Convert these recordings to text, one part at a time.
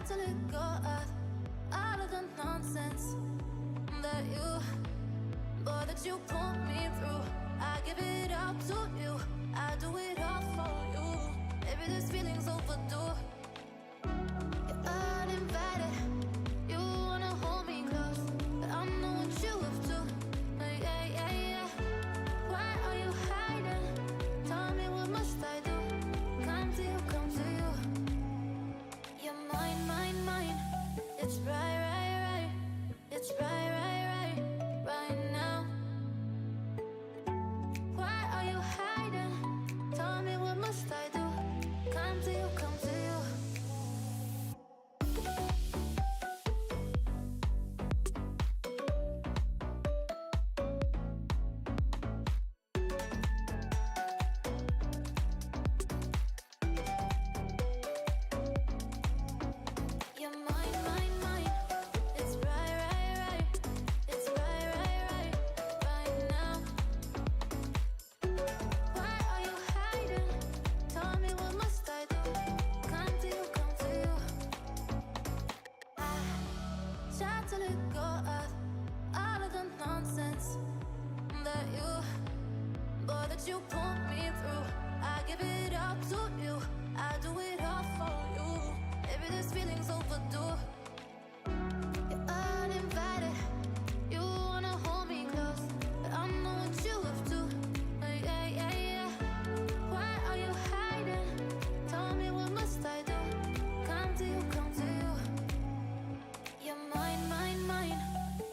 Tried to let go of all of the nonsense that you put me through. I give it up to you, I do it all for you. Maybe this feeling's overdue. You're uninvited, you wanna hold me close, but I know what you have to. Yeah, yeah, yeah. Why are you hiding? Tell me, what must I do? Come to you, come to you. You're mine, mine, mine. It's right, right, right. It's right, right, right, right now. Why are you hiding? Tell me, what must I do? Come to you, come to you. You're mine, mine, mine. It's right, right, right. It's right, right, right, right now. Why are you hiding? Tell me, what must I do? Come to you, come to you. I tried to let go of all of the nonsense that you put me through. I give it up to you, I do it all for you. Maybe this feeling's overdue. You're uninvited, you wanna hold me close, but I know what you have to. Yeah, yeah, yeah. Why are you hiding? Tell me, what must I do? Come to you, come to you. You're mine, mine, mine.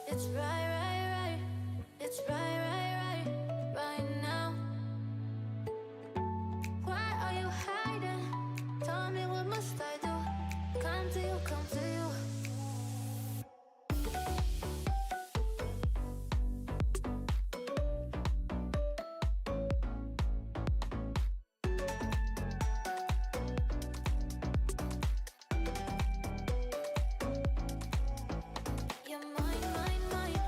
It's right, right, right. It's right, right, right, right now. Why are you hiding? Tell me, what must I do? Come to you, come to you. You're mine, mine, mine.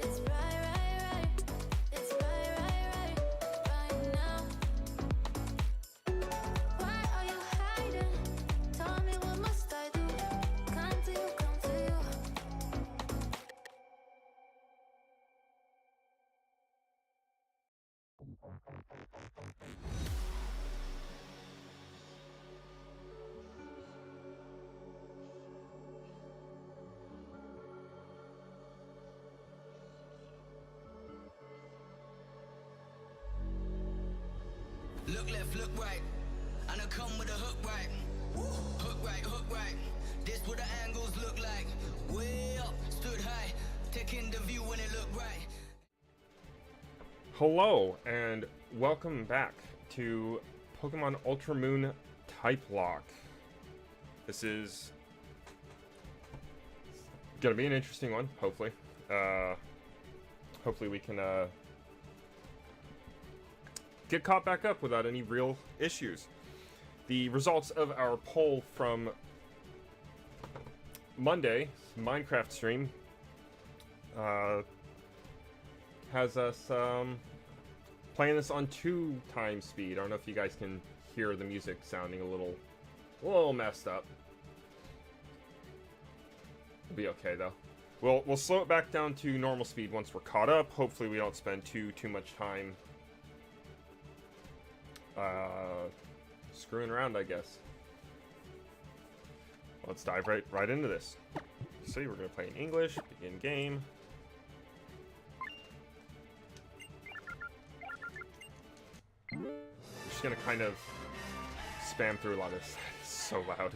It's right, right, right. It's right, right, right, right now. Why are you hiding? Tell me, what must I do? Come to you, come to you. Look left, look right, and I come with a hook right. Hook right, hook right. This what the angles look like. Way up, stood high, taking the view when it looked right. Hello, and welcome back to Pokemon Ultra Moon Typelocke. This is gonna be an interesting one, hopefully. Hopefully we can get caught back up without any real issues. The results of our poll from Monday, Minecraft stream, has us playing this on 2 times speed. I don't know if you guys can hear the music sounding a little messed up. It'll be okay though. We'll slow it back down to normal speed once we're caught up. Hopefully we don't spend too much time screwing around, I guess. Let's dive right into this. See, we're gonna play in English. Begin game. I'm just gonna kind of spam through a lot of this. It's so loud.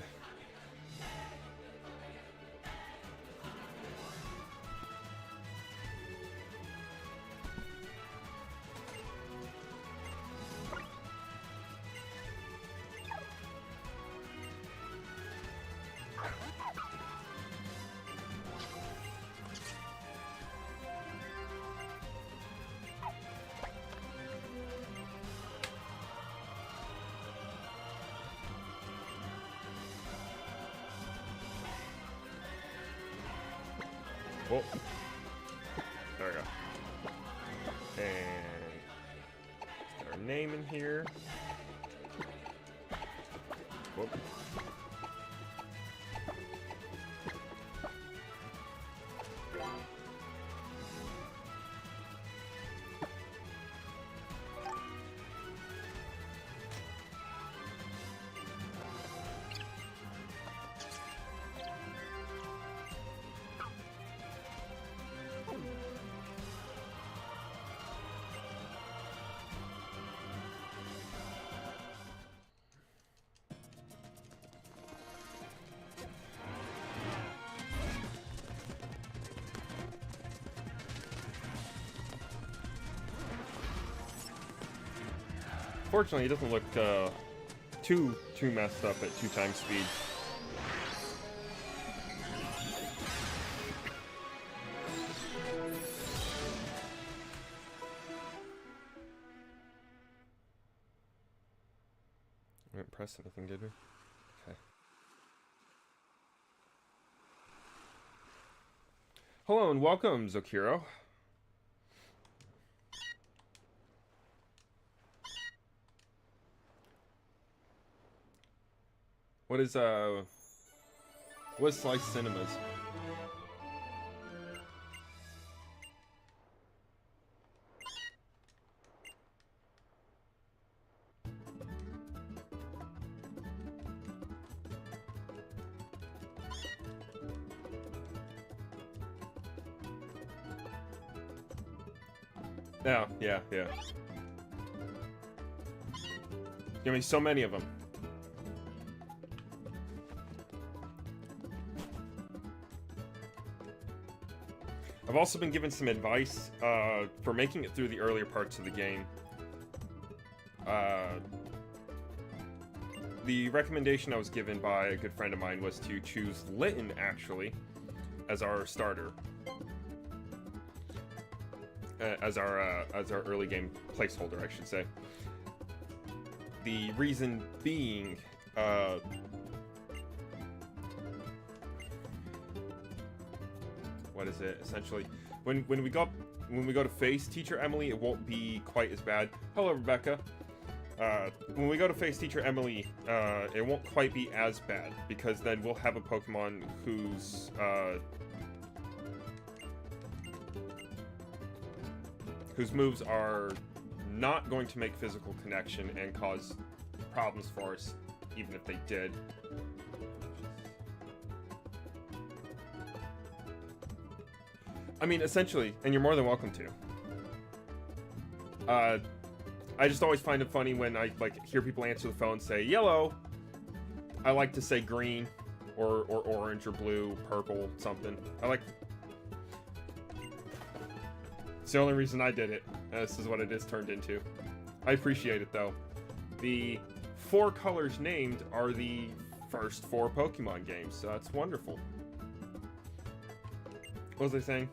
Oh, there we go. And get our name in here. Whoop. Fortunately, it doesn't look too messed up at 2 times speed. We didn't press anything, did we? Okay. Hello and welcome, Zokiro. What is Slice Cinemas? Yeah, yeah, yeah. Give me so many of them. I've also been given some advice for making it through the earlier parts of the game. The recommendation I was given by a good friend of mine was to choose Litten, actually, as our starter. As our early game placeholder, I should say. The reason being, what is it? Essentially, when we go to face Teacher Emily, it won't be quite as bad. Hello, Rebecca. When we go to face Teacher Emily, it won't quite be as bad because then we'll have a Pokemon whose moves are not going to make physical connection and cause problems for us, even if they did. I mean, essentially, and you're more than welcome to. I just always find it funny when I hear people answer the phone and say yellow. I like to say green, or orange, or blue, purple, something. It's the only reason I did it. This is what it is turned into. I appreciate it, though. The 4 colors named are the first 4 Pokemon games, so that's wonderful. What was I saying?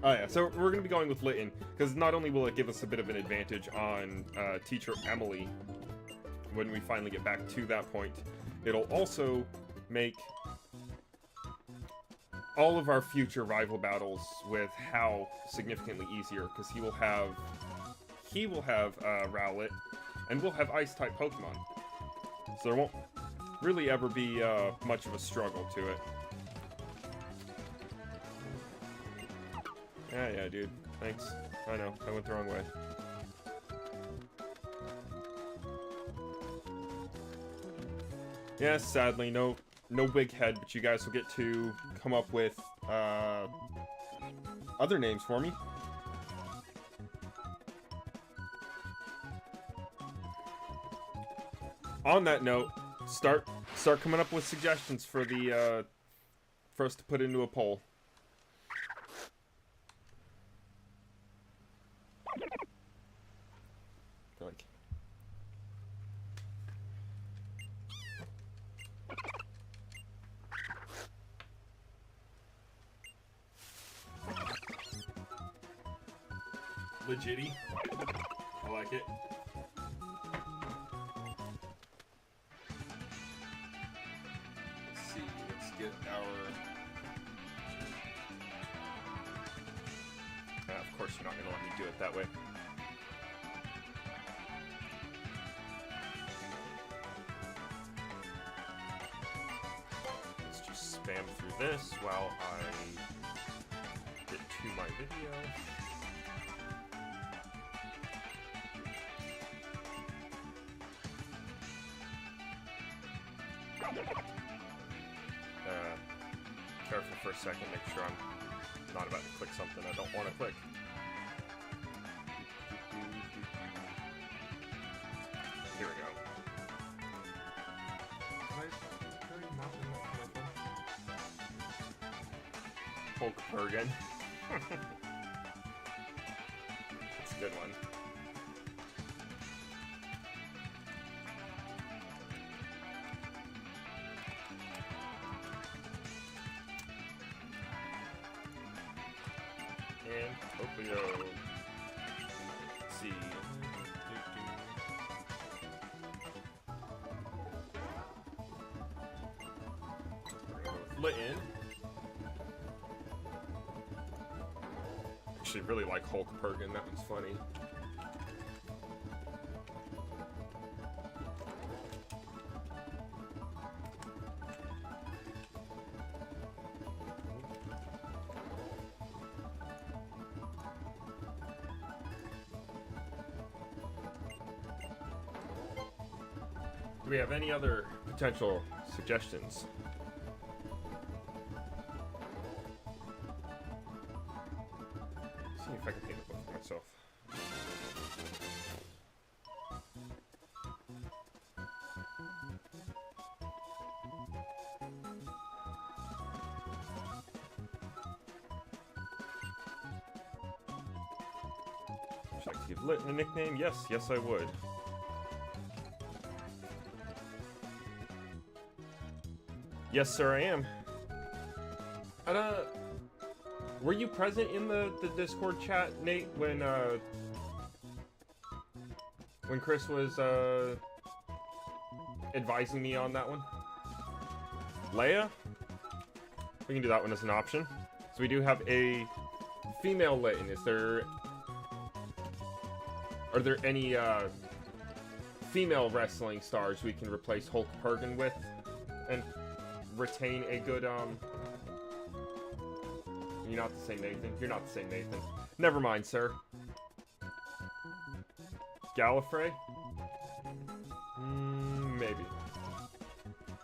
Oh yeah, so we're going to be going with Litten, because not only will it give us a bit of an advantage on Teacher Emily when we finally get back to that point, it'll also make all of our future rival battles with Hal significantly easier, because he will have Rowlet, and we'll have Ice-type Pokemon. So there won't really ever be much of a struggle to it. Yeah, dude. Thanks. I know, I went the wrong way. Yes, sadly, no big head, but you guys will get to come up with other names for me. On that note, start coming up with suggestions for the for us to put into a poll. Legitty. I like it. Let's see, let's get our... of course you're not going to let me do it that way. Let's just spam through this while I get to my video. Careful for a second, make sure I'm not about to click something I don't want to click. Here we go. Hulk Bergen. That's a good one. Poplio. Let's see. Litten. Actually, really like Hulk Perkin. That one's funny. Do we have any other potential suggestions? See if I can paint a book for myself. Would you like to give Litten a nickname? Yes, yes I would. Yes, sir, I am. Were you present in the Discord chat, Nate, when Chris was advising me on that one? Leia? We can do that one as an option. So we do have a female Litten. Are there any female wrestling stars we can replace Hulk Perkin with and retain a good You're not the same Nathan. You're not the same Nathan. Never mind, sir. Gallifrey? Maybe.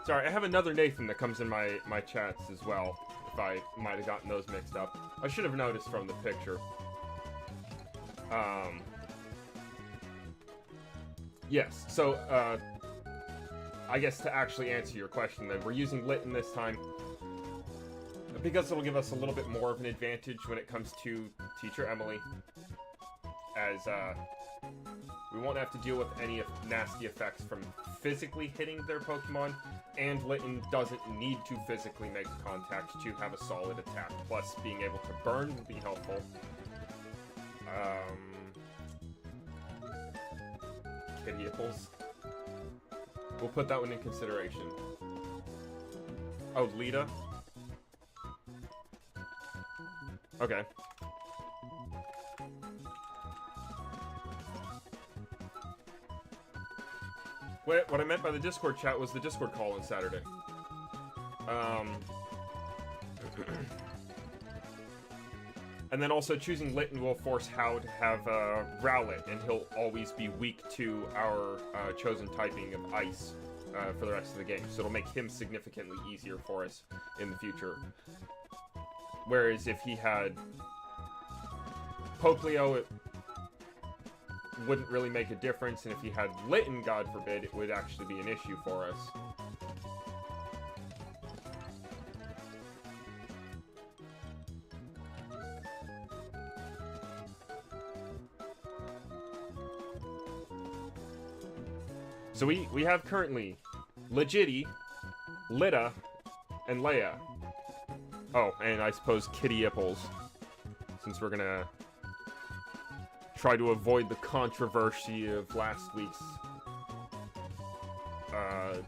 Sorry, I have another Nathan that comes in my chats as well. If I might have gotten those mixed up. I should have noticed from the picture. Yes, so, I guess to actually answer your question then, we're using Litten this time because it'll give us a little bit more of an advantage when it comes to Teacher Emily, as we won't have to deal with any nasty effects from physically hitting their Pokemon, and Litten doesn't need to physically make contact to have a solid attack, plus being able to burn will be helpful. Kiddieples. We'll put that one in consideration. Oh, Lita? Okay. What I meant by the Discord chat was the Discord call on Saturday. And then also choosing Litten will force Hao to have Rowlet, and he'll always be weak to our chosen typing of Ice for the rest of the game. So it'll make him significantly easier for us in the future. Whereas if he had Poplio, it wouldn't really make a difference, and if he had Litten, God forbid, it would actually be an issue for us. So we have currently Legitty, Lita, and Leia. Oh, and I suppose Kiddieples, since we're gonna try to avoid the controversy of last week's. I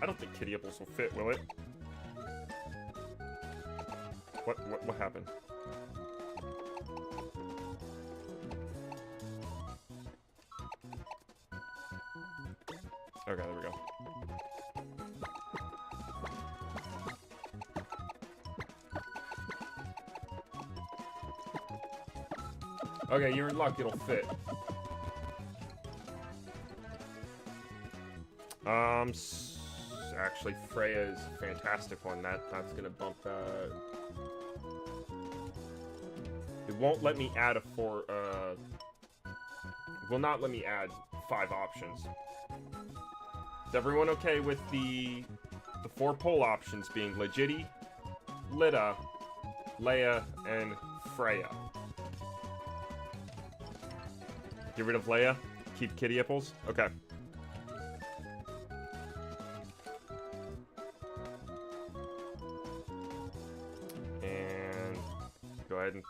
don't think Kiddieples will fit, will it? What happened? Okay, there we go. Okay, you're in luck, it'll fit. Actually, Freya is a fantastic one. That's gonna bump that. It won't let me add will not let me add 5 options. Is everyone okay with the 4 poll options being Legitty, Lita, Leia, and Freya? Get rid of Leia, keep Kiddieples? Okay. And go ahead and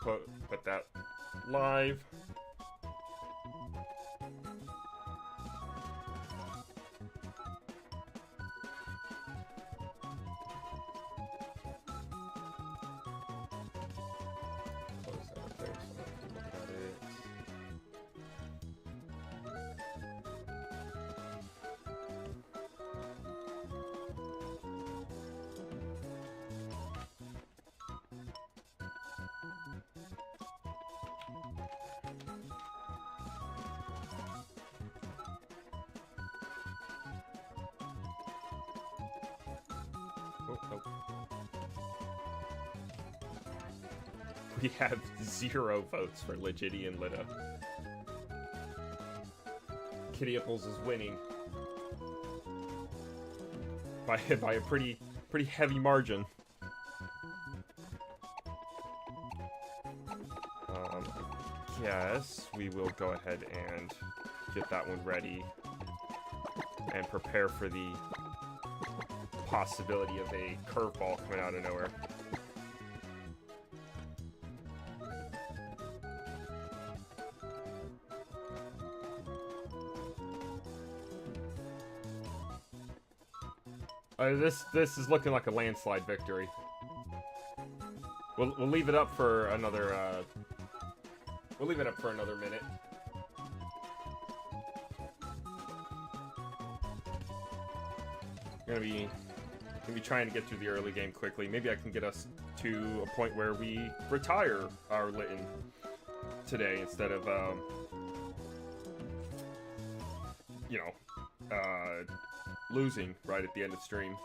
Close that up there so I can look at it. Oh, oh. We have 0 votes for Legitty and Lita. Kitty Apples is winning by a pretty heavy margin. Yes, we will go ahead and get that one ready and prepare for the possibility of a curveball coming out of nowhere. This is looking like a landslide victory. We'll leave it up for another minute. Gonna be trying to get through the early game quickly. Maybe I can get us to a point where we retire our Litten today instead of losing right at the end of stream.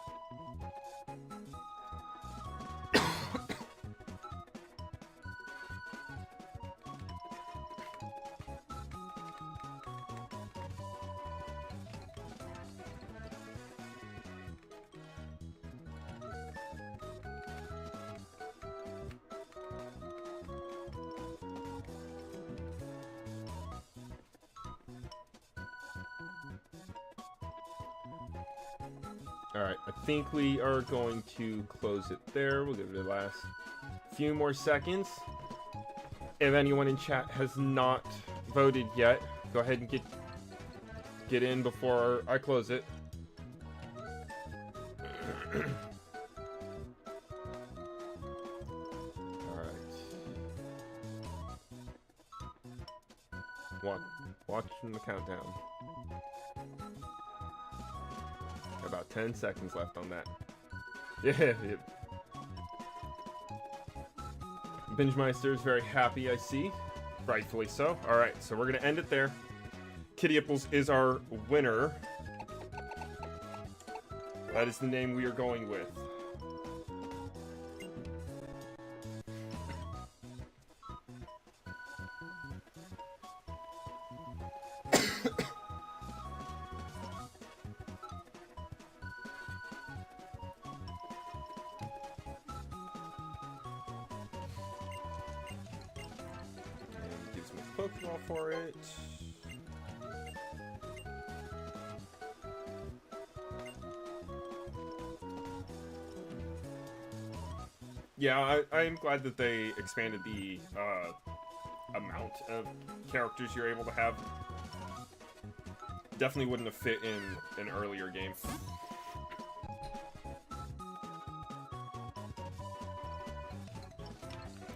Alright, I think we are going to close it there. We'll give it the last few more seconds. If anyone in chat has not voted yet, go ahead and get in before I close it. Alright. Watching the countdown. About 10 seconds left on that. Yeah. Bingemeister is very happy, I see. Rightfully so. Alright, so we're going to end it there. Kitty Apples is our winner. That is the name we are going with. Pokeball for it. Yeah, I'm glad that they expanded the amount of characters you're able to have. Definitely wouldn't have fit in an earlier game.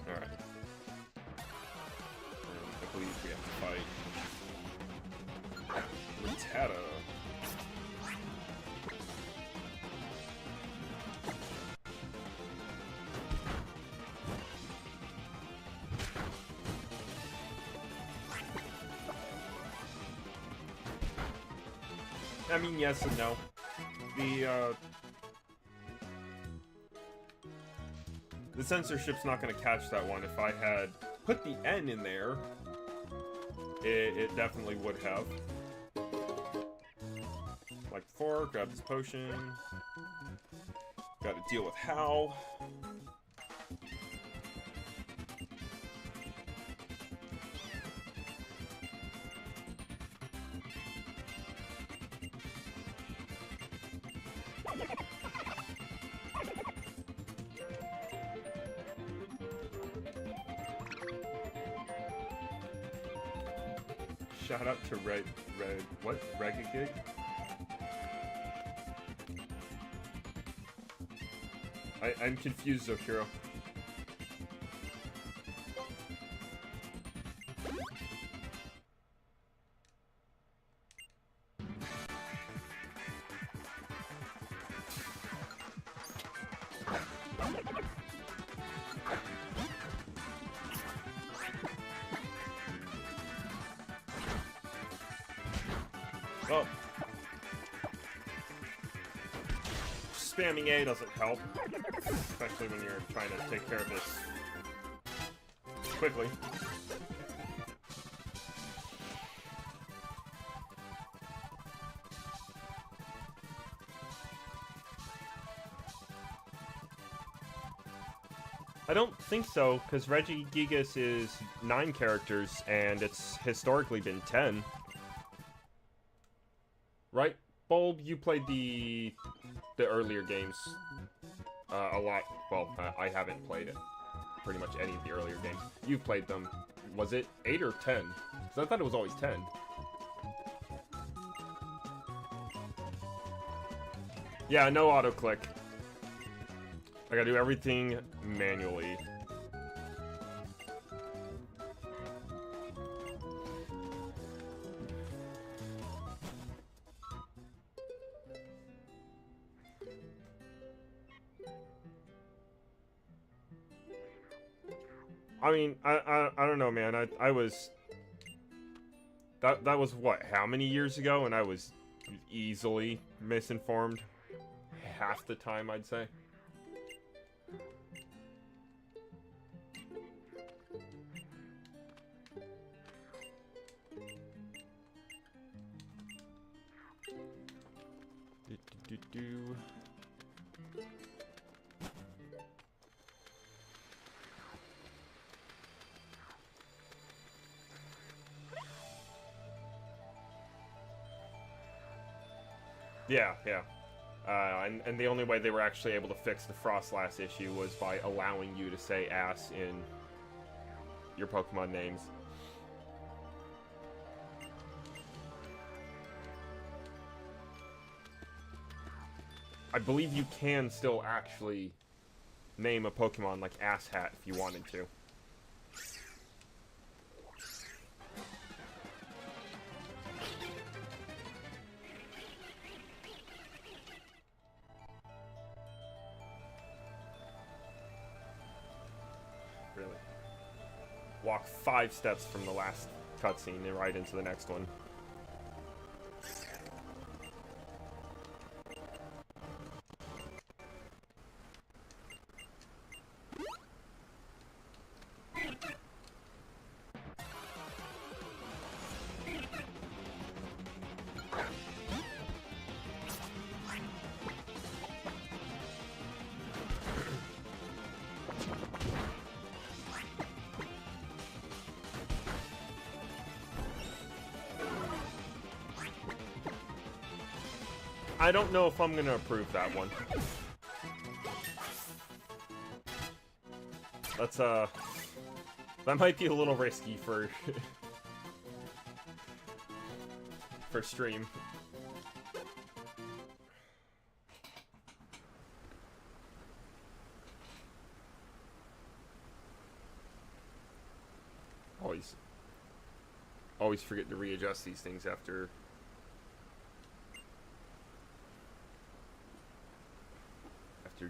Alright. I believe we have to fight Rattata. I mean, yes and no. The censorship's not going to catch that one. If I had put the N in there, it definitely would have. Like before, grab this potion. Got to deal with How. Shout out to Regagig? I'm confused, Zokiro. Oh. Spamming A doesn't help, especially when you're trying to take care of this quickly. I don't think so, because Regigigas is 9 characters, and it's historically been 10. Right? Bulb, you played the earlier games a lot. Well, I haven't played it. Pretty much any of the earlier games. You've played them. Was it 8 or 10? Because I thought it was always 10. Yeah, no auto-click. I gotta do everything manually. I mean, I don't know, man. I was... That was, what, how many years ago? And I was easily misinformed. Half the time, I'd say. Do. Yeah. And the only way they were actually able to fix the Frostlass issue was by allowing you to say ass in your Pokemon names. I believe you can still actually name a Pokemon like Asshat if you wanted to. Really. Walk 5 steps from the last cutscene and right into the next one. I don't know if I'm gonna approve that one. That's that might be a little risky for for stream. Always forget to readjust these things after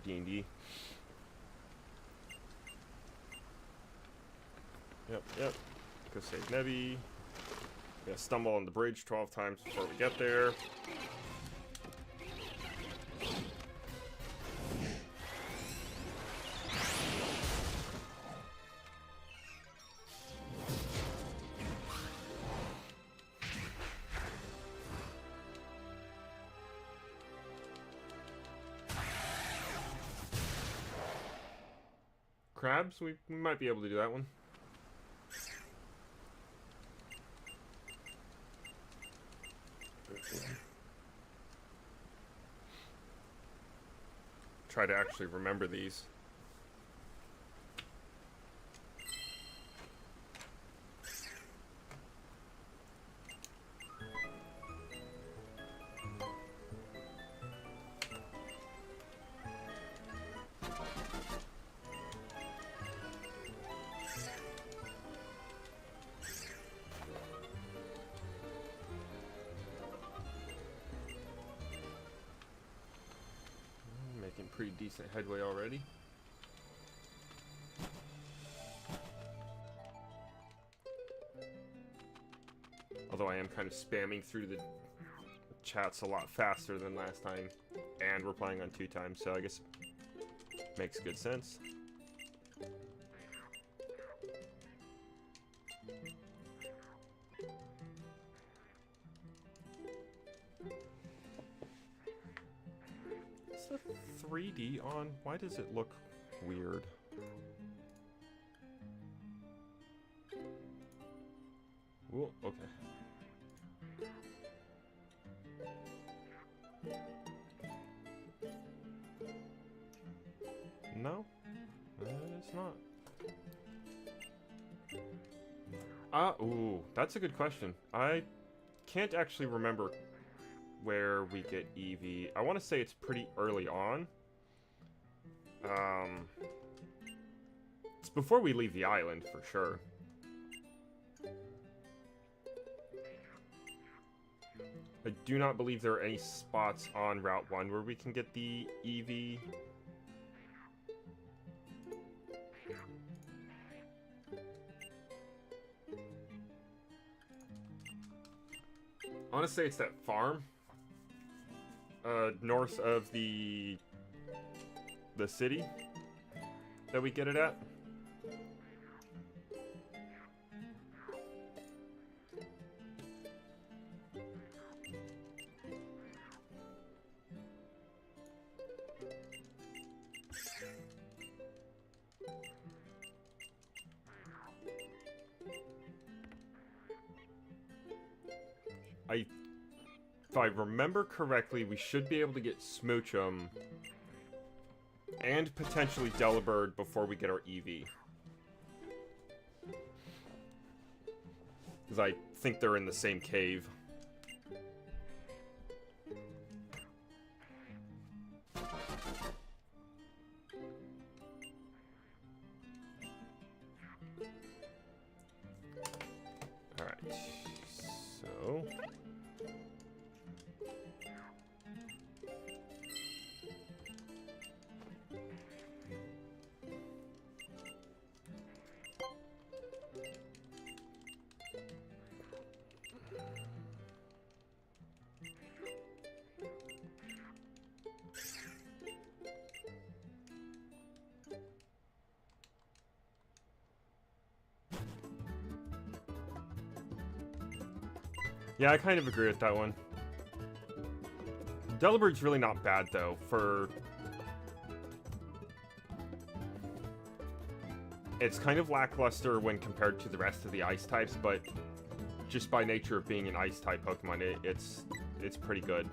D&D. Yep. Go save Nebby. We gotta stumble on the bridge 12 times before we get there. Crabs? We might be able to do that one. Try to actually remember these. pretty decent headway already. Although I am kind of spamming through the chats a lot faster than last time. And we're playing on 2 times, so I guess makes good sense. Is the 3D on? Why does it look weird? Ooh, okay. No, it's not. Ooh, that's a good question. I can't actually remember where we get Eevee. I want to say it's pretty early on. It's before we leave the island, for sure. I do not believe there are any spots on Route 1 where we can get the Eevee. I want to say it's that farm north of the city that we get it at. If I remember correctly, we should be able to get Smoochum and potentially Delibird before we get our Eevee. Because I think they're in the same cave. Alright, so... Yeah, I kind of agree with that one. Delibird's really not bad, though, for... It's kind of lackluster when compared to the rest of the ice types, but just by nature of being an ice-type Pokemon, it's pretty good.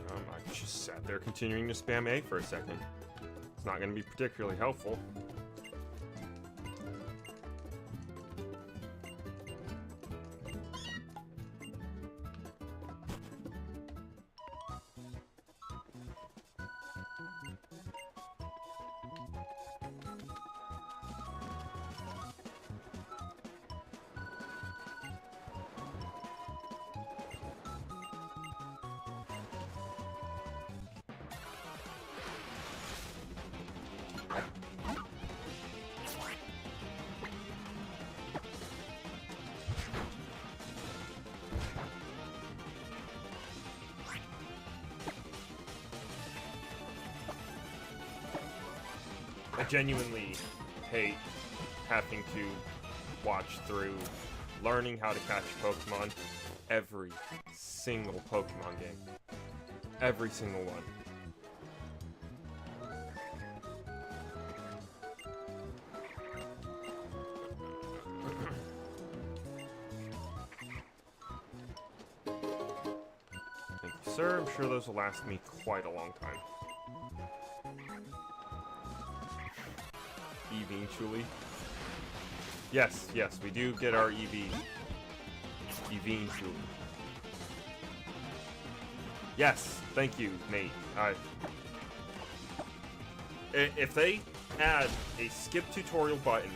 I just sat there continuing to spam A for a second. It's not going to be particularly helpful. I genuinely hate having to watch through learning how to catch Pokemon every single Pokemon game. Every single one. Thank you, sir. I'm sure those will last me quite a long time. Eventually. Yes, yes, we do get our EV. Eventually. Yes, thank you, Nate. If they add a skip tutorial button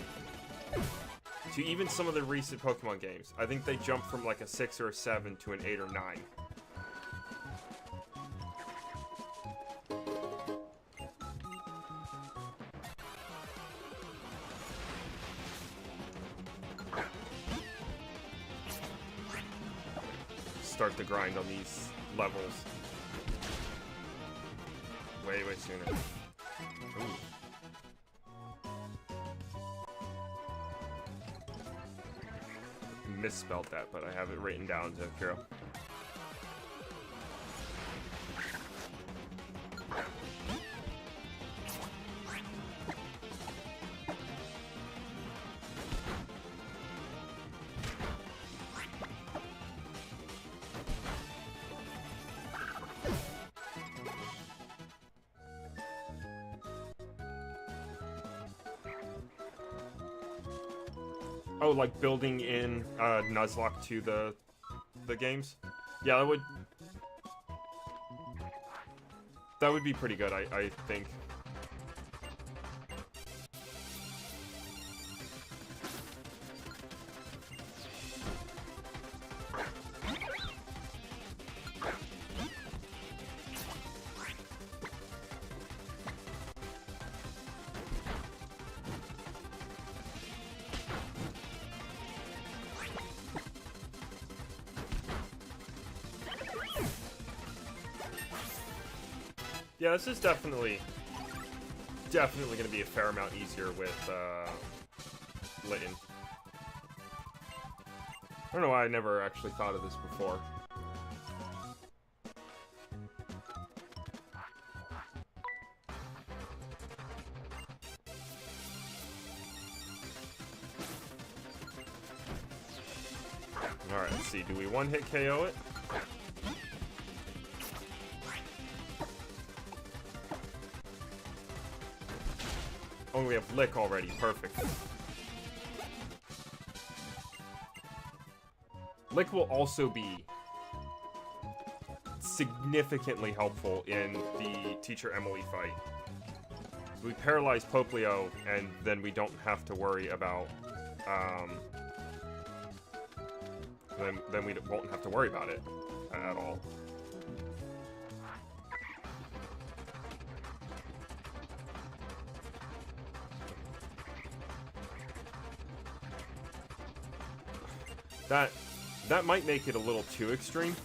to even some of the recent Pokemon games, I think they jump from like a 6 or a 7 to an 8 or 9. Start the grind on these levels way sooner. Ooh. Misspelled that, but I have it written down to Kiro. Oh, like building in Nuzlocke to the games? Yeah, that would be pretty good, I think. Yeah, this is definitely going to be a fair amount easier with Litten. I don't know why I never actually thought of this before. Alright, let's see. Do we one-hit KO it? Oh, we have Lick already. Perfect. Lick will also be significantly helpful in the Teacher Emily fight. We paralyze Poplio, and then we don't have to worry about, then we won't have to worry about it at all. That might make it a little too extreme.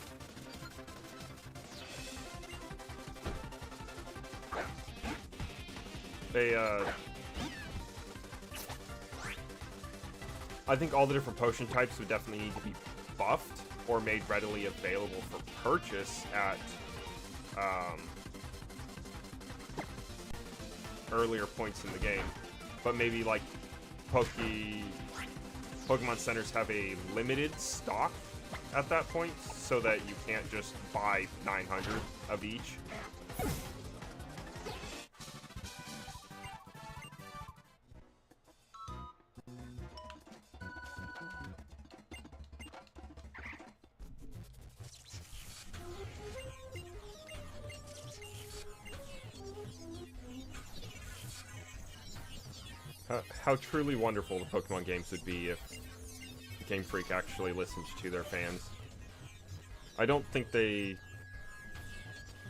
I think all the different potion types would definitely need to be buffed or made readily available for purchase at earlier points in the game. But maybe like Pokemon centers have a limited stock at that point, so that you can't just buy 900 of each. How truly wonderful the Pokemon games would be if Game Freak actually listened to their fans. I don't think they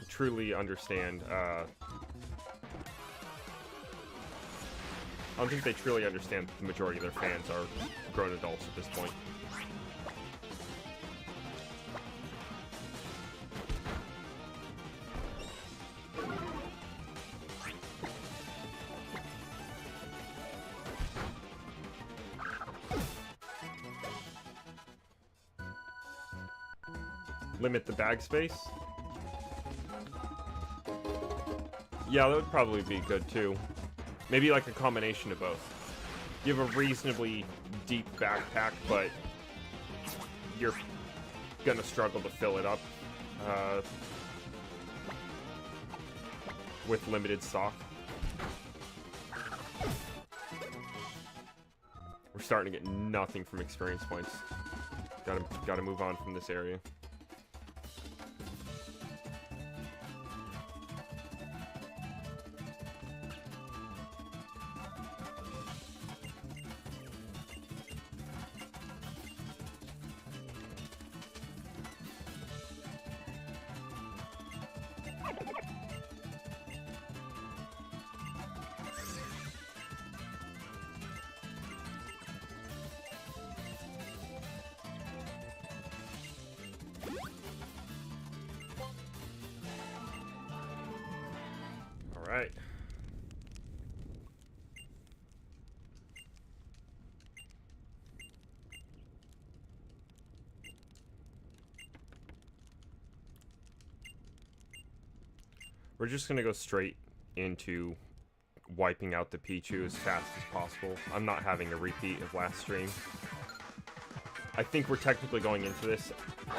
truly understand, I don't think they truly understand the majority of their fans are grown adults at this point. Limit the bag space? Yeah, that would probably be good too. Maybe like a combination of both. You have a reasonably deep backpack, but you're gonna struggle to fill it up with limited stock. We're starting to get nothing from experience points. Gotta move on from this area. Alright. We're just gonna go straight into wiping out the Pichu as fast as possible. I'm not having a repeat of last stream. I think we're technically going into this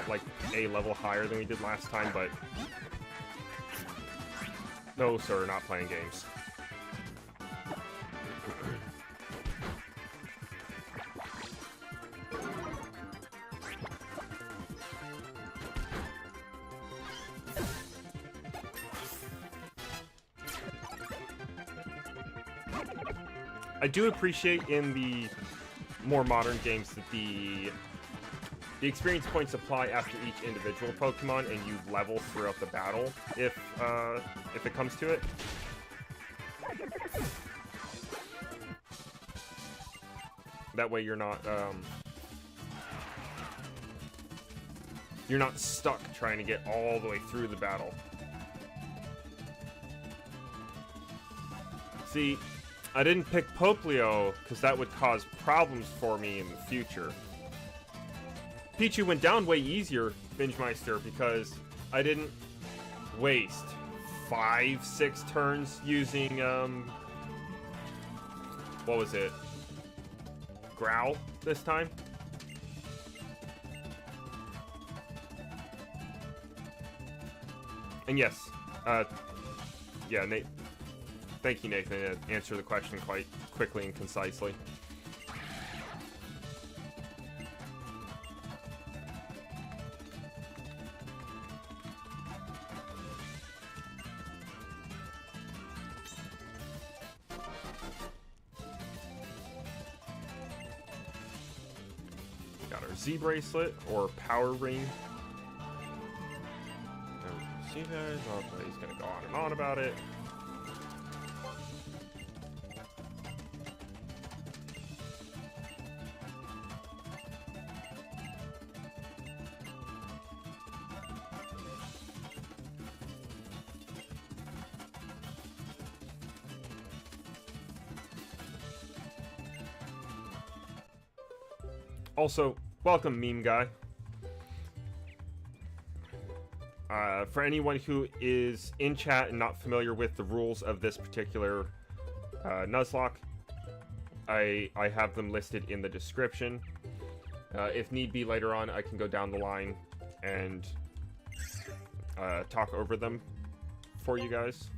like a level higher than we did last time, but no, sir, not playing games. I do appreciate in the more modern games that the experience points apply after each individual Pokemon, and you level throughout the battle if it comes to it. That way you're not stuck trying to get all the way through the battle. See, I didn't pick Poplio because that would cause problems for me in the future. Pichu went down way easier, Bingemeister, because I didn't waste 5-6 turns using, what was it? Growl this time? And yes, yeah, Nate. Thank you, Nathan, to answer the question quite quickly and concisely. Got our Z bracelet or power ring. See guys, he's gonna go on and on about it. Also, welcome, meme guy. For anyone who is in chat and not familiar with the rules of this particular Nuzlocke, I have them listed in the description. If need be later on, I can go down the line and talk over them for you guys.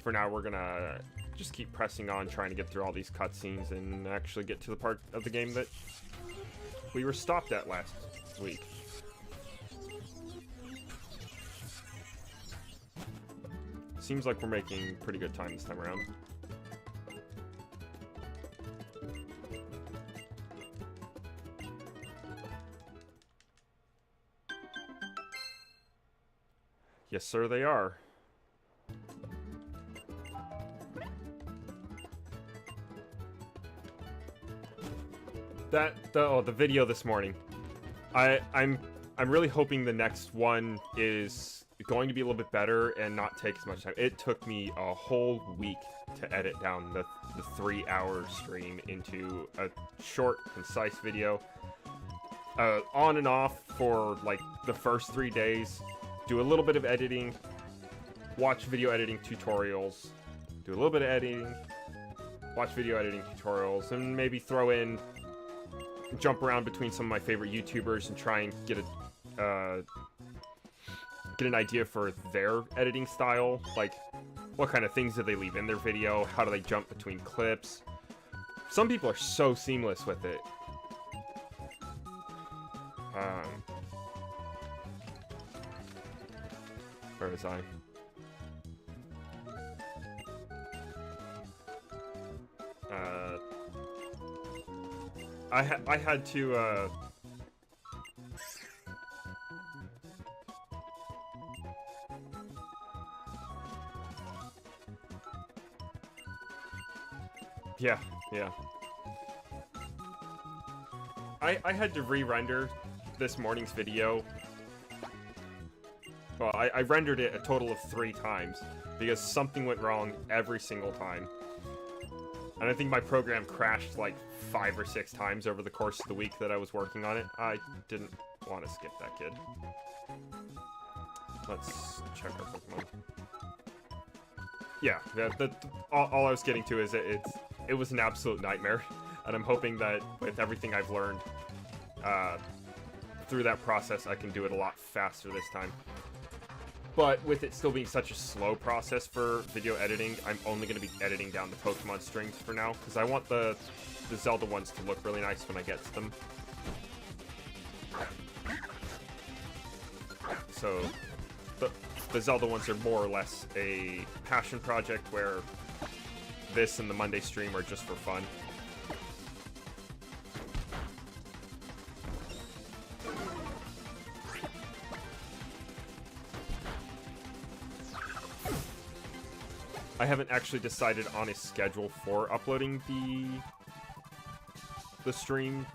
For now, we're gonna just keep pressing on, trying to get through all these cutscenes and actually get to the part of the game that we were stopped at last week. Seems like we're making pretty good time this time around. Yes, sir, they are. The video this morning. I'm really hoping the next one is going to be a little bit better and not take as much time. It took me a whole week to edit down the 3-hour stream into a short, concise video. On and off for like the first 3 days. Do a little bit of editing. Watch video editing tutorials. Do a little bit of editing. Watch video editing tutorials. And maybe throw in... jump around between some of my favorite YouTubers and try and get an idea for their editing style. Like, what kind of things do they leave in their video? How do they jump between clips? Some people are so seamless with it. Where was I? I had to, yeah. I had to re-render this morning's video. Well, I rendered it a total of 3 times, because something went wrong every single time. And I think my program crashed like 5 or 6 times over the course of the week that I was working on it. I didn't want to skip that kid. Let's check our Pokemon. Yeah, all I was getting to is it was an absolute nightmare. And I'm hoping that with everything I've learned through that process, I can do it a lot faster this time. But with it still being such a slow process for video editing, I'm only going to be editing down the Pokemon strings for now, because I want the Zelda ones to look really nice when I get to them. So, the Zelda ones are more or less a passion project, where this and the Monday stream are just for fun. I haven't actually decided on a schedule for uploading the stream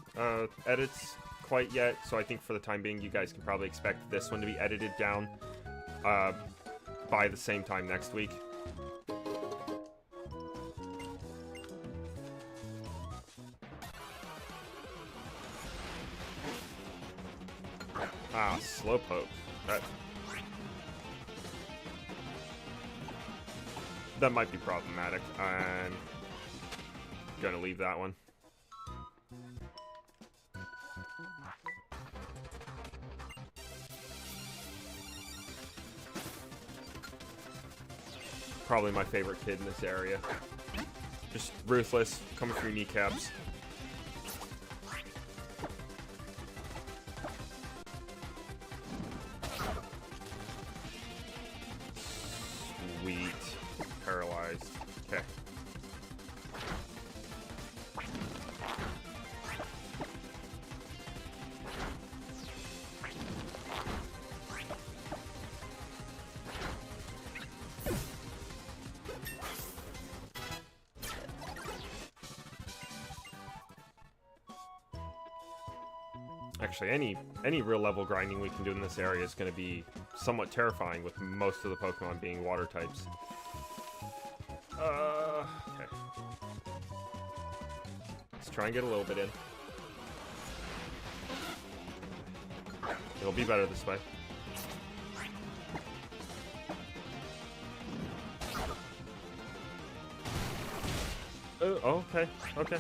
edits quite yet, so I think for the time being you guys can probably expect this one to be edited down by the same time next week. Ah, Slowpoke. That might be problematic. I'm gonna leave that one. Probably my favorite kid in this area. Just ruthless, coming through kneecaps. Sweet. Paralyzed. Okay. Actually, any real level grinding we can do in this area is going to be somewhat terrifying, with most of the Pokemon being water types. Okay. Let's try and get a little bit in. It'll be better this way. Oh, okay, okay.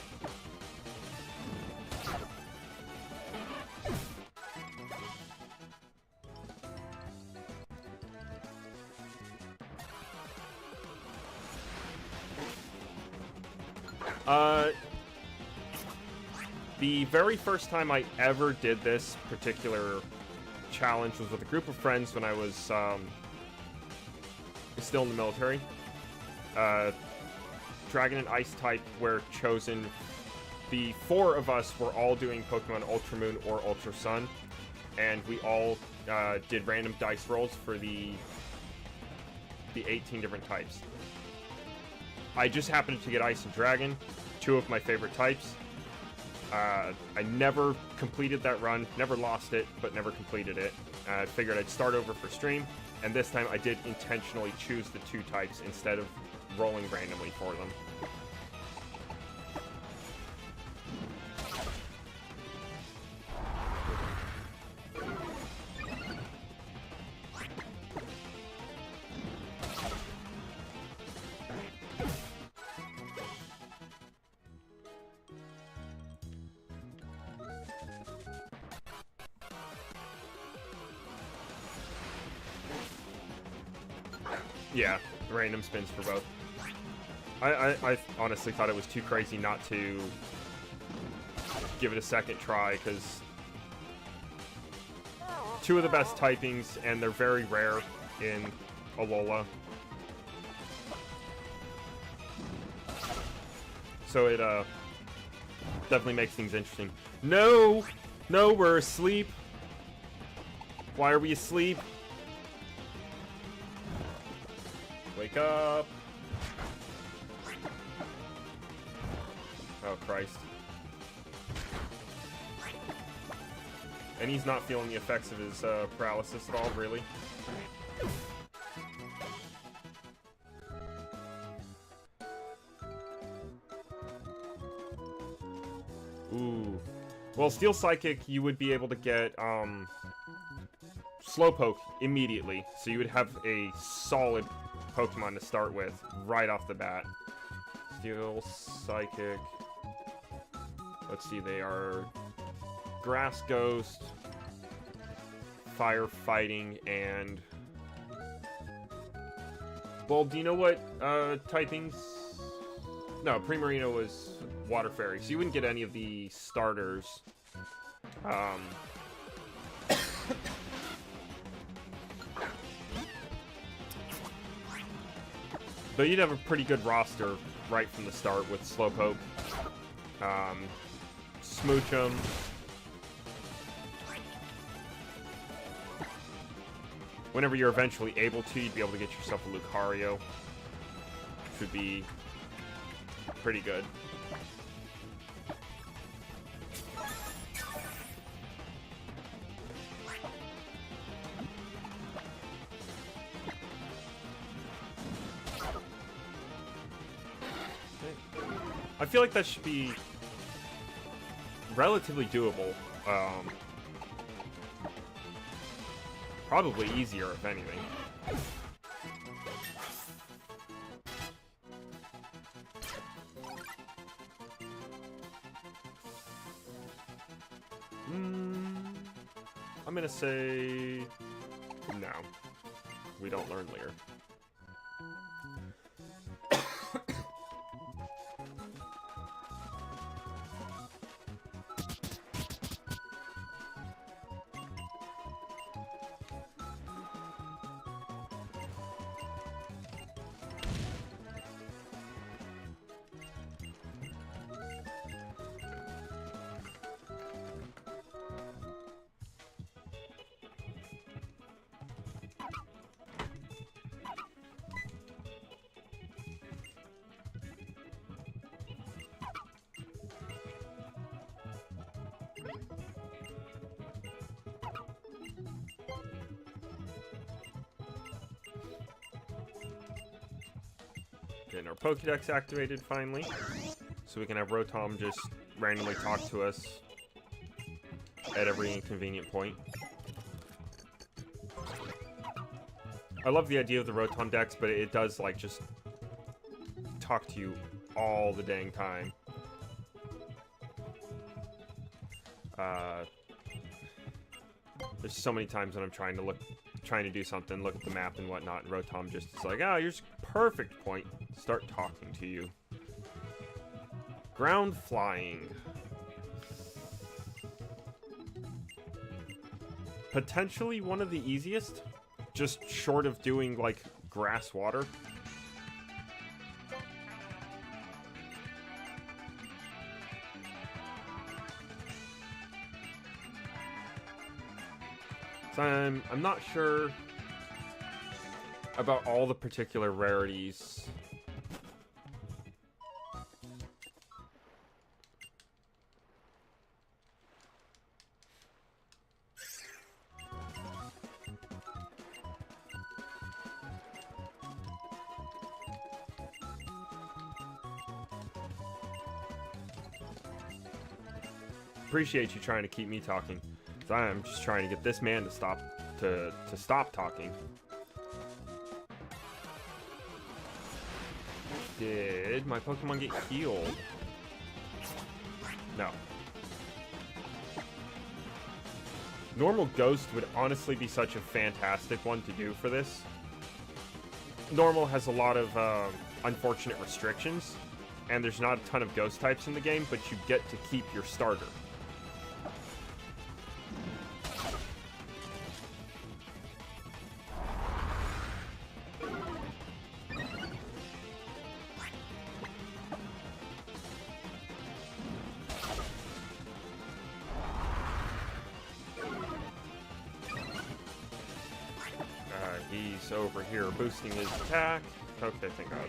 The very first time I ever did this particular challenge was with a group of friends when I was still in the military. Dragon and Ice type were chosen. The 4 of us were all doing Pokemon Ultra Moon or Ultra Sun, and we all did random dice rolls for the 18 different types. I just happened to get Ice and Dragon, 2 of my favorite types. I never completed that run, never lost it, but never completed it. I figured I'd start over for stream, and this time I did intentionally choose the 2 types instead of rolling randomly for them. Yeah, random spins for both. I honestly thought it was too crazy not to give it a second try, because two of the best typings, and they're very rare in Alola. So it definitely makes things interesting. No! No, we're asleep. Why are we asleep? Wake up. Oh, Christ. And he's not feeling the effects of his paralysis at all, really. Ooh. Well, Steel Psychic, you would be able to get Slowpoke immediately. So you would have a solid Pokemon to start with right off the bat. Steel Psychic. Let's see, they are Grass Ghost, Fire Fighting, and... Well, do you know what typings? No, Primarina was Water Fairy, so you wouldn't get any of the starters. But you'd have a pretty good roster right from the start with Slowpoke, Smoochum, whenever you're eventually able to, you'd be able to get yourself a Lucario, which would be pretty good. I feel like that should be relatively doable. Probably easier, if anything. I'm gonna say no. We don't learn Leer. Getting our Pokédex activated finally, so we can have Rotom just randomly talk to us at every inconvenient point. I love the idea of the Rotom Dex, but it does, like, just talk to you all the dang time. There's so many times when I'm trying to do something, look at the map and whatnot, and Rotom just is like, oh, here's perfect point. Start talking to you. Ground flying. Potentially one of the easiest, just short of doing, like, grass water. So I'm not sure about all the particular rarities. Appreciate you trying to keep me talking. I'm just trying to get this man to stop talking. Did my Pokemon get healed? No. Normal Ghost would honestly be such a fantastic one to do for this. Normal has a lot of unfortunate restrictions, and there's not a ton of ghost types in the game, but you get to keep your starter. He's over here boosting his attack. Okay, thank God.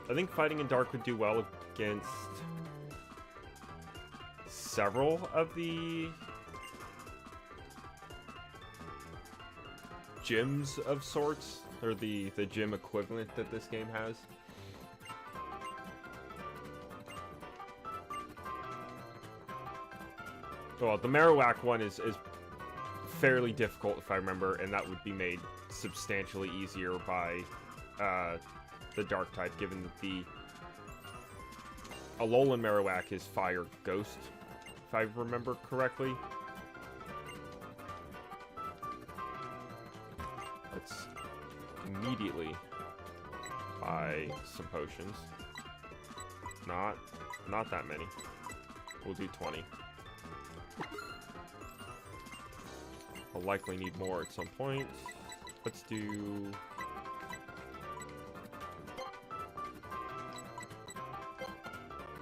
I think fighting in dark would do well against several of the gyms of sorts, or the gym equivalent that this game has. Well, the Marowak one is fairly difficult, if I remember, and that would be made substantially easier by the dark type, given that the Alolan Marowak is Fire Ghost, if I remember correctly. Let's immediately buy some potions. Not that many. We'll do 20. I'll likely need more at some point. Let's do...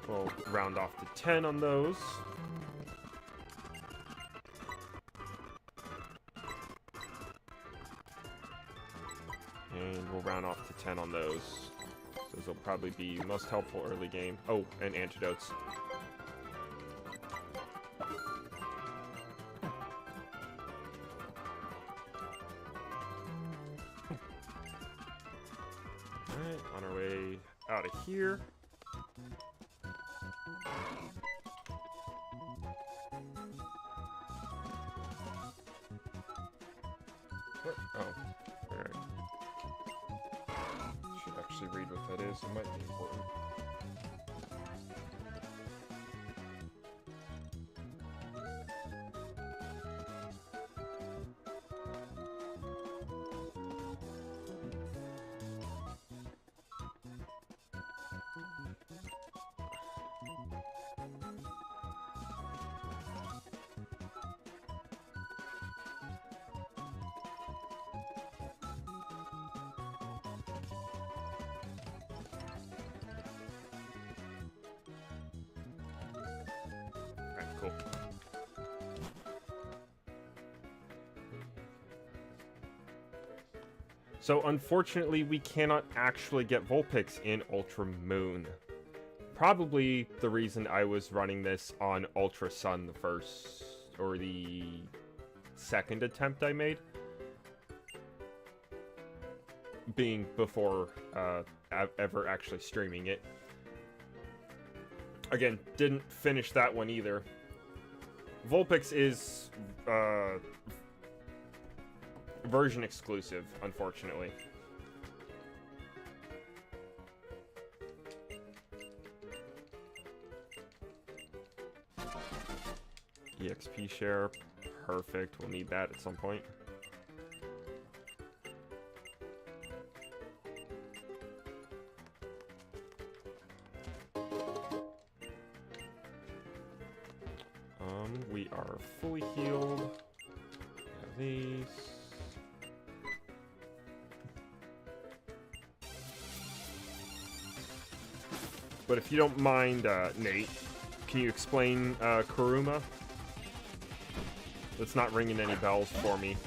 We'll round off to 10 on those. And we'll round off to 10 on those. Those will probably be most helpful early game. Oh, and antidotes. Alright, on our way out of here. What? Oh, alright. Should actually read what that is. It might be important. Cool. So unfortunately, we cannot actually get Vulpix in Ultra Moon. Probably the reason I was running this on Ultra Sun the first, or the second attempt I made. Being before ever actually streaming it. Again, didn't finish that one either. Vulpix is version exclusive, unfortunately. EXP share, perfect. We'll need that at some point. We are fully healed. Have these. But if you don't mind, Nate, can you explain Kuruma? That's not ringing any bells for me.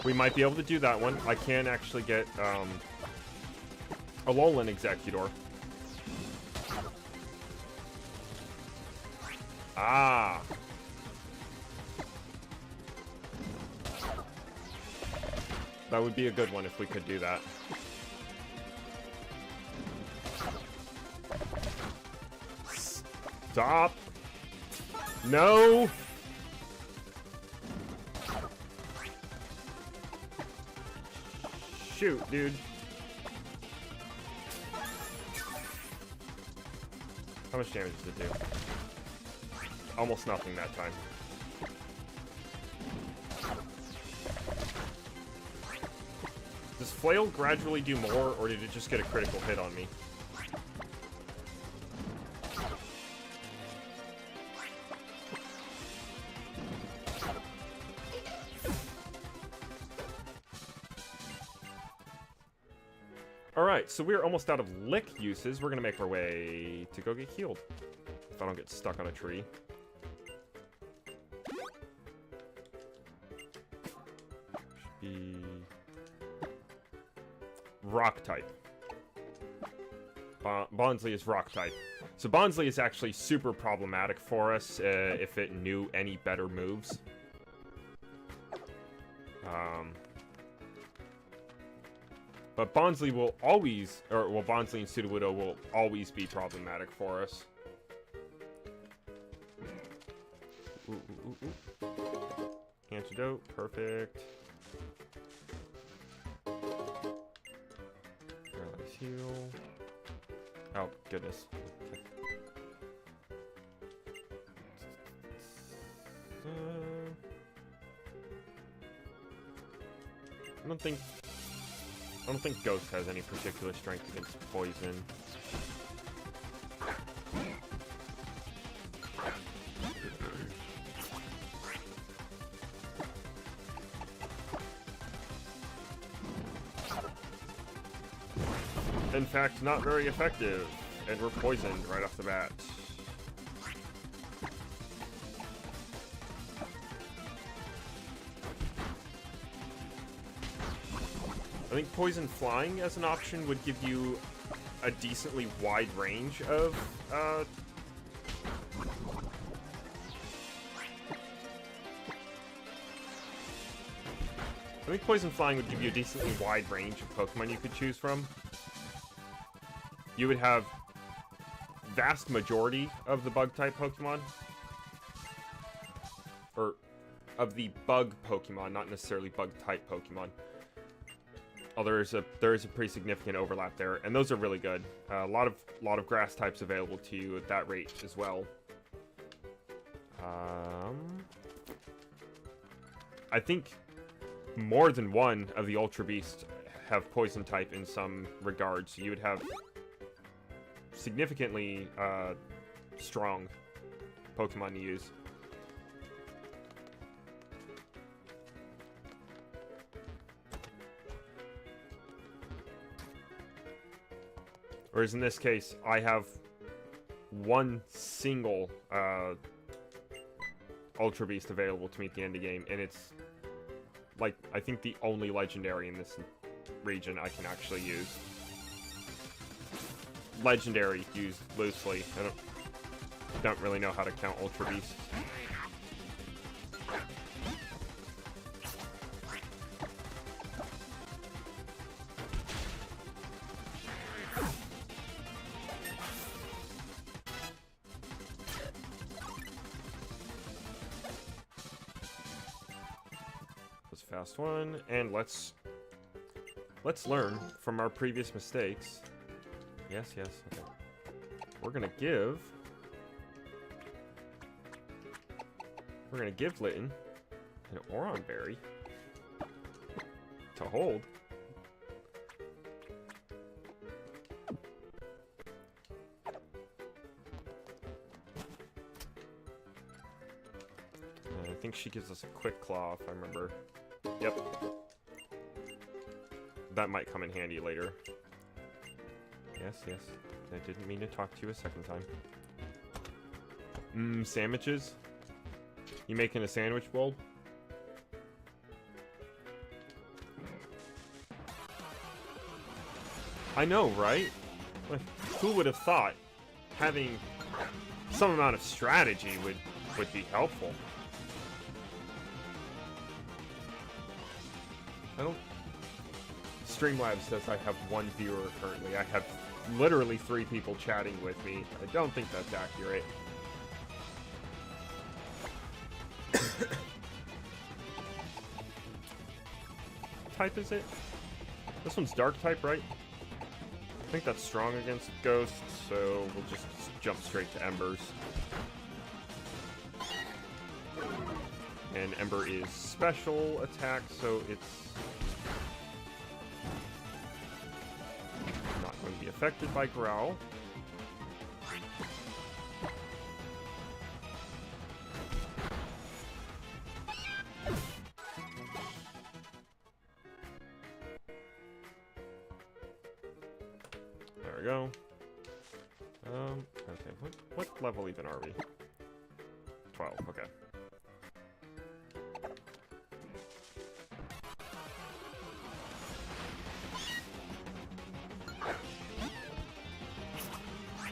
We might be able to do that one. I can actually get Alolan Executor. Ah. That would be a good one if we could do that. Stop. No. Shoot, dude. How much damage does it do? Almost nothing that time. Does Flail gradually do more, or did it just get a critical hit on me? Alright, so we're almost out of lick uses. We're gonna make our way to go get healed. If I don't get stuck on a tree. Should be... rock type. Bonsly is rock type. So Bonsly is actually super problematic for us if it knew any better moves. But Bonsly will always, Bonsly and Sudowoodo will always be problematic for us. Ooh. Antidote, perfect. Paralyze heal. Oh, goodness. I don't think Ghost has any particular strength against poison. In fact, not very effective. And we're poisoned right off the bat. I think Poison Flying as an option would give you a decently wide range of, I think Poison Flying would give you a decently wide range of Pokemon you could choose from. You would have vast majority of the Bug-type Pokemon. Or, of the Bug Pokemon, not necessarily Bug-type Pokemon. Oh, there is a pretty significant overlap there, and those are really good. A lot of grass types available to you at that rate as well. I think more than one of the Ultra Beasts have poison type in some regards. So you would have significantly strong Pokemon to use. Whereas in this case, I have one single Ultra Beast available to me at the end of the game, and it's, like, I think the only legendary in this region I can actually use. Legendary used loosely. I don't really know how to count Ultra Beasts. Fast one, and let's learn from our previous mistakes. Yes, okay. We're gonna give Litten an Oron Berry to hold. And I think she gives us a Quick Claw, if I remember. Yep. That might come in handy later. Yes. I didn't mean to talk to you a second time. Sandwiches? You making a sandwich bowl? I know, right? Like, who would have thought having some amount of strategy would be helpful? Streamlabs says I have one viewer currently. I have literally 3 people chatting with me. I don't think that's accurate. type is it? This one's dark type, right? I think that's strong against ghosts, so we'll just jump straight to embers. And ember is special attack, so it's not going to be affected by growl. There we go. Okay, what level even are we? 12, okay.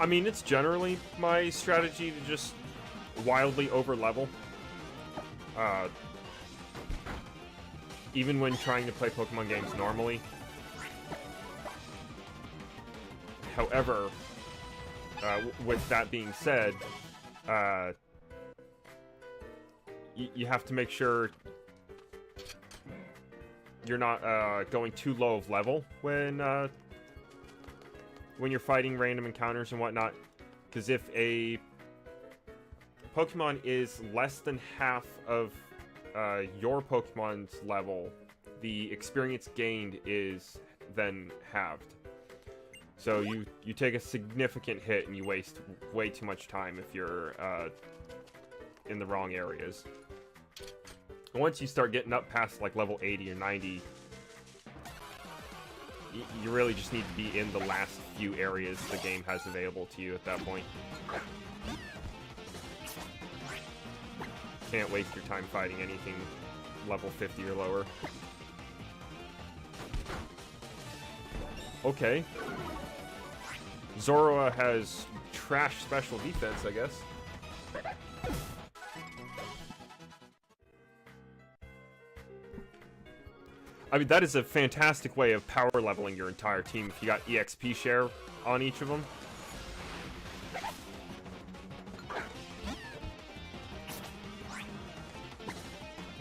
I mean, it's generally my strategy to just wildly over-level. Even when trying to play Pokemon games normally. However, with that being said, you have to make sure you're not going too low of level when you're fighting random encounters and whatnot. Because if a Pokemon is less than half of your Pokemon's level, the experience gained is then halved. So you take a significant hit and you waste way too much time if you're in the wrong areas. Once you start getting up past like level 80 or 90, you really just need to be in the last few areas the game has available to you at that point. Can't waste your time fighting anything level 50 or lower. Okay. Zoroa has trash special defense, I guess. I mean, that is a fantastic way of power leveling your entire team if you got EXP share on each of them.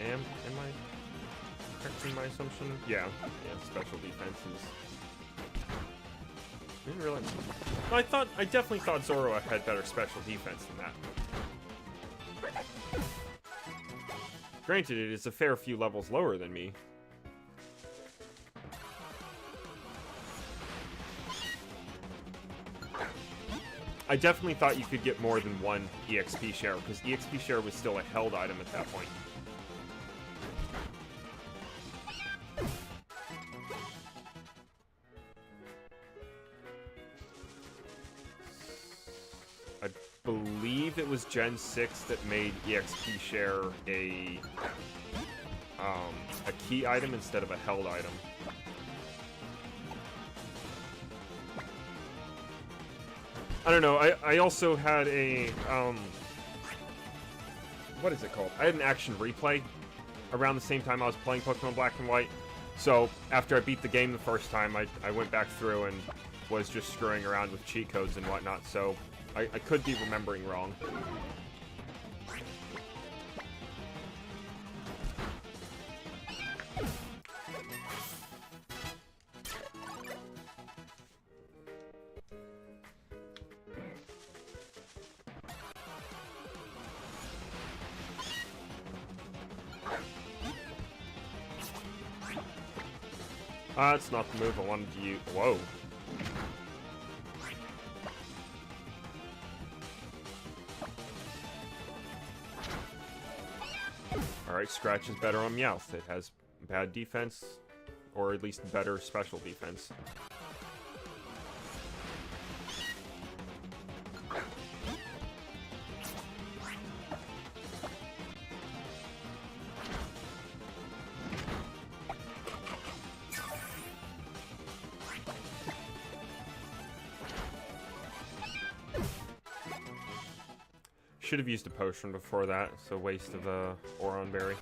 Am I correct in my assumption? Yeah, special defense is... I didn't realize... No, I definitely thought Zoroa had better special defense than that. Granted, it is a fair few levels lower than me. I definitely thought you could get more than one EXP share, because EXP share was still a held item at that point. I believe it was Gen 6 that made EXP share a key item instead of a held item. I don't know, I also had a, what is it called? I had an action replay around the same time I was playing Pokemon Black and White. So, after I beat the game the first time, I went back through and was just screwing around with cheat codes and whatnot, so I could be remembering wrong. That's not the move I wanted to use. Whoa. Alright, Scratch is better on Meowth. It has bad defense, or at least better special defense. Should have used a potion before that. It's a waste of a Oron Berry.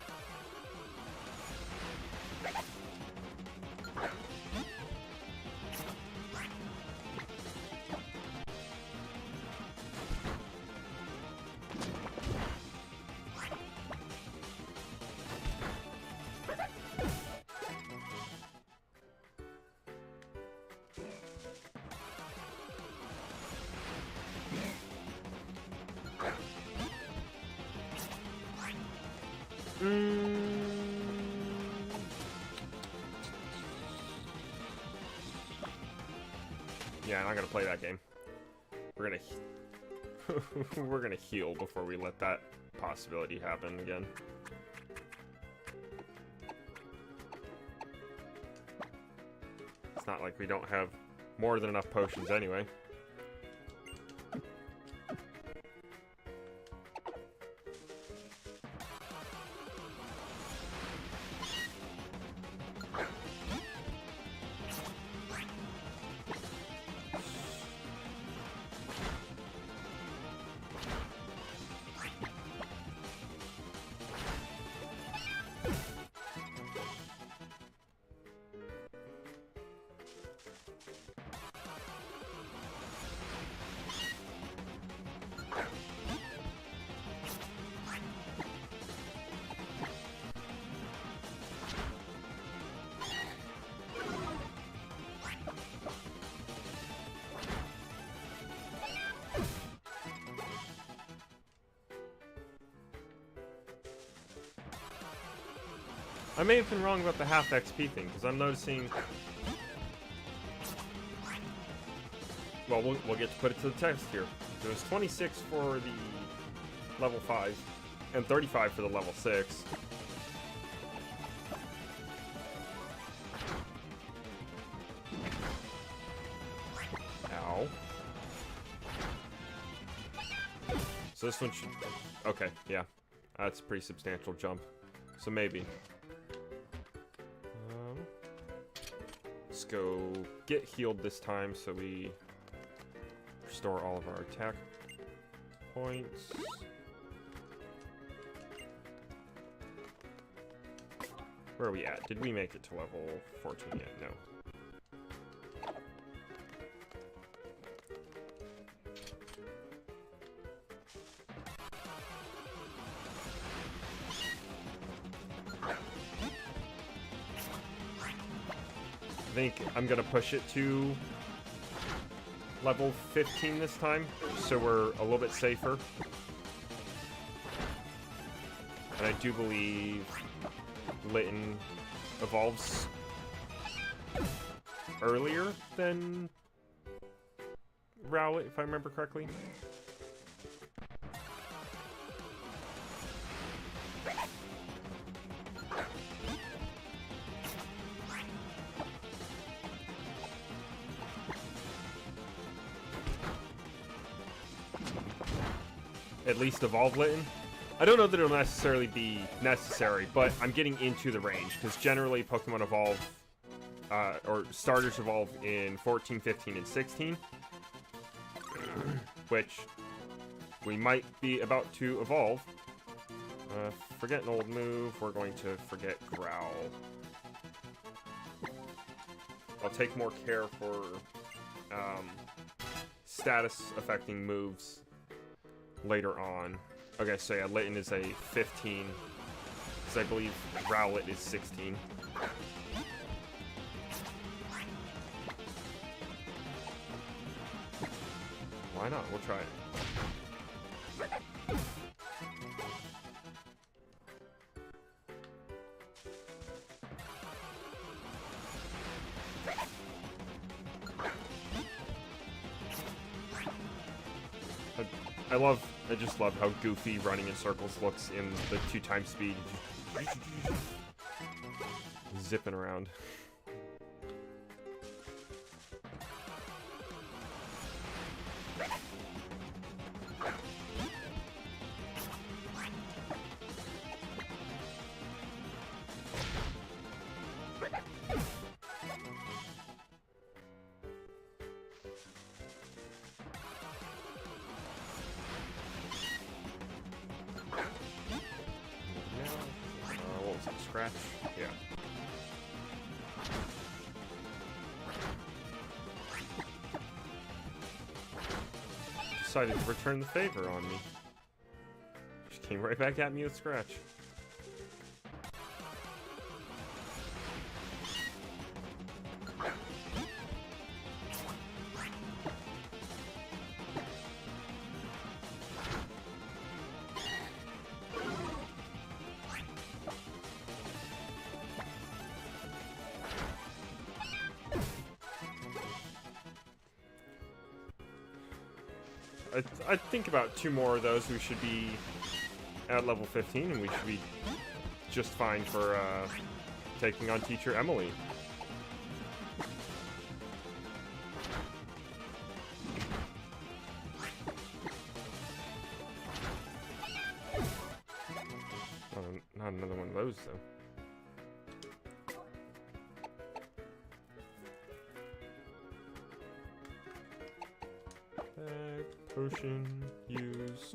Yeah, I'm not gonna play that game. We're gonna we're gonna heal before we let that possibility happen again. It's not like we don't have more than enough potions anyway. I may have been wrong about the half XP thing, because I'm noticing... Well, we'll get to put it to the test here. It was 26 for the level 5, and 35 for the level 6. Ow. So this one should... Okay, yeah. That's a pretty substantial jump. So maybe. Let's go get healed this time so we restore all of our attack points. Where are we at? Did we make it to level 14 yet? No. I think I'm gonna push it to level 15 this time, so we're a little bit safer. And I do believe Litten evolves earlier than Rowlet, if I remember correctly. At least evolve Litten. I don't know that it'll necessarily be necessary, but I'm getting into the range, because generally Pokemon evolve, or starters evolve in 14, 15, and 16, which we might be about to evolve. Forget an old move, we're going to forget Growl. I'll take more care for status affecting moves later on. Okay, so yeah, Litten is a 15, because I believe Rowlet is 16. Why not? We'll try it. I just love how goofy running in circles looks in the 2x speed. Zipping around. Scratch? Yeah. Decided to return the favor on me. Just came right back at me with Scratch. I think about 2 more of those, we should be at level 15, and we should be just fine for taking on Teacher Emily. Not another one of those, though. Potion, use.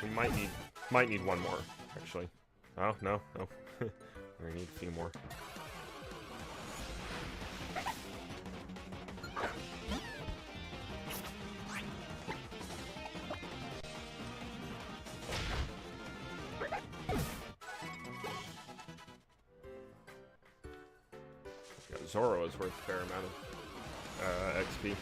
We might need one more, actually. Oh, no. We're gonna need a few more. Zoro is worth a fair amount of XP.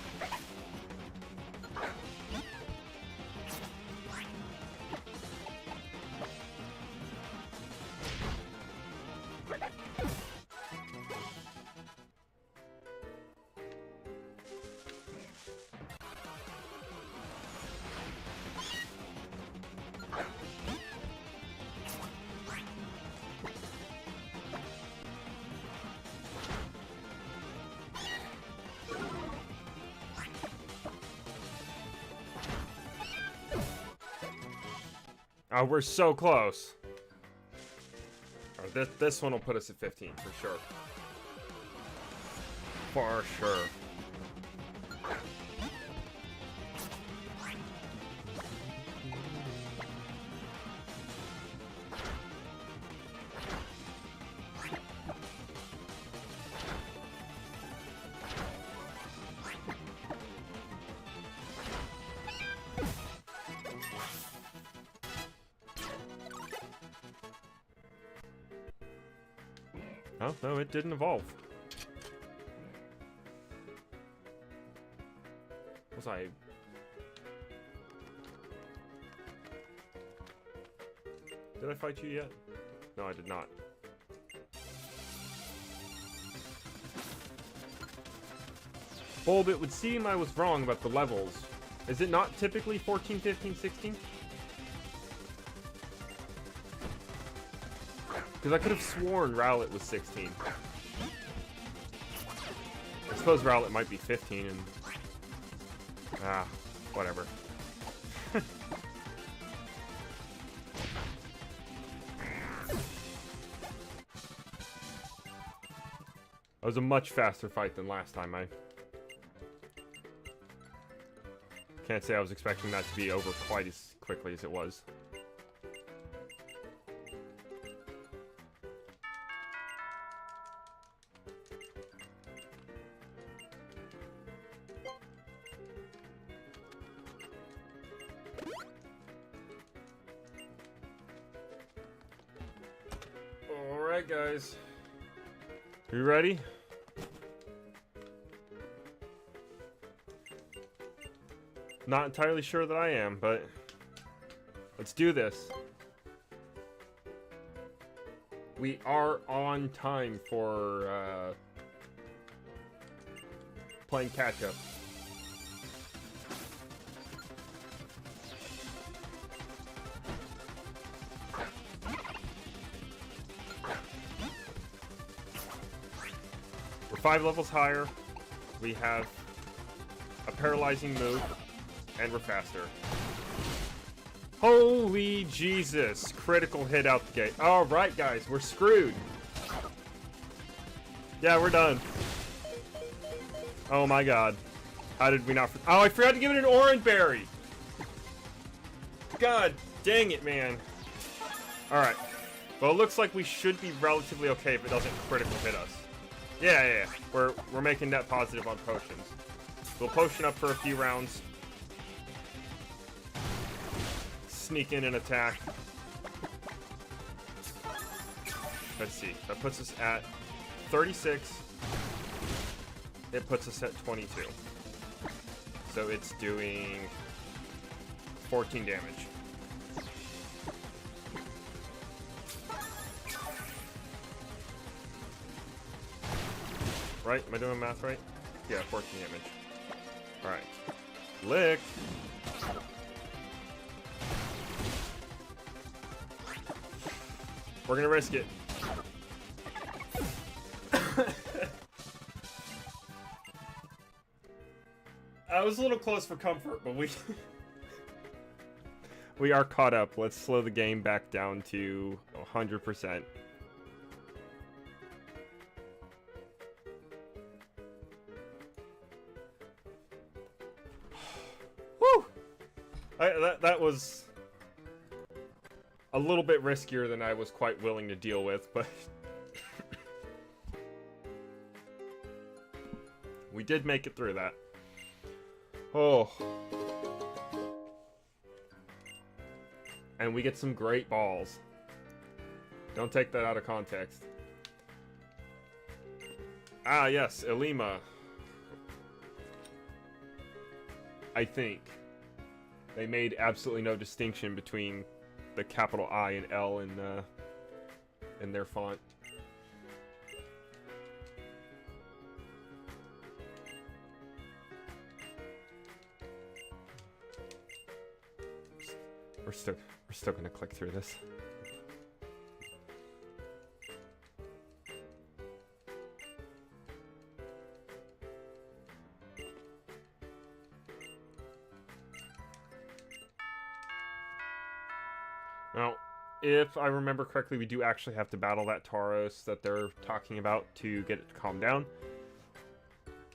Oh, we're so close. Oh, this one will put us at 15 for sure. For sure. Oh, no, it didn't evolve. Was I... Did I fight you yet? No, I did not. Bulb, it would seem I was wrong about the levels. Is it not typically 14, 15, 16? Because I could have sworn Rowlet was 16. I suppose Rowlet might be 15 and... Ah, whatever. That was a much faster fight than last time. I can't say I was expecting that to be over quite as quickly as it was. Alright, guys. You ready? Not entirely sure that I am, but let's do this. We are on time for playing catch-up. We're 5 levels higher. We have a paralyzing move. And we're faster. Holy Jesus. Critical hit out the gate. Alright, guys. We're screwed. Yeah, we're done. Oh my god. How did we not... Oh, I forgot to give it an orange berry. God dang it, man. Alright. Well, it looks like we should be relatively okay if it doesn't critical hit us. Yeah. We're making net positive on potions. We'll potion up for a few rounds. Sneak in and attack. Let's see. That puts us at 36. It puts us at 22. So it's doing 14 damage. Right? Am I doing math right? Yeah, 14 damage. Alright. Lick! We're gonna risk it. I was a little close for comfort, but we... we are caught up. Let's slow the game back down to 100%. Woo! That was a little bit riskier than I was quite willing to deal with, but... we did make it through that. Oh. And we get some great balls. Don't take that out of context. Ah, yes, Elima. I think they made absolutely no distinction between the capital I and L in their font. We're still gonna click through this. Now, if I remember correctly, we do actually have to battle that Tauros that they're talking about to get it to calm down.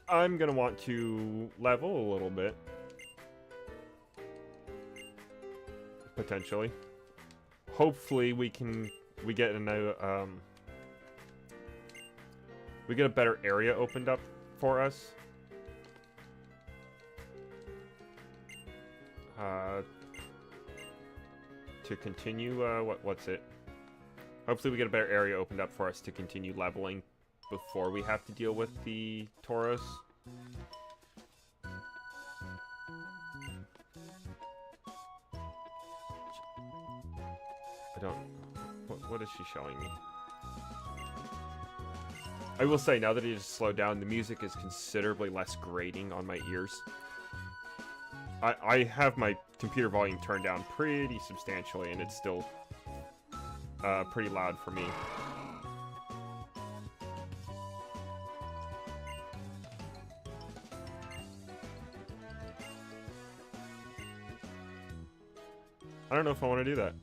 I'm gonna want to level a little bit. Potentially. Hopefully we get a we get a better area opened up for us. To continue what's it? Hopefully we get a better area opened up for us to continue leveling before we have to deal with the Tauros. I don't... What is she showing me? I will say, now that it has slowed down, the music is considerably less grating on my ears. I have my computer volume turned down pretty substantially, and it's still pretty loud for me. I don't know if I want to do that.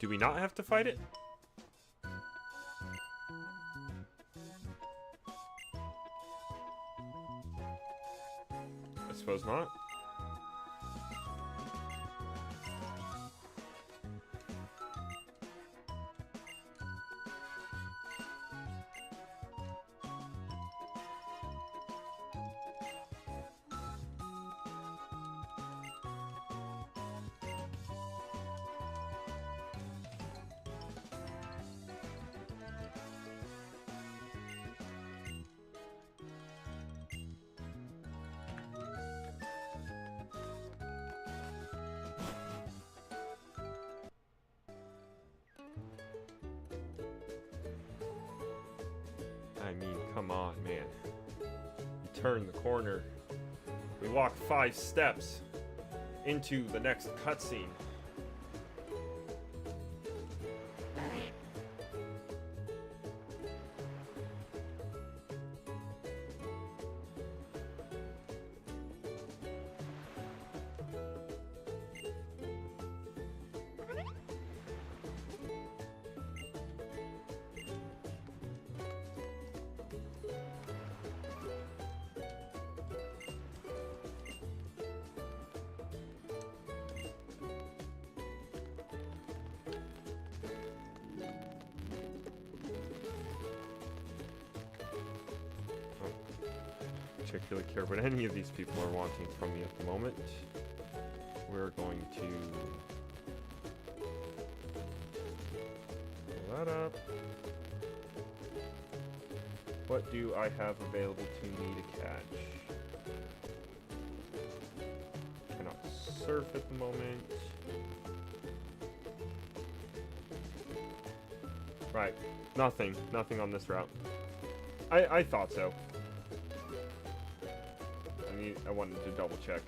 Do we not have to fight it? I suppose not. I mean, come on, man. We turn the corner. We walk 5 steps into the next cutscene. particularly care what any of these people are wanting from me at the moment. We're going to pull that up. What do I have available to me to catch? Cannot surf at the moment. Right. Nothing. Nothing on this route. I thought so. I wanted to double check.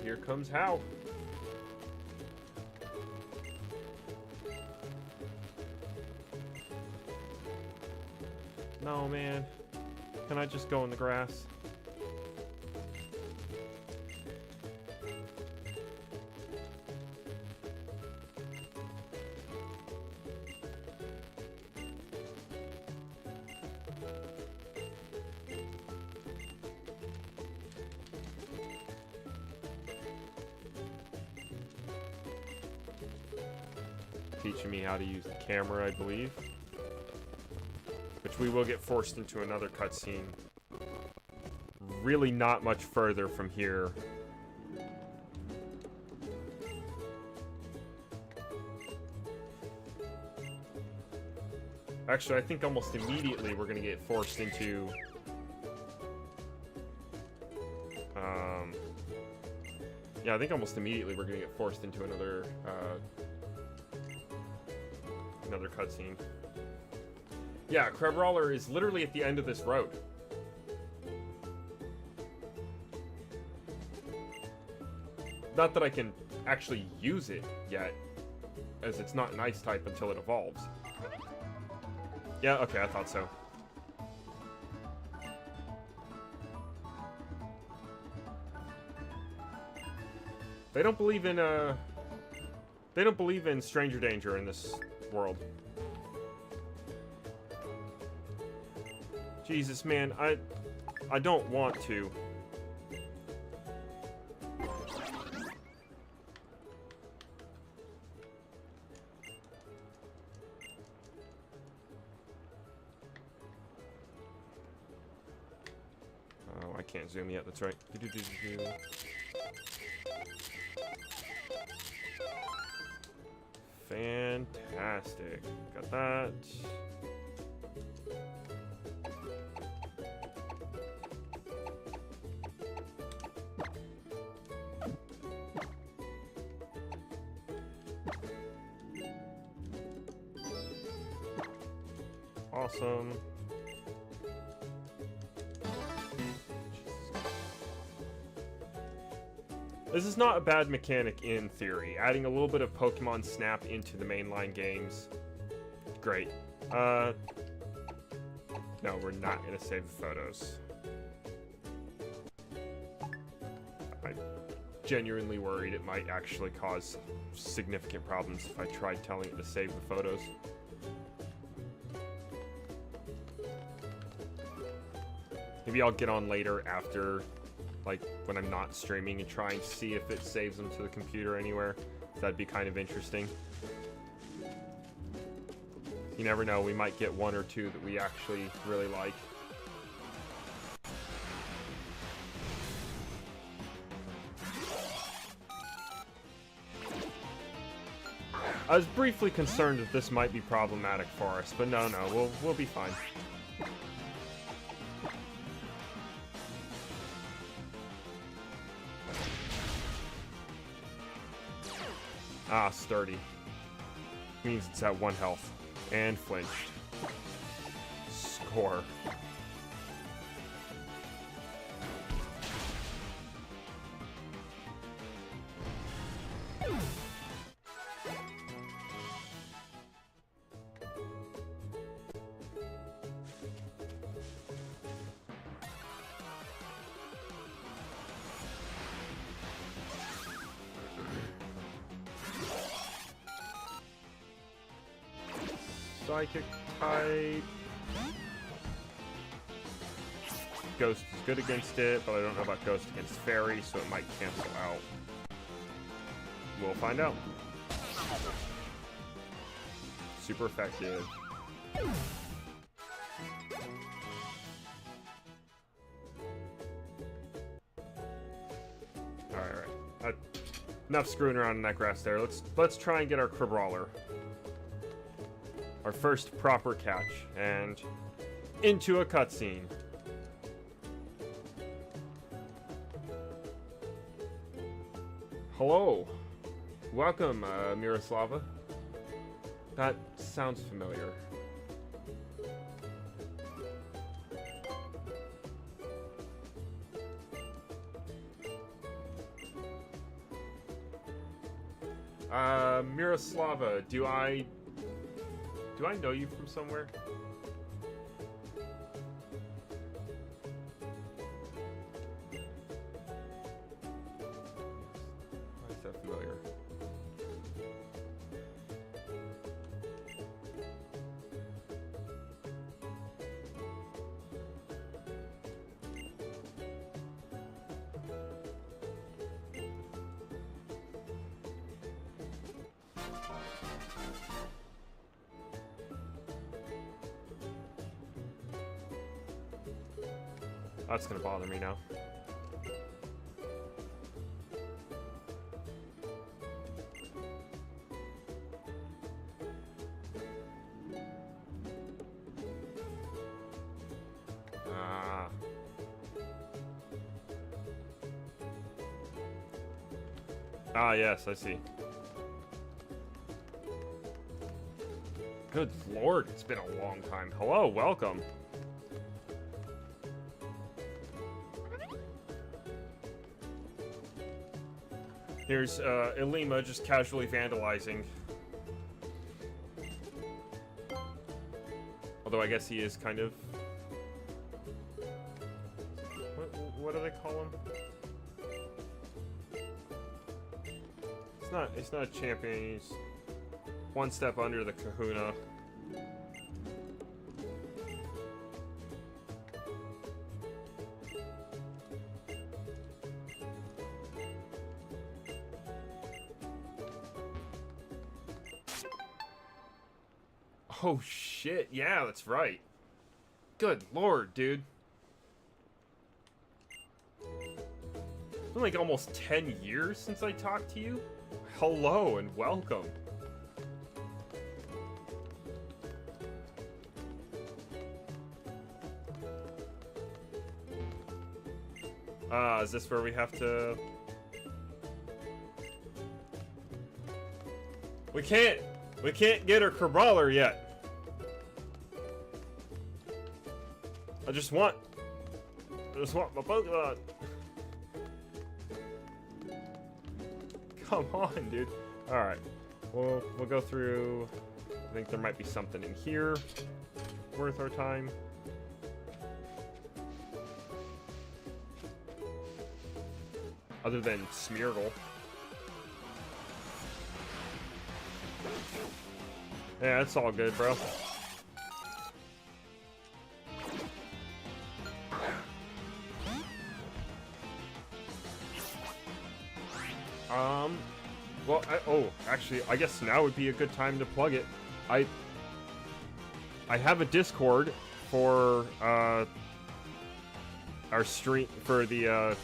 Here comes How. No, man. Can I just go in the grass? Teaching me how to use the camera, I believe. Which we will get forced into another cutscene. Really not much further from here. Actually, I think almost immediately we're going to get forced into... yeah, I think almost immediately we're going to get forced into another cutscene. Yeah, Crabrawler is literally at the end of this road. Not that I can actually use it yet, as it's not an ice type until it evolves. Yeah, okay, I thought so. They don't believe in stranger danger in this world. Jesus, man, I don't want to. Oh, I can't zoom yet, that's right. Fantastic. Got that. Awesome. This is not a bad mechanic in theory. Adding a little bit of Pokemon Snap into the mainline games. Great. No, we're not gonna save the photos. I'm genuinely worried it might actually cause significant problems if I tried telling it to save the photos. Maybe I'll get on later after, like, when I'm not streaming and try and see if it saves them to the computer anywhere. That'd be kind of interesting. You never know, we might get one or two that we actually really like. I was briefly concerned that this might be problematic for us, but no, we'll be fine. Ah, sturdy. Means it's at 1 health. And flinched. Score. Psychic type. Ghost is good against it, but I don't know about Ghost against Fairy, so it might cancel out. We'll find out. super effective. Alright. Enough screwing around in that grass there. Let's try and get our Crabrawler. Our first proper catch. And into a cutscene. Hello. Welcome, Miroslava. That sounds familiar. Miroslava, do I know you from somewhere? Why is that familiar? That's gonna bother me now. Ah, yes, I see. Good lord, it's been a long time. Hello, welcome. Here's Ilima just casually vandalizing. Although I guess he is kind of... What do they call him? It's not a champion, he's one step under the kahuna. Oh shit, yeah, that's right. Good lord, dude. It's been like almost 10 years since I talked to you. Hello and welcome. Is this where we have to... We can't get her Crabrawler yet. I just want my Pokemon. Come on, dude. All right, we'll go through. I think there might be something in here worth our time. Other than Smeargle. Yeah, it's all good, bro. Well, actually, I guess now would be a good time to plug it. I have a Discord for our stream for the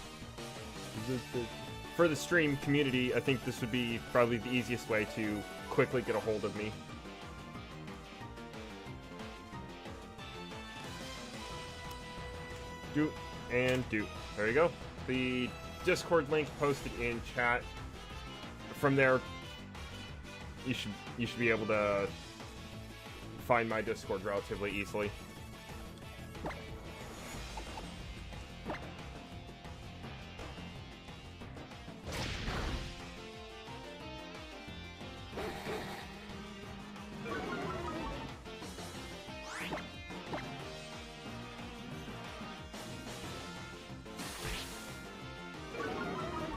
stream community. I think this would be probably the easiest way to quickly get a hold of me. Do. There you go. The Discord link posted in chat. From there, you should be able to find my Discord relatively easily.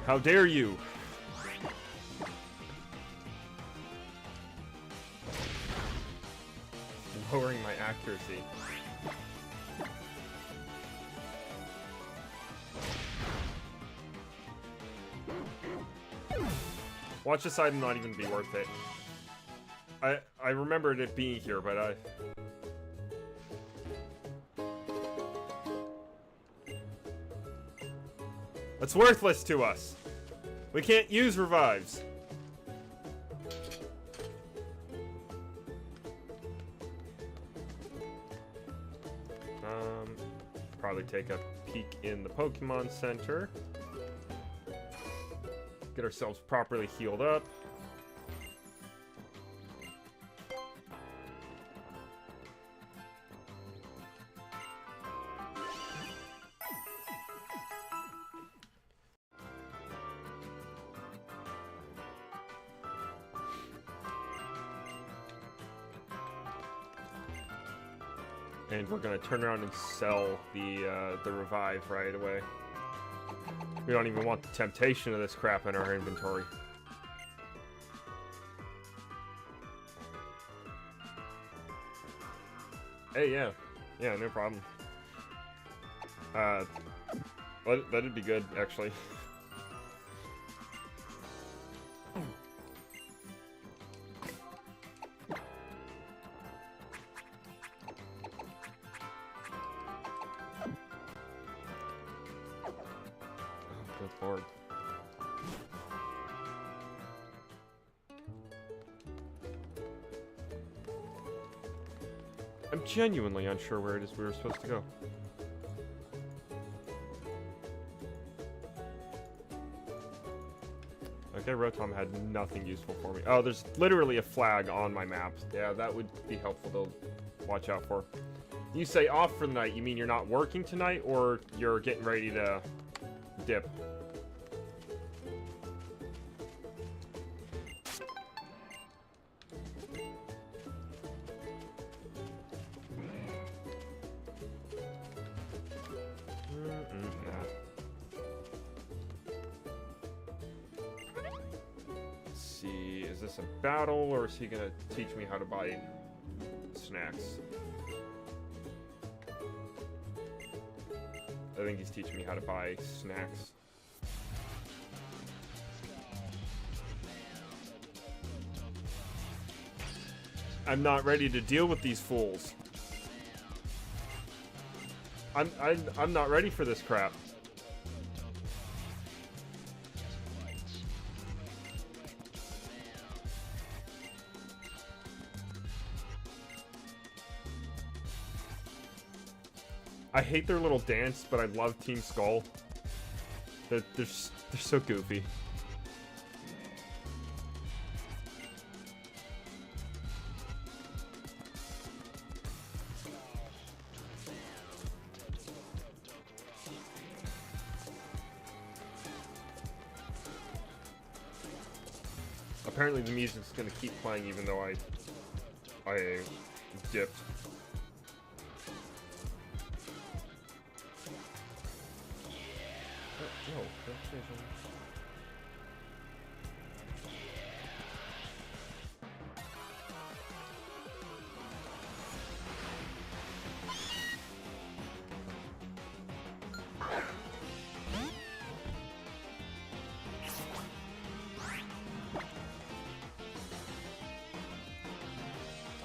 How dare you! Lowering my accuracy. Watch this item not even be worth it. I remembered it being here, but I... It's worthless to us. We can't use revives. Probably take a peek in the Pokemon Center. Get ourselves properly healed up. And we're gonna turn around and sell the revive right away. We don't even want the temptation of this crap in our inventory. Hey, yeah, no problem. That'd be good, actually. Good lord. I'm genuinely unsure where it is we were supposed to go. Okay, Rotom had nothing useful for me. Oh, there's literally a flag on my map. Yeah, that would be helpful to watch out for. You say off for the night, you mean you're not working tonight, or you're getting ready to dip? Let's see, is this a battle, or is he gonna teach me how to buy snacks? I think he's teaching me how to buy snacks. I'm not ready to deal with these fools. I'm not ready for this crap. I hate their little dance, but I love Team Skull. They're so goofy. Apparently the music's gonna keep playing even though I dipped.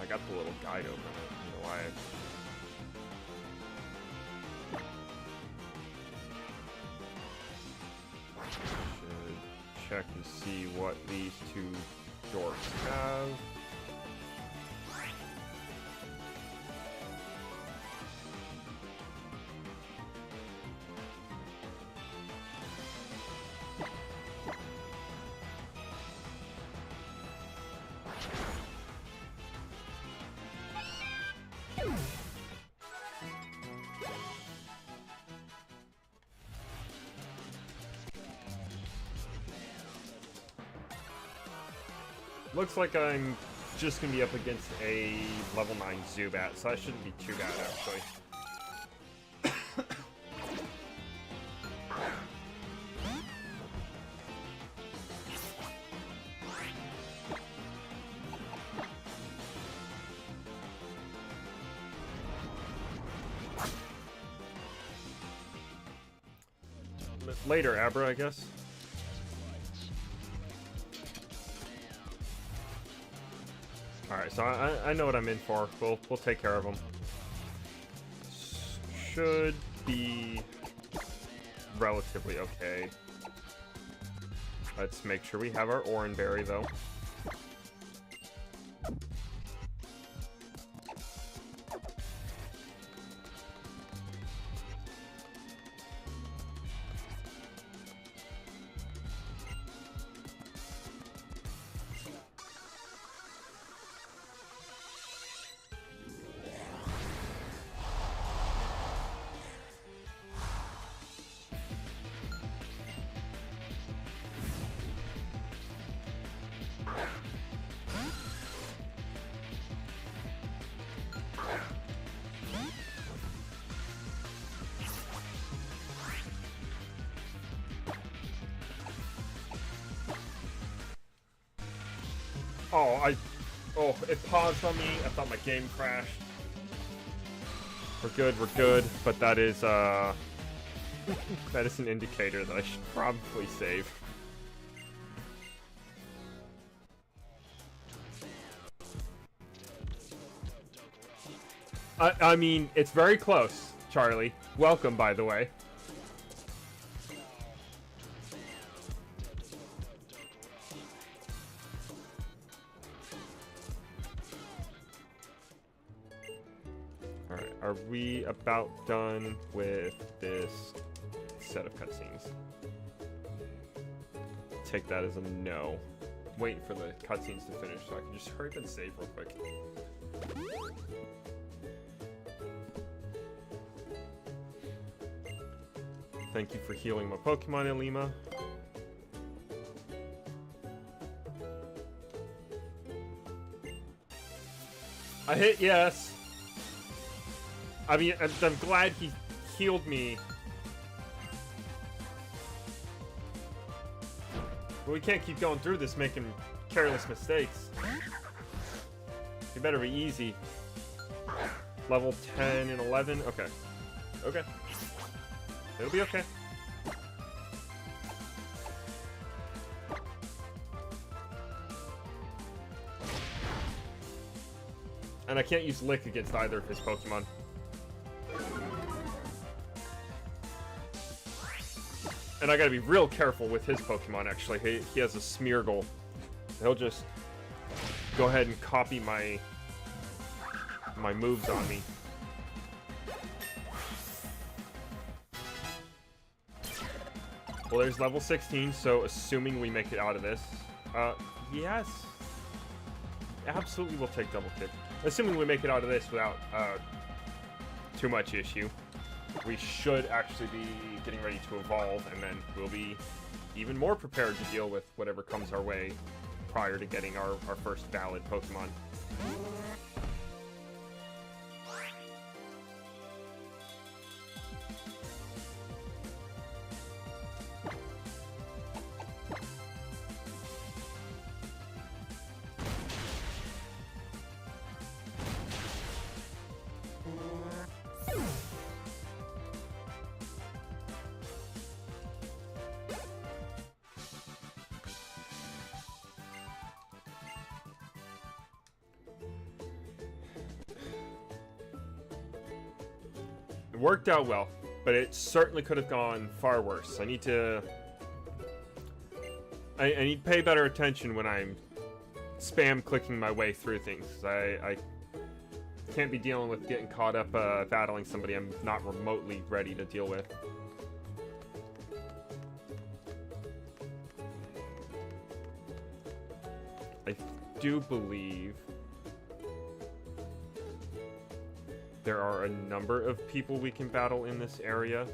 I got the little guide open. You know why? Should check and see what these two dorks have. Looks like I'm just gonna be up against a level 9 Zubat, so that shouldn't be too bad, actually. Later, Abra, I guess. Alright, so I know what I'm in for. We'll take care of them. Should be relatively okay. Let's make sure we have our Oranberry, though. Oh, it paused on me. I thought my game crashed. We're good, but that is, that is an indicator that I should probably save. I mean, it's very close, Charlie. Welcome, by the way. Alright, are we about done with this set of cutscenes? Take that as a no. Wait for the cutscenes to finish so I can just hurry up and save real quick. Thank you for healing my Pokemon, Elima. I hit yes. I mean, I'm glad he healed me. But we can't keep going through this making careless mistakes. You better be easy. Level 10 and 11. Okay. Okay. It'll be okay. And I can't use Lick against either of his Pokemon. And I gotta be real careful with his Pokemon, actually. He has a Smeargle. He'll just go ahead and copy my moves on me. Well, there's level 16, so assuming we make it out of this. Yes. Absolutely, we'll take double kick. Assuming we make it out of this without too much issue. We should actually be getting ready to evolve, and then we'll be even more prepared to deal with whatever comes our way prior to getting our first valid Pokemon. Worked out well, but it certainly could have gone far worse. I need to pay better attention when I'm spam clicking my way through things. I can't be dealing with getting caught up battling somebody I'm not remotely ready to deal with. I do believe there are a number of people we can battle in this area.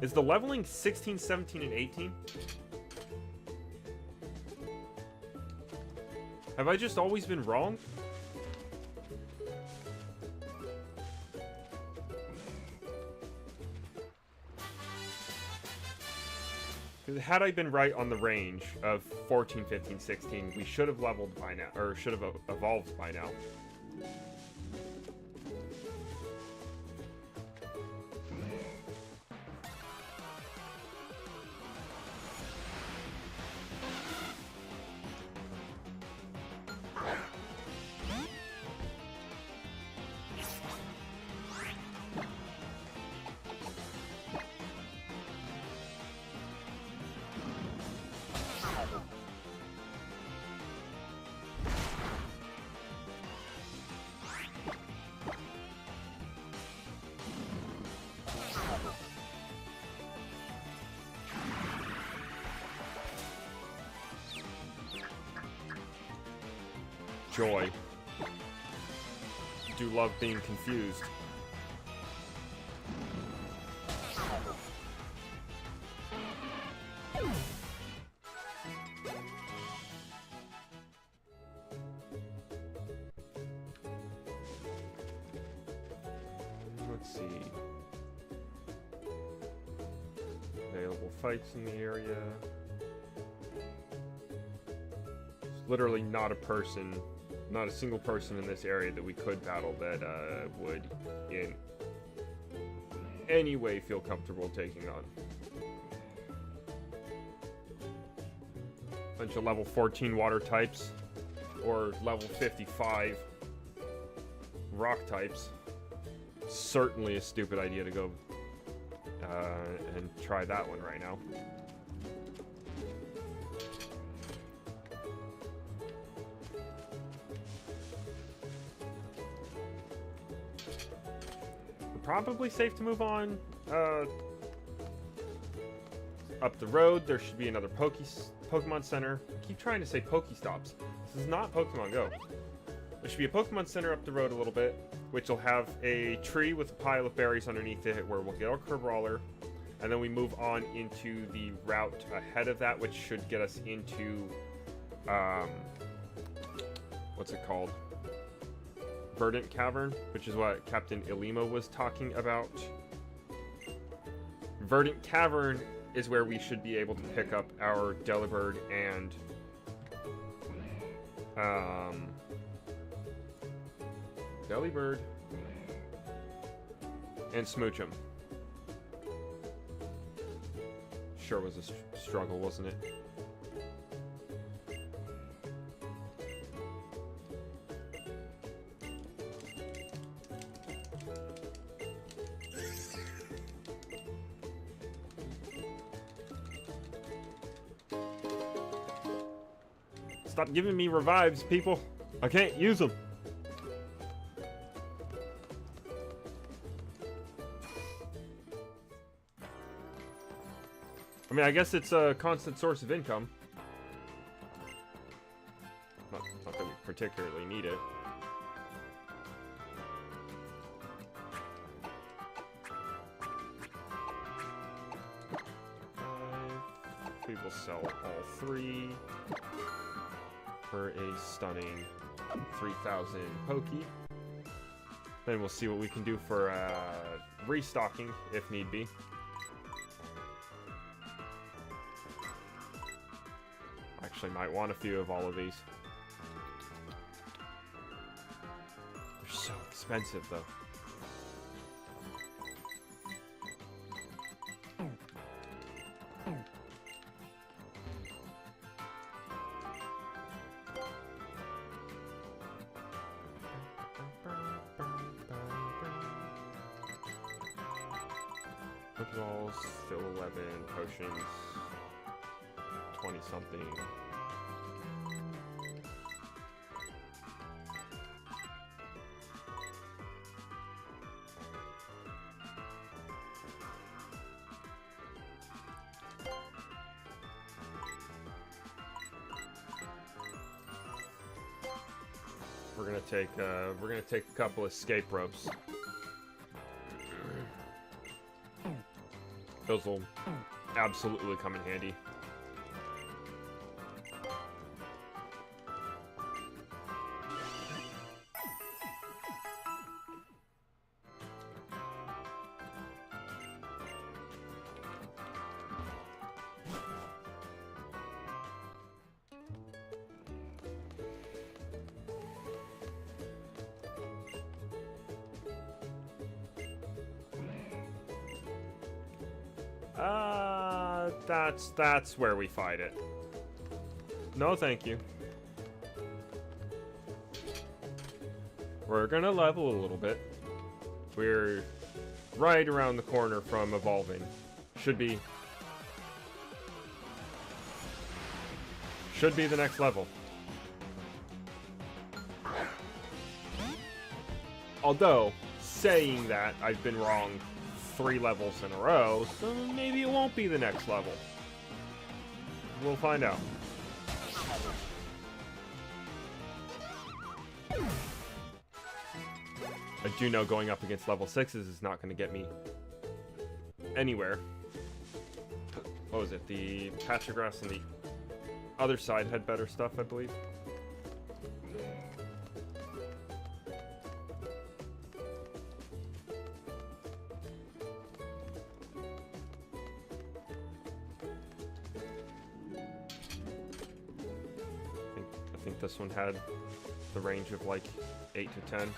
Is the leveling 16, 17, and 18? Have I just always been wrong? Had I been right on the range of 14, 15, 16, we should have leveled by now, or should have evolved by now. joy. Do love being confused. Let's see. Available fights in the area. There's literally not a person, not a single person in this area that we could battle that would in any way feel comfortable taking on. Bunch of level 14 water types or level 55 rock types. Certainly a stupid idea to go and try that one right now. Probably safe to move on up the road. There should be another Pokemon Center. I keep trying to say Pokestops. This is not Pokemon Go. There should be a Pokemon Center up the road a little bit, which will have a tree with a pile of berries underneath it where we'll get our Crabrawler, and then we move on into the route ahead of that, which should get us into what's it called? Verdant Cavern, which is what Captain Ilima was talking about. Verdant Cavern is where we should be able to pick up our Delibird and Delibird and Smoochum. Sure was a struggle, wasn't it? Stop giving me revives, people. I can't use them. I mean, I guess it's a constant source of income. Not that we particularly need it. We will sell all three for a stunning 3,000 Poke. Then we'll see what we can do for restocking if need be. Actually, might want a few of all of these. They're so expensive, though. Pokeballs, still 11, potions, 20 something. We're gonna take a couple escape ropes. Those will absolutely come in handy. That's where we fight it. No, thank you. We're gonna level a little bit. We're right around the corner from evolving. Should be the next level. Although, saying that, I've been wrong 3 levels in a row, so maybe it won't be the next level. We'll find out. I do know going up against level 6s is not going to get me anywhere. What was it? The patch of grass on the other side had better stuff, I believe. I think this one had the range of like 8 to 10.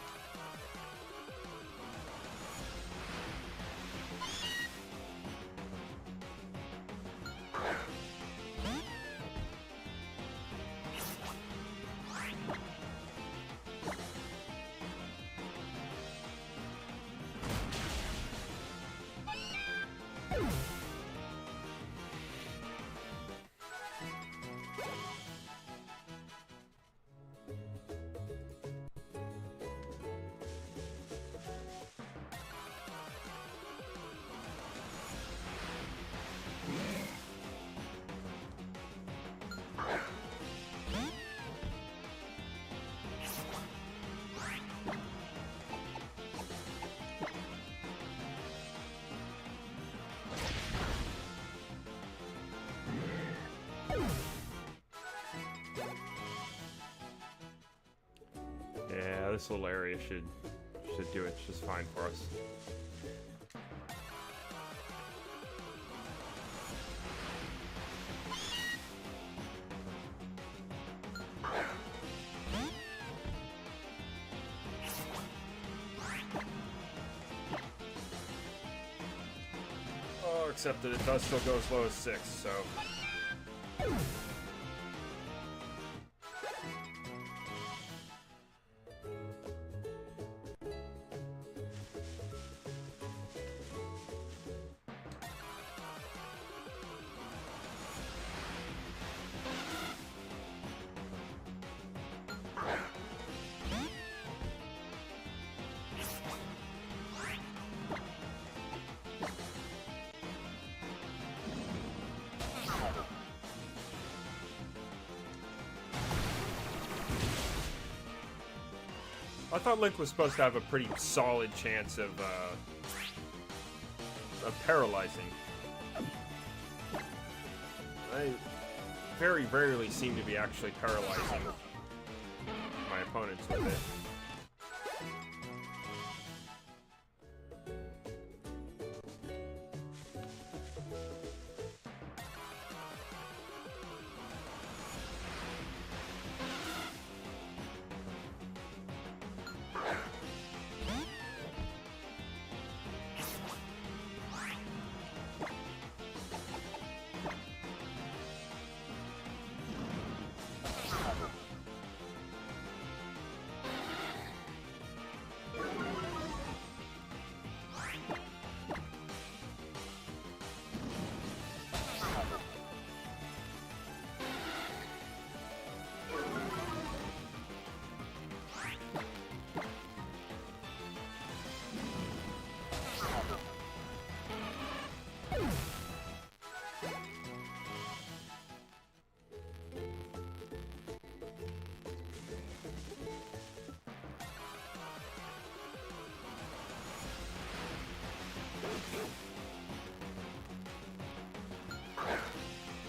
Yeah, this little area should do it just fine for us. Oh, except that it does still go as low as 6, so... I thought Link was supposed to have a pretty solid chance of paralyzing. I very rarely seem to be actually paralyzing my opponents with it.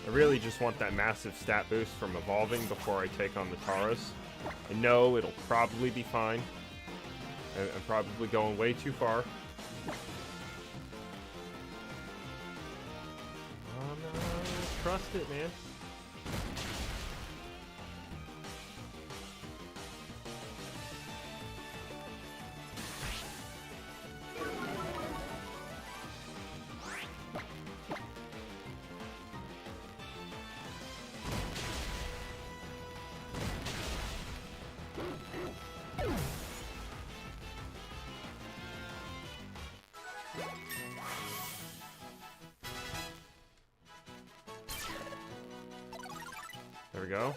I really just want that massive stat boost from evolving before I take on the Taras. I know it'll probably be fine. I'm probably going way too far. Oh no, trust it, man. There we go.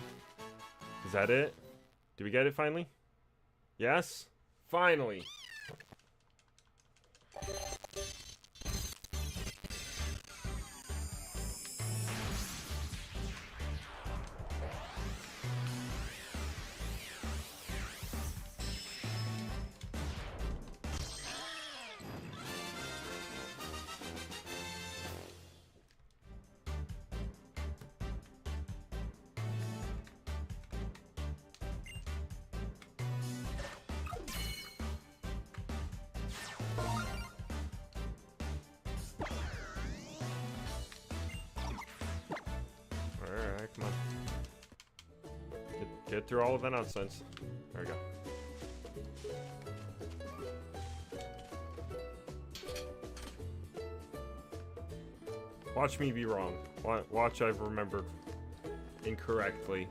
Is that it? Did we get it finally? Yes? Finally! come on. Get through all of that nonsense. There we go. Watch me be wrong. Watch I've remembered incorrectly.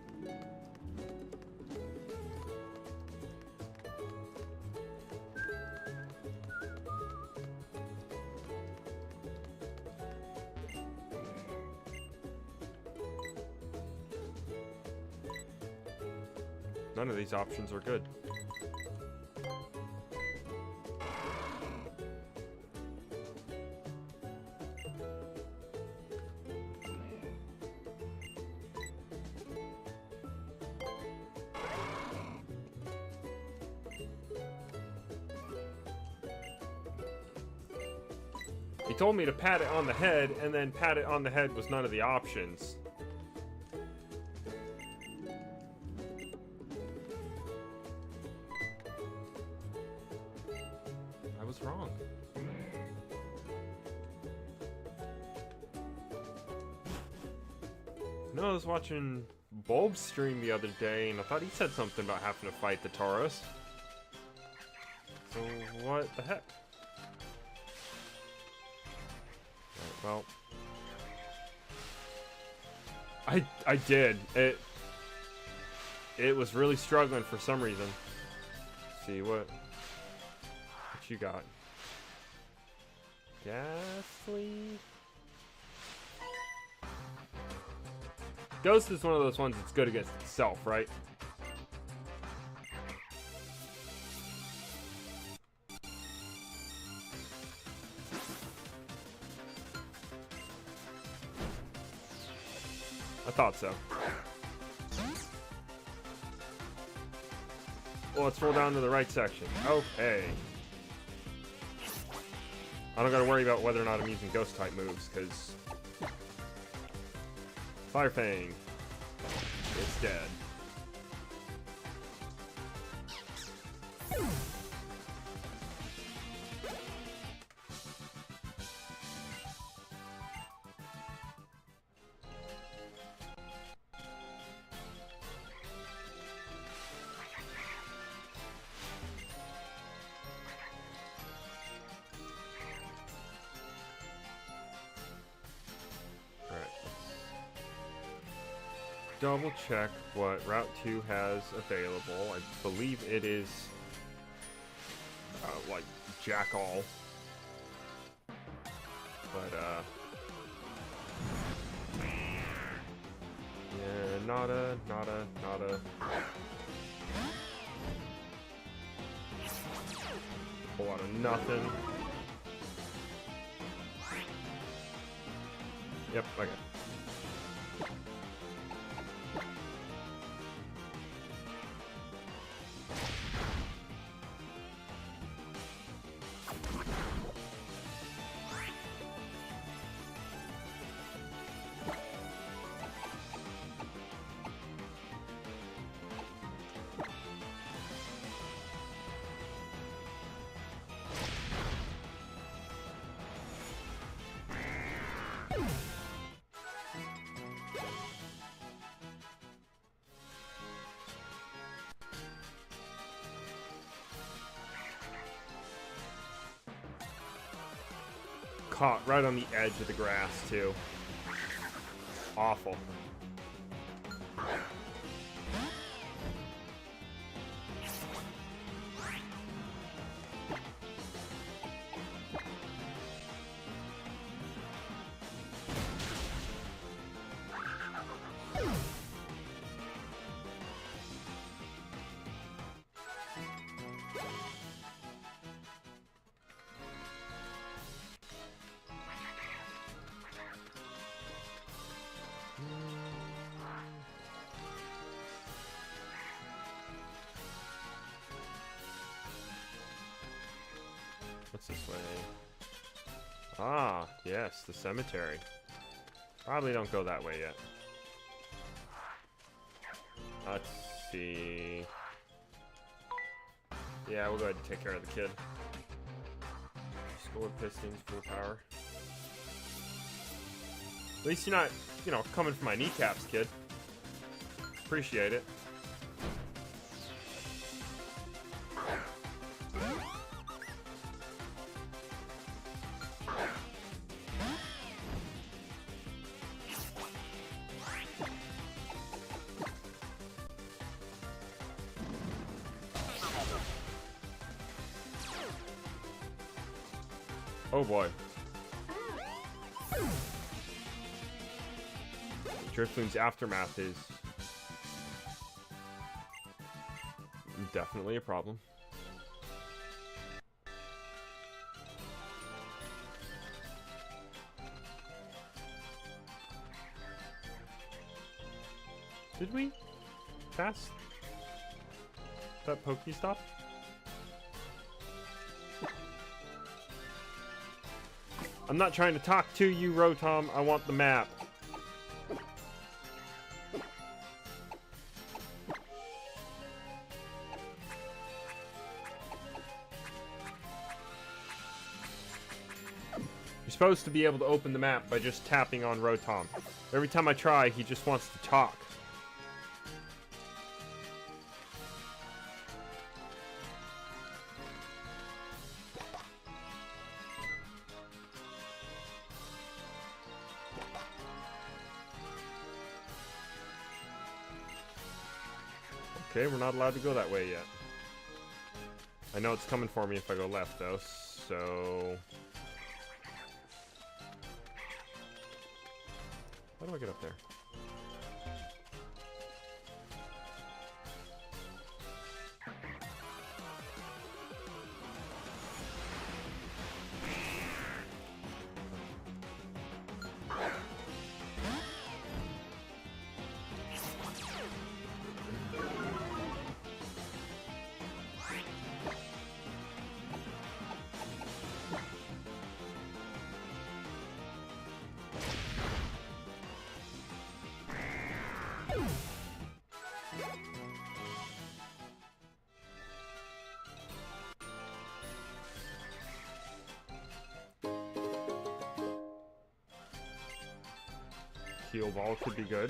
None of these options are good. He told me to pat it on the head, and then pat it on the head was none of the options. I was wrong. No, I was watching Bulb's stream the other day, and I thought he said something about having to fight the Tauros. So, what the heck? Well, I did. It was really struggling for some reason. Let's see what you got. Ghastly. Ghost is one of those ones that's good against itself, right? I thought so. Well, let's roll down to the right section. Okay. I don't gotta worry about whether or not I'm using ghost type moves, because Fire Fang. It's dead. Double check what Route 2 has available. I believe it is like Jackal. But yeah, nada. Whole lot of nothing. Yep, okay. Caught right on the edge of the grass, too. Awful. What's this way? Ah, yes, the cemetery. Probably don't go that way yet. Let's see. Yeah, we'll go ahead and take care of the kid. Score pistons, full power. At least you're not, you know, coming for my kneecaps, kid. Appreciate it. Oh boy. Drifloon's aftermath is definitely a problem. Did we pass that Pokestop? I'm not trying to talk to you, Rotom. I want the map. You're supposed to be able to open the map by just tapping on Rotom. Every time I try, he just wants to talk. Okay, we're not allowed to go that way yet. I know it's coming for me if I go left, though, so... How do I get up there? Heal ball could be good.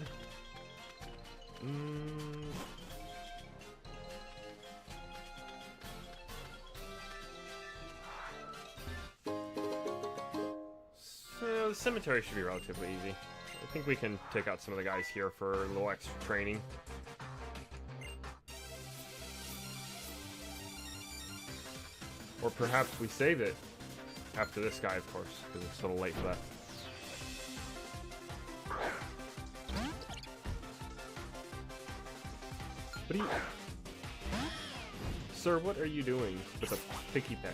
So the cemetery should be relatively easy. I think we can take out some of the guys here for a little extra training. Or perhaps we save it after this guy, of course, because it's a little late for that. What are you... Sir, what are you doing with a picky pet?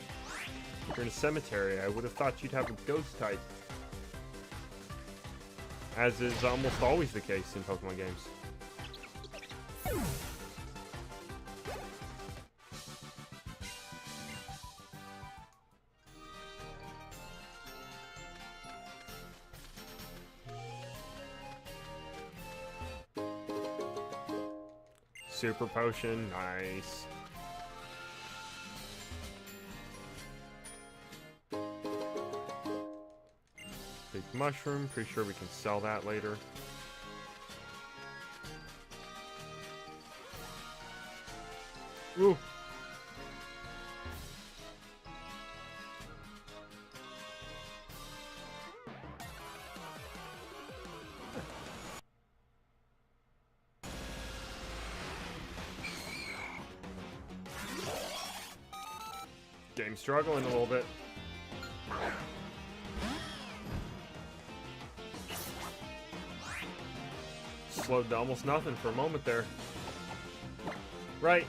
You're in a cemetery. I would have thought you'd have a ghost type. As is almost always the case in Pokemon games. Super potion, nice. Big mushroom, pretty sure we can sell that later. Ooh. Game's struggling a little bit. Slowed to almost nothing for a moment there. Right.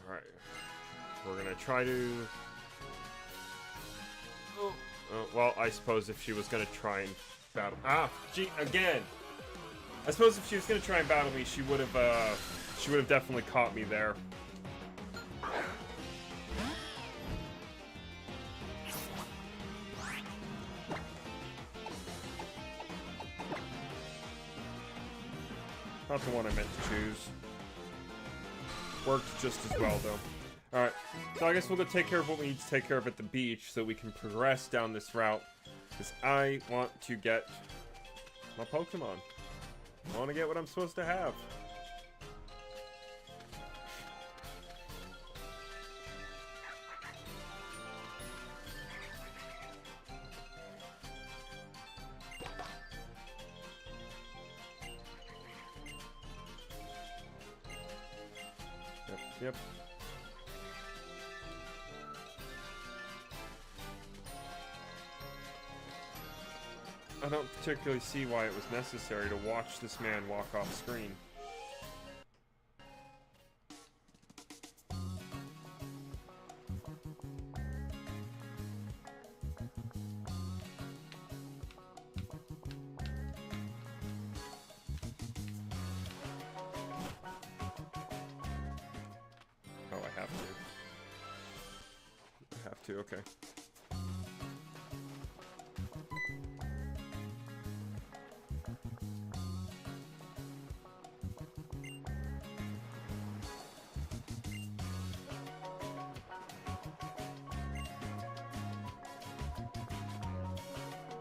Alright. We're gonna try to... well, I suppose if she was gonna try and battle... Ah! Gee, again! I suppose if she was gonna try and battle me, she would have definitely caught me there. Not the one I meant to choose. Worked just as well, though. Alright, so I guess we'll go take care of what we need to take care of at the beach so we can progress down this route. Because I want to get my Pokemon. I want to get what I'm supposed to have. Yep. I don't particularly see why it was necessary to watch this man walk off screen. Oh, I have to. I have to, okay.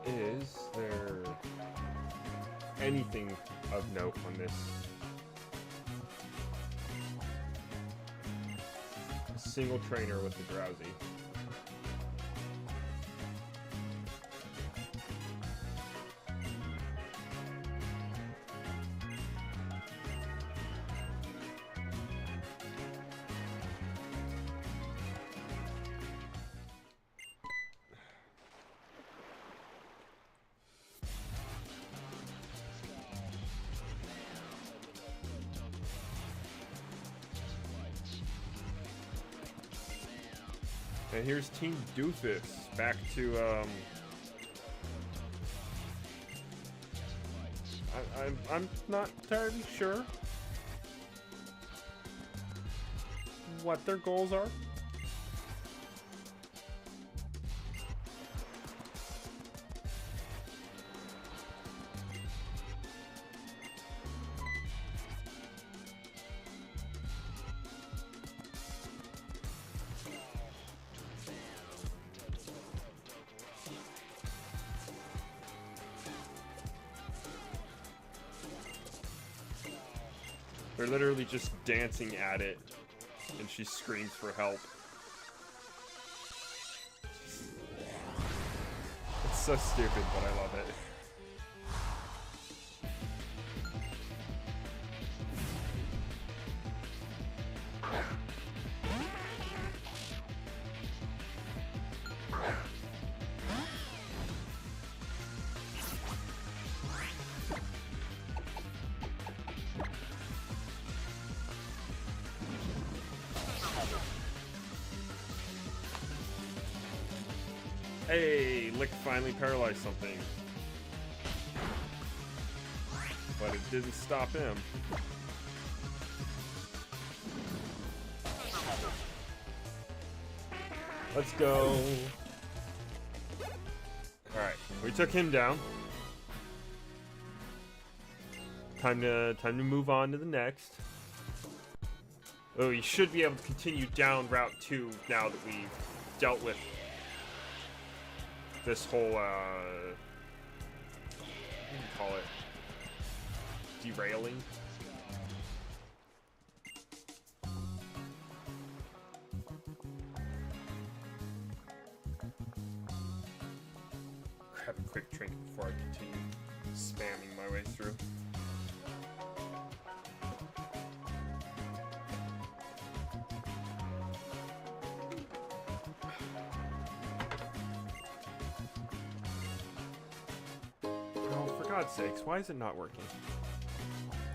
Is there anything of note on this? A single trainer with the drowsy. And here's Team Doofus back to I'm not entirely sure what their goals are. They're literally just dancing at it, and she screams for help. It's so stupid, but I love it. Hey, Lick finally paralyzed something. But it didn't stop him. Let's go. Alright, we took him down. Time to move on to the next. Oh, you should be able to continue down Route 2 now that we've dealt with this whole, what do you call it? Derailing? Grab a quick drink before I continue spamming my way through. For God's sakes, why is it not working?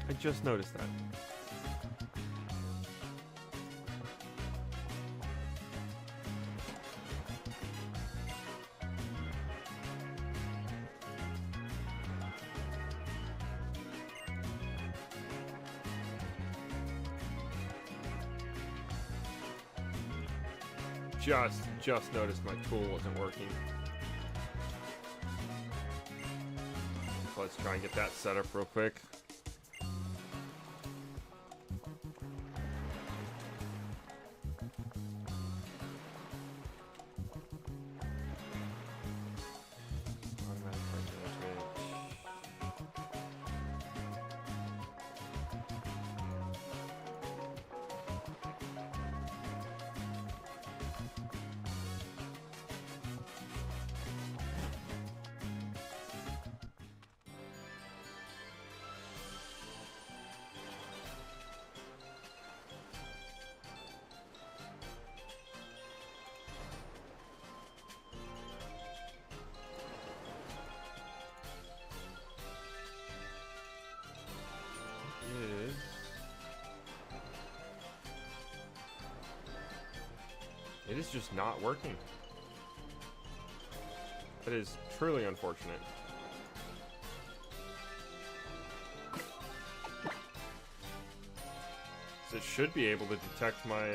I just noticed that. Just noticed my tool wasn't working. So let's try and get that set up real quick. is just not working. That is truly unfortunate. So it should be able to detect my,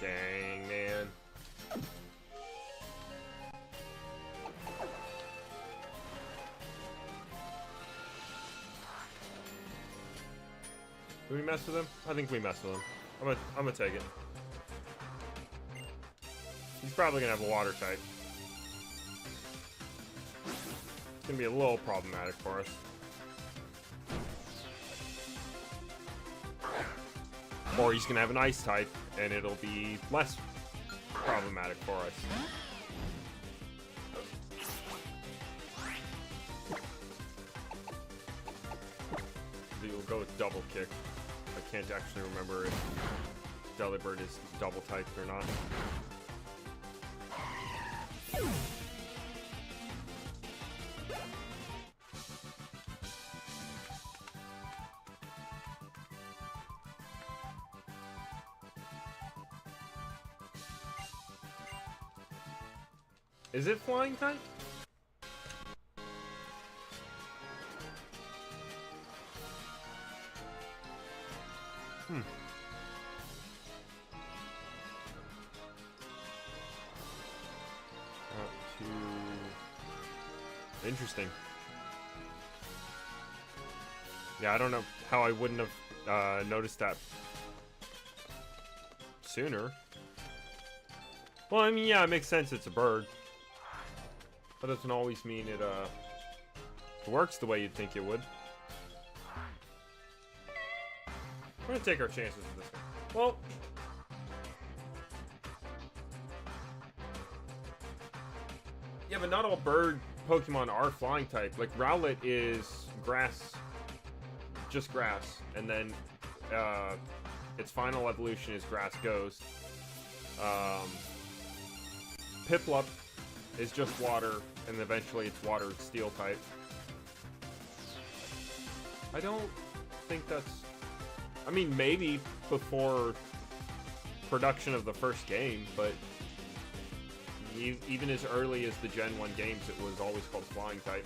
Dang, man. Do we mess with him? I think we mess with him. I'm gonna take it. He's probably gonna have a water type. It's gonna be a little problematic for us. Or he's gonna have an ice type, and it'll be less problematic for us. We'll go with double kick. I can't actually remember if Delibird is double typed or not. Is it flying type? Interesting. Yeah, I don't know how I wouldn't have noticed that sooner. Well, I mean, yeah, it makes sense. It's a bird. That doesn't always mean it works the way you'd think it would. We're gonna take our chances with this one. Well, yeah, but not all bird Pokemon are flying type. Like Rowlet is grass, just grass, and then its final evolution is Grass Ghost. Piplup is just water, and eventually it's water steel type. I don't think that's... I mean, maybe before production of the first game, but even as early as the Gen 1 games, it was always called flying type.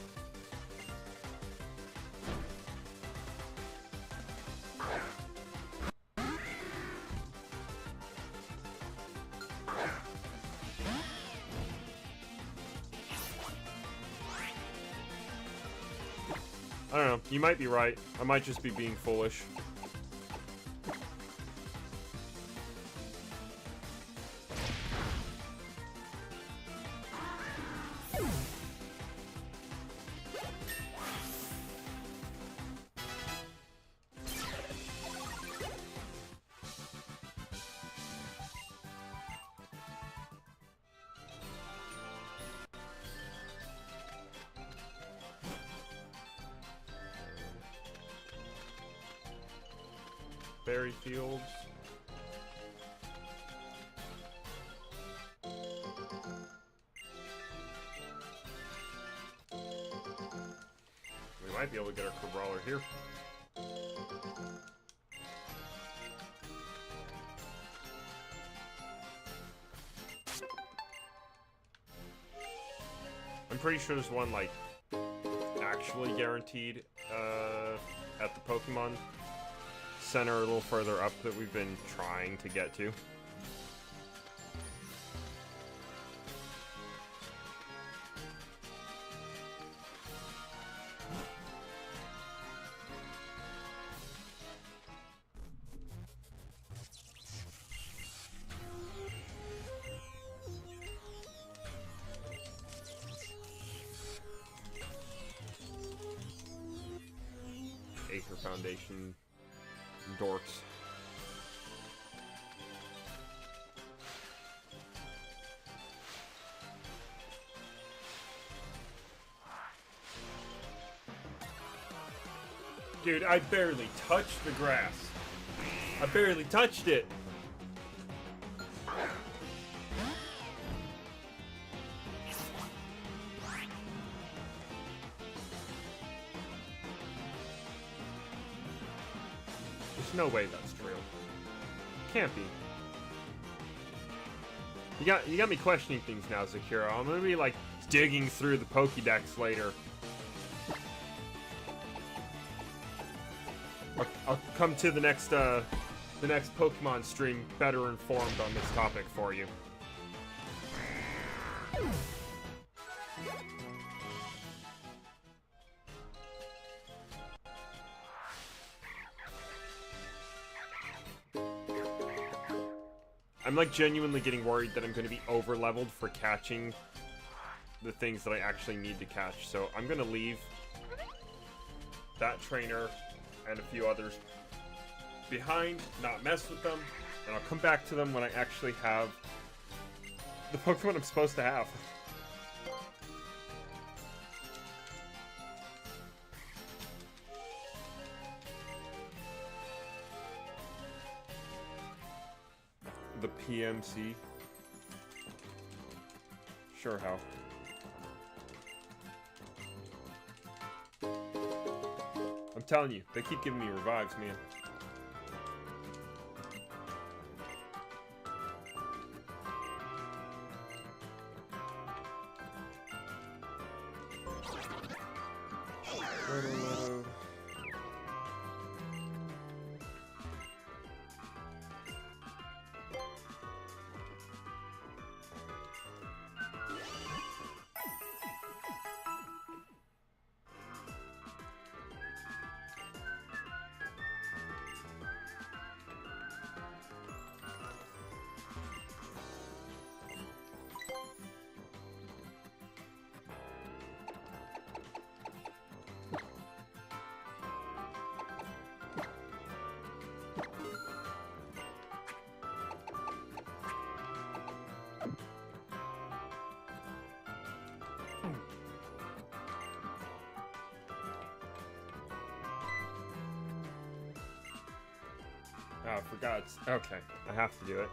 I don't know, you might be right. I might just be being foolish. Berry Fields. We might be able to get our Crabrawler here. I'm pretty sure there's one, like, actually guaranteed at the Pokemon Center a little further up that we've been trying to get to. Aether Foundation dorks. Dude, I barely touched the grass. I barely touched it. There's no way that's true. Can't be. You got me questioning things now, Zakiro. I'm gonna be like digging through the Pokédex later. I'll come to the next Pokemon stream better informed on this topic for you. I'm like genuinely getting worried that I'm going to be over leveled for catching the things that I actually need to catch. So I'm going to leave that trainer and a few others behind, not mess with them, and I'll come back to them when I actually have the Pokemon I'm supposed to have. The PMC? Sure, how? I'm telling you, they keep giving me revives, man. Oh, I forgot. Okay, I have to do it.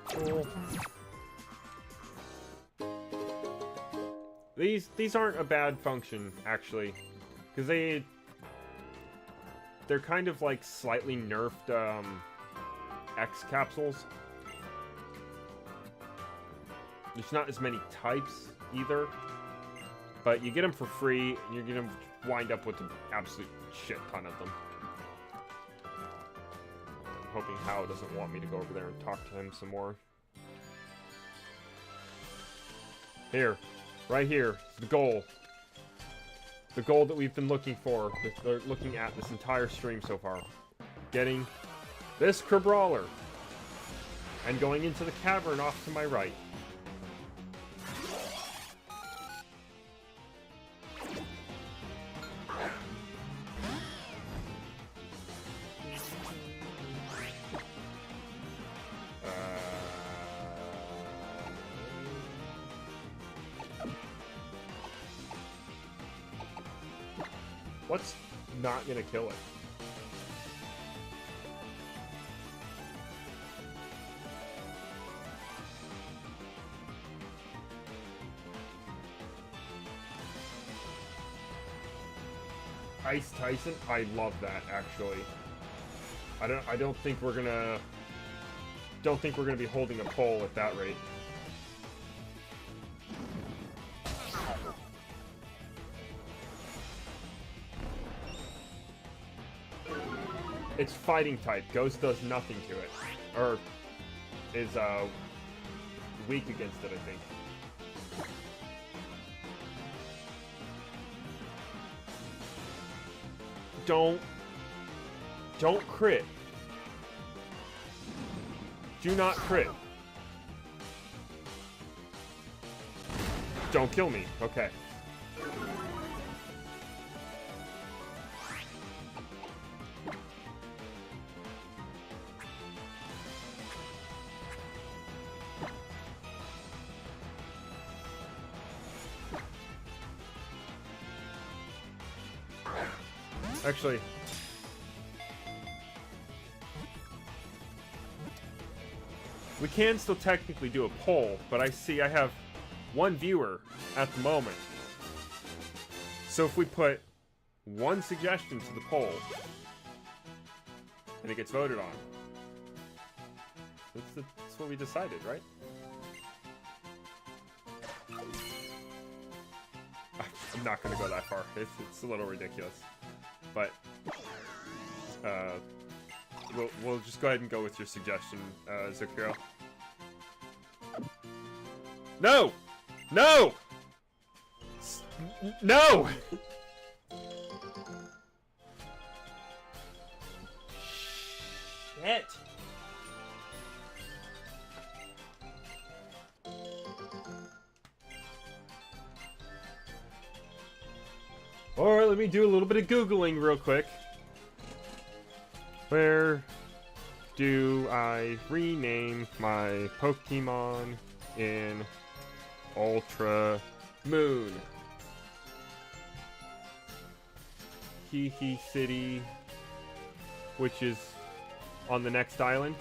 Cool. These aren't a bad function, actually, because they're kind of like slightly nerfed X capsules. There's not as many types either, but you get them for free, and you're gonna wind up with an absolute shit ton of them. I'm hoping Hao doesn't want me to go over there and talk to him some more. Here, right here, the goal. The goal that we've been looking for, looking at this entire stream so far. Getting this Crabrawler, and going into the cavern off to my right. What's not gonna kill it? Ice Tyson? I love that, actually. I don't think we're gonna be holding a poll at that rate. It's fighting type. Ghost does nothing to it. Or is weak against it, I think. Don't crit. Do not crit. Don't kill me. Okay. Actually, we can still technically do a poll, but I see I have one viewer at the moment. So if we put one suggestion to the poll, and it gets voted on, that's what we decided, right? I'm not going to go that far. It's a little ridiculous. But we'll just go ahead and go with your suggestion, Zakiro. No! No! No! Shit. Or let me do a little bit of Googling real quick. Where do I rename my Pokemon in Ultra Moon? Hee City, which is on the next island.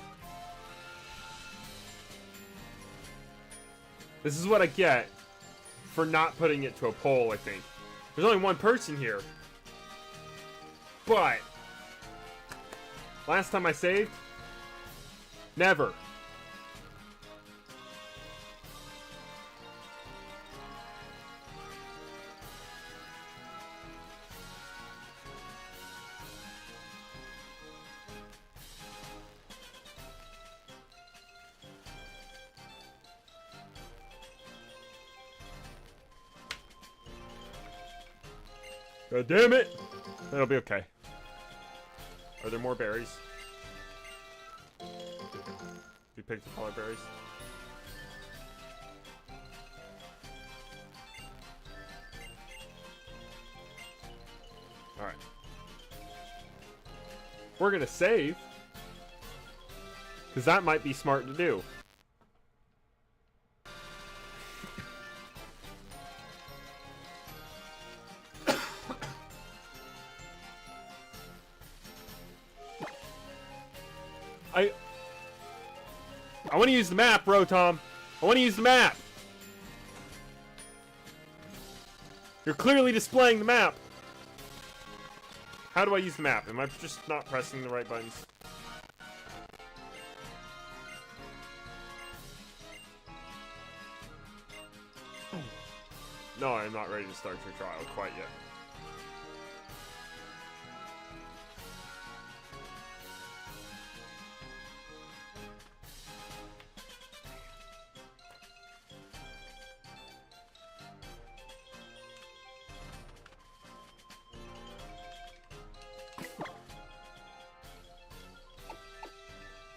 This is what I get for not putting it to a poll, I think. There's only one person here. But last time I saved, never. God damn it! That'll be okay. Are there more berries? We picked up all our berries. Alright. We're gonna save. Because that might be smart to do. I want to use the map, Rotom. I want to use the map. You're clearly displaying the map. How do I use the map? Am I just not pressing the right buttons? No, I'm not ready to start your trial quite yet.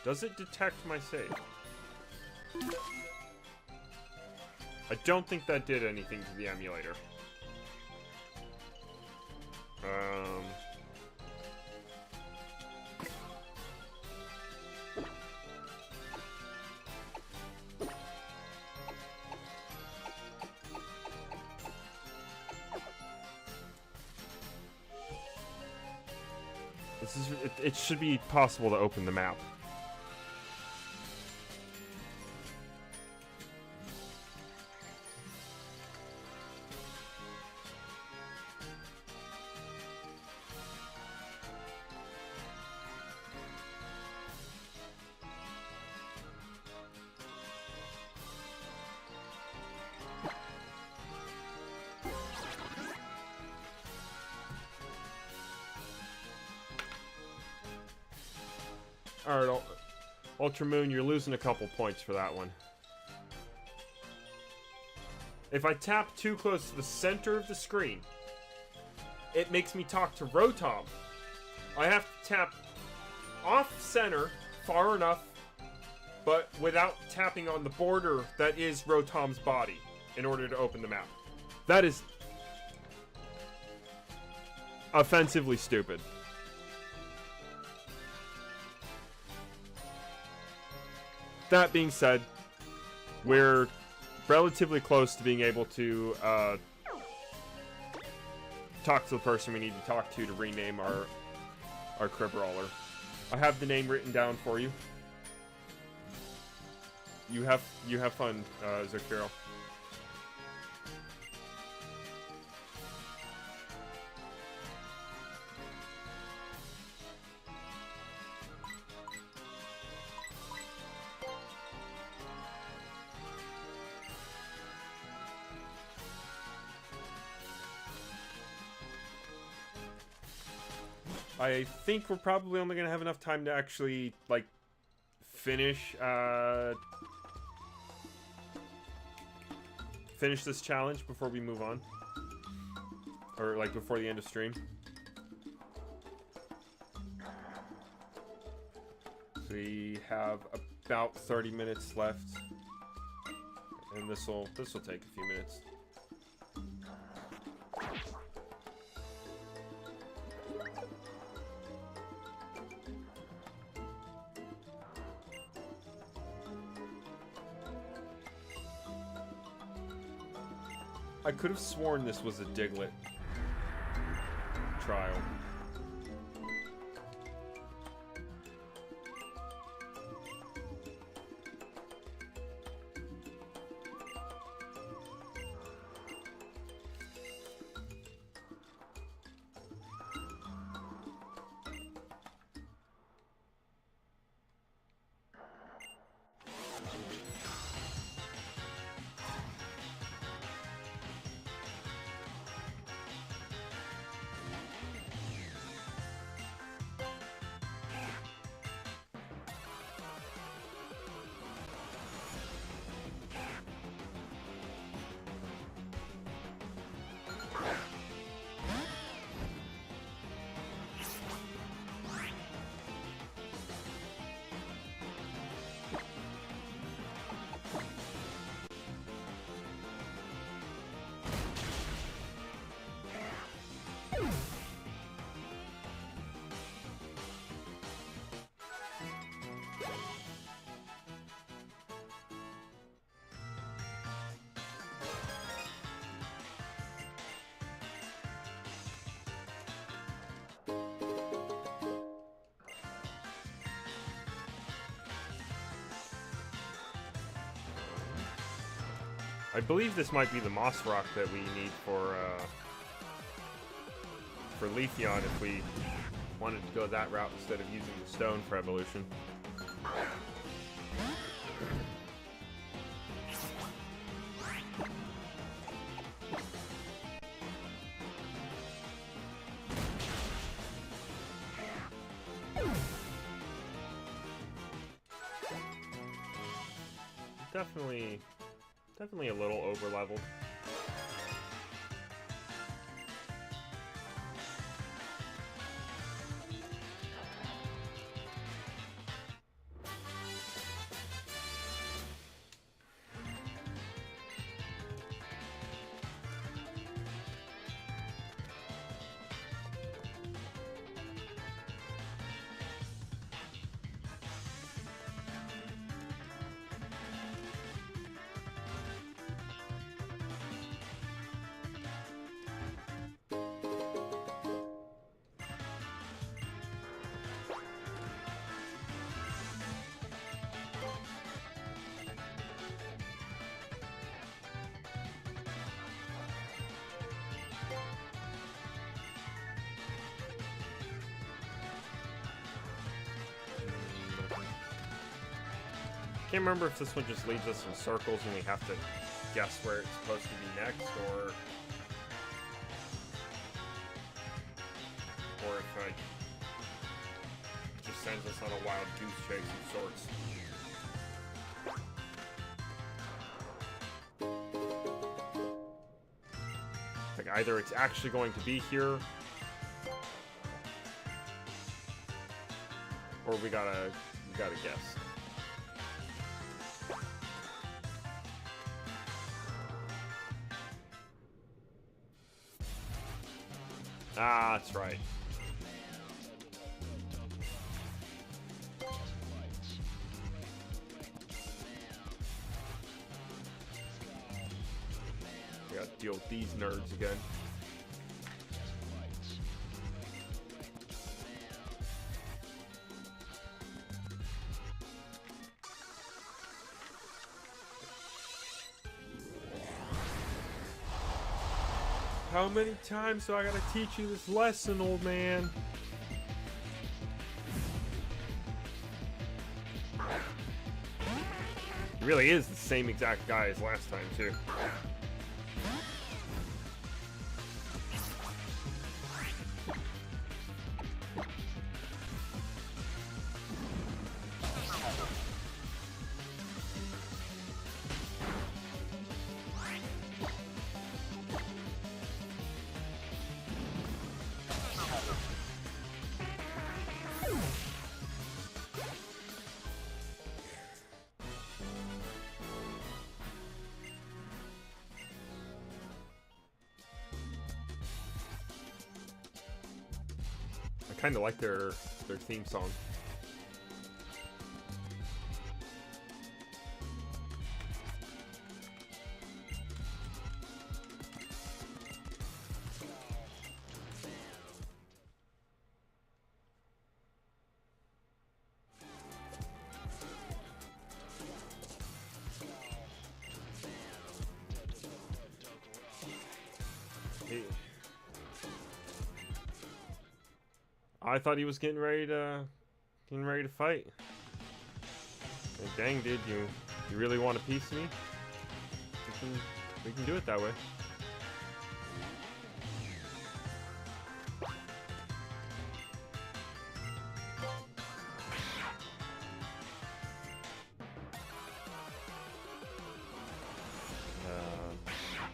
Does it detect my save? I don't think that did anything to the emulator. It should be possible to open the map. Alright, Ultra Moon, you're losing a couple points for that one. If I tap too close to the center of the screen, it makes me talk to Rotom. I have to tap off center far enough, but without tapping on the border that is Rotom's body in order to open the map. That is offensively stupid. That being said, we're relatively close to being able to talk to the person we need to talk to rename our Cribrawler. I have the name written down for you. You have fun, Zakiro. I think we're probably only gonna have enough time to actually, like, finish this challenge before we move on. Or, like, before the end of stream. We have about 30 minutes left. And this'll take a few minutes. I could have sworn this was a Diglett trial. I believe this might be the Moss Rock that we need for Leafeon if we wanted to go that route instead of using the stone for evolution. Definitely a little over-leveled. Can't remember if this one just leads us in circles and we have to guess where it's supposed to be next, or if it just sends us on a wild goose chase of sorts. Like, either it's actually going to be here, or we gotta guess. Ah, that's right. We gotta deal with these nerds again. How many times do I gotta teach you this lesson, old man? He really is the same exact guy as last time, too. kind of like their theme song. I thought he was getting ready to fight. Like, dang, dude, you really want a piece of me? We can do it that way.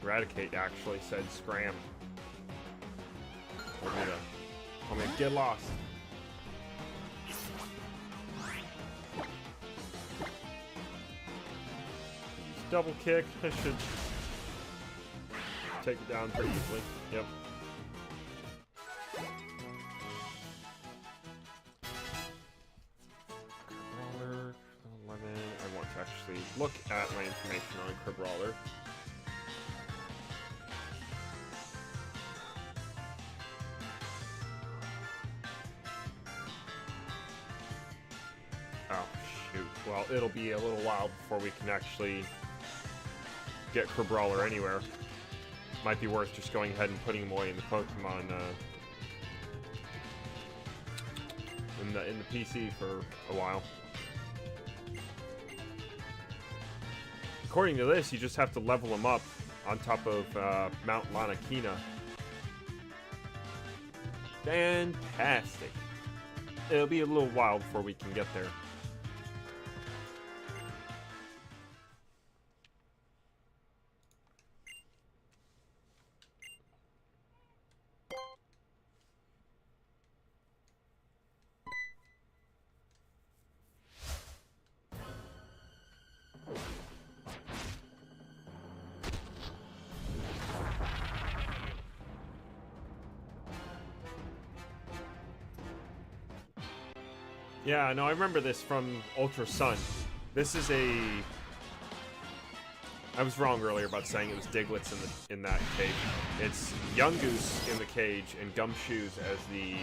Eradicate actually said scram. I'm gonna get lost. Double kick. I should take it down pretty easily. Yep. Cribrawler, 11. I want to actually look at my information on Cribrawler. Well, it'll be a little while before we can actually get Cribrawler anywhere. Might be worth just going ahead and putting him away in the Pokemon in the PC for a while. According to this, you just have to level him up on top of Mount Lanakina. Fantastic. It'll be a little while before we can get there. Yeah, no, I remember this from Ultra Sun. This is a... I was wrong earlier about saying it was Diglets in that cage. It's Yungoos in the cage and Gumshoes as the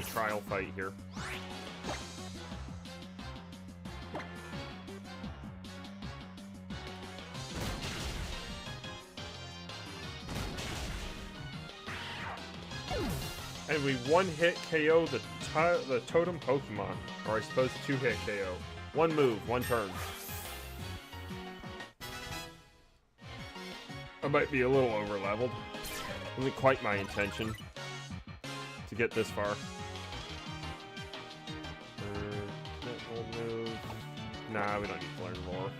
trial fight here. And we one-hit KO the totem Pokemon. Or I suppose two-hit KO. One move, one turn. I might be a little over-leveled. Wasn't quite my intention to get this far. Move. Nah, we don't need to learn more.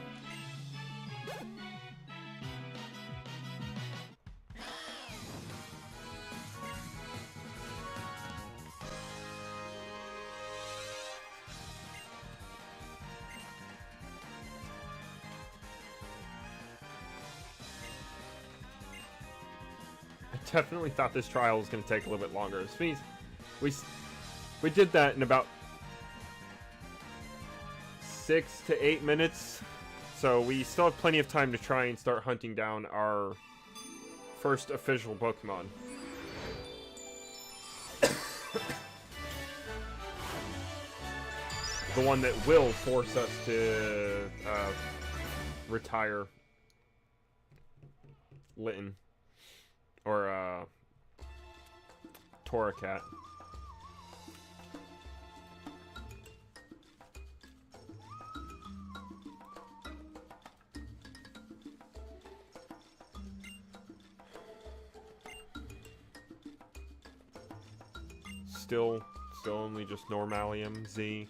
Definitely thought this trial was going to take a little bit longer. This means we did that in about 6 to 8 minutes, so we still have plenty of time to try and start hunting down our first official Pokemon. The one that will force us to retire Litten. Or, Torracat. Still only just Normalium Z.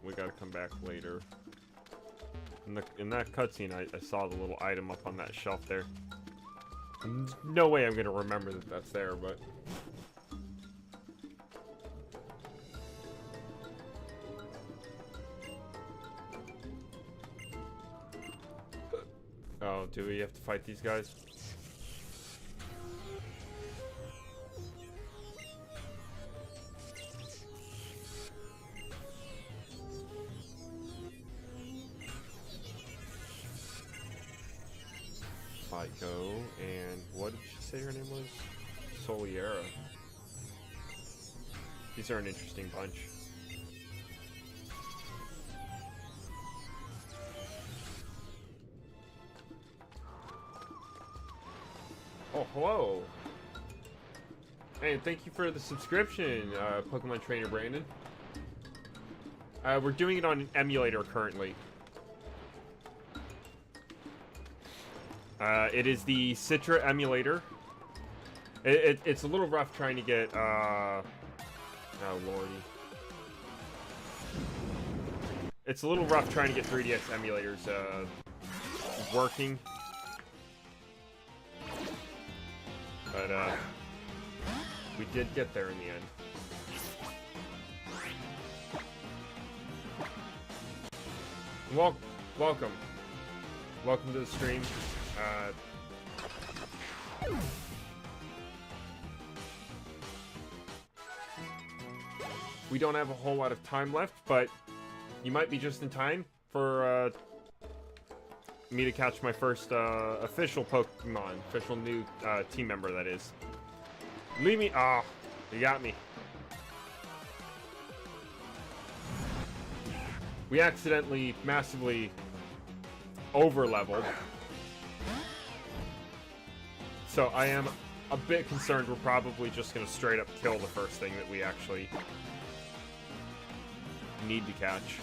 we gotta come back later. In that cutscene, I saw the little item up on that shelf there. No way I'm gonna remember that that's there, but... Oh, do we have to fight these guys? Psycho, and what did she say her name was? Soliera. These are an interesting bunch. Oh, hello! And thank you for the subscription, Pokemon Trainer Brandon. We're doing it on an emulator currently. It is the Citra emulator. It's a little rough trying to get, oh lordy. It's a little rough trying to get 3DS emulators, working. But, we did get there in the end. Welcome. Welcome to the stream. We don't have a whole lot of time left, but you might be just in time for me to catch my first official Pokemon, official new team member, that is. Leave me. Ah, you got me. We accidentally massively over-leveled. So I am a bit concerned we're probably just going to straight up kill the first thing that we actually need to catch.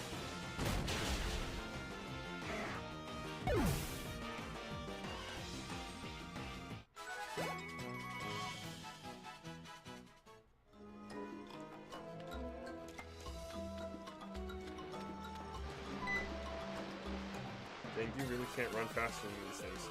Dang, you really can't run faster than these things.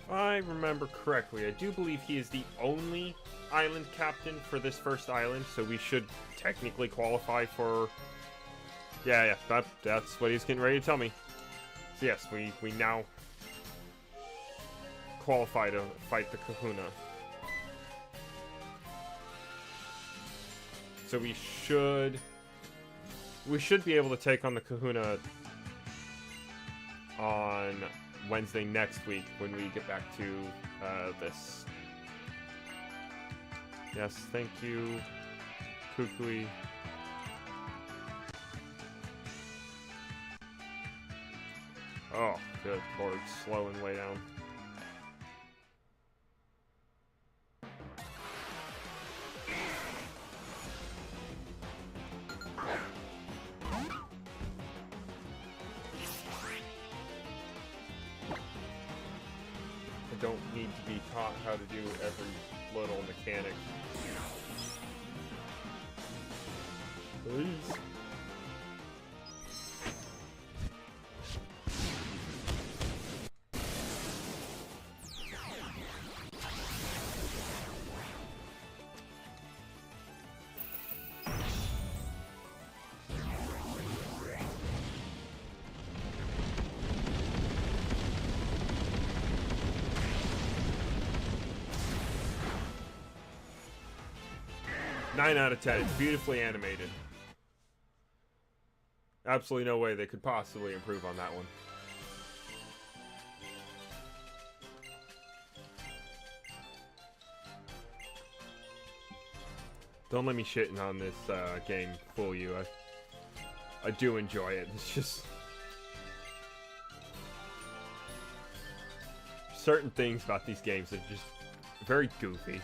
If I remember correctly, I do believe he is the only island captain for this first island, so we should technically qualify for... Yeah, that's what he's getting ready to tell me. So yes, we now qualify to fight the Kahuna. So we should be able to take on the Kahuna on Wednesday next week when we get back to this. Yes, thank you, Kukui. Oh, good lord, slowing way down. Don't need to be taught how to do every little mechanic. Please. 9 out of 10. It's beautifully animated. Absolutely no way they could possibly improve on that one. Don't let me shitting on this game fool you. I do enjoy it. It's just certain things about these games that are just very goofy.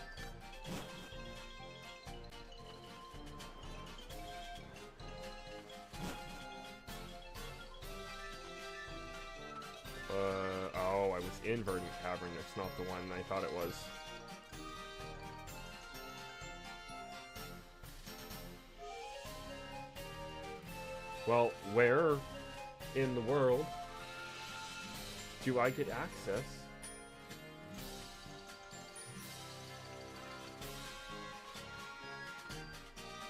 Oh, I was in Verdant Cavern. That's not the one I thought it was. Well, where in the world do I get access?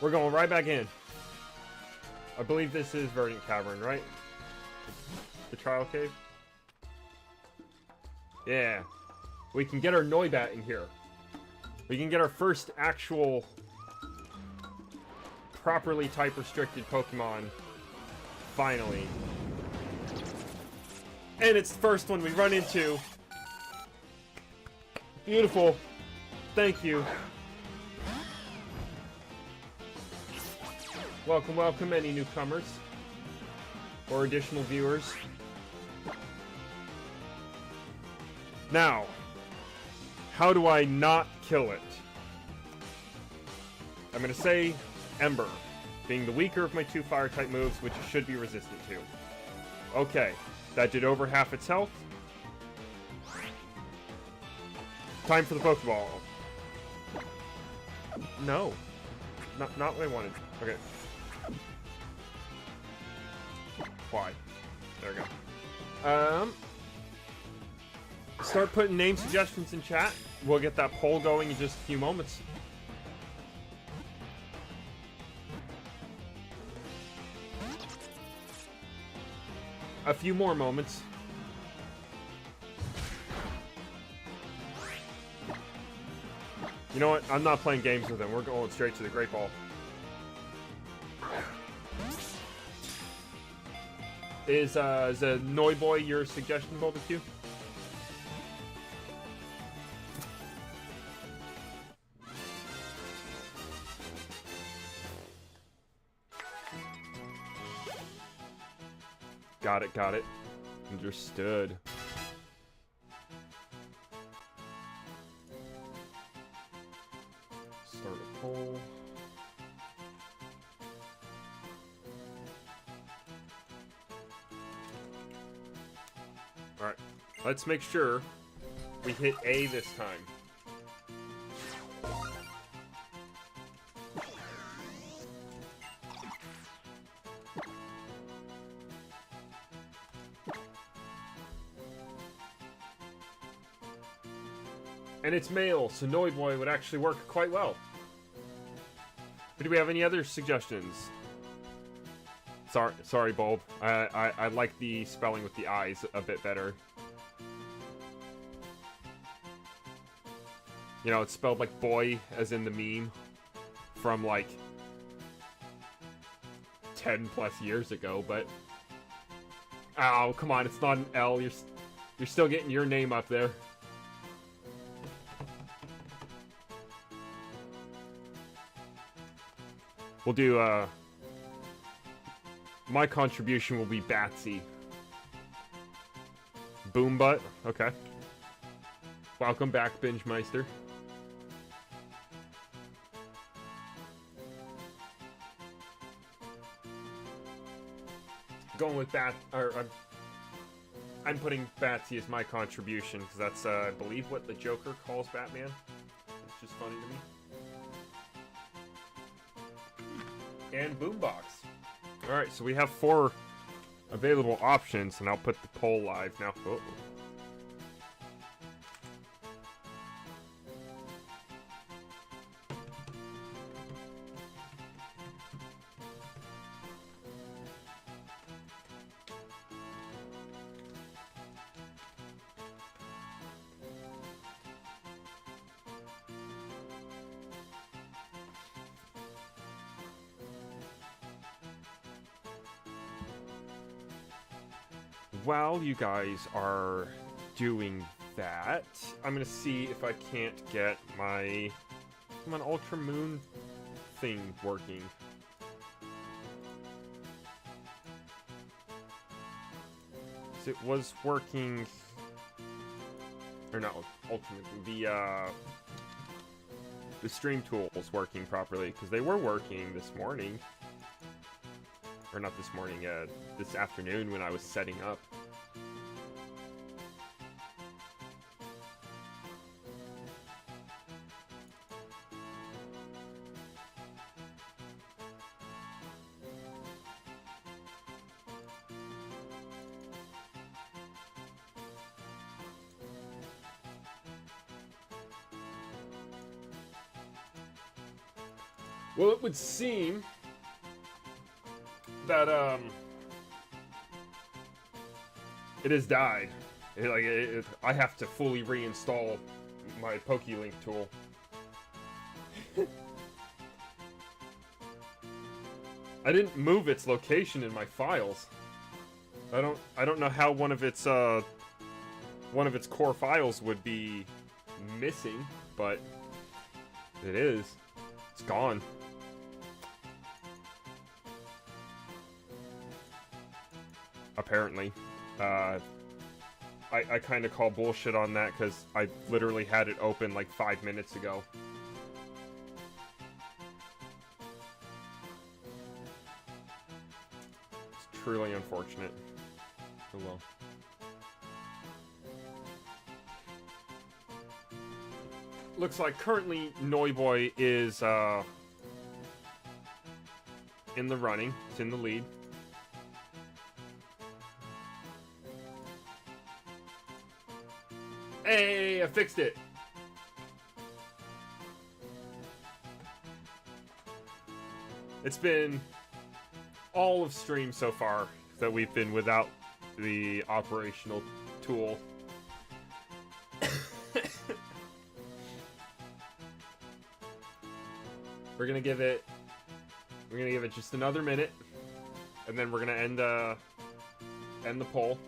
We're going right back in. I believe this is Verdant Cavern, right? The Trial Cave? Yeah. We can get our Noibat in here. We can get our first actual properly type-restricted Pokemon. Finally. And it's the first one we run into. Beautiful. Thank you. Welcome, welcome, any newcomers. Or additional viewers. Now, how do I not kill it? I'm gonna say Ember, being the weaker of my 2 fire-type moves, which it should be resistant to. Okay, that did over half its health. Time for the Pokeball. No. Not what I wanted. Okay. Why? There we go. Start putting name suggestions in chat. We'll get that poll going in just a few moments. A few more moments. You know what? I'm not playing games with them. We're going straight to the Great Ball. Is a Noiboy your suggestion, Barbecue? Got it. Understood. Start a poll. Alright, let's make sure we hit A this time. And it's male, so Noiboy would actually work quite well. But do we have any other suggestions? Sorry, Bulb. I like the spelling with the I's a bit better. You know, it's spelled like boy, as in the meme, from like 10 plus years ago, but... Oh, come on, it's not an L. You're still getting your name up there. We'll do, my contribution will be Batsy. Boom Butt? Okay. Welcome back, Binge Meister. Going with I'm putting Batsy as my contribution, because that's, I believe, what the Joker calls Batman. It's just funny to me. And Boombox. Alright, so we have 4 available options, and I'll put the poll live now. Oh. while you guys are doing that, I'm gonna see if I can't get my Ultra Moon thing working. It was working, or not Ultimate, the stream tool was working properly, because they were working this morning, or not this morning, this afternoon when I was setting up. Well, it would seem that, it has died. I have to fully reinstall my PokeLink tool. I didn't move its location in my files. I don't know how one of its core files would be missing, but it is. It's gone. Apparently. I kind of call bullshit on that because I literally had it open like 5 minutes ago. It's truly unfortunate. Oh well. Looks like currently Noiboy is in the running. It's in the lead. Hey, I fixed it. It's been all of stream so far that we've been without the operational tool. We're gonna give it just another minute, and then we're gonna end the poll.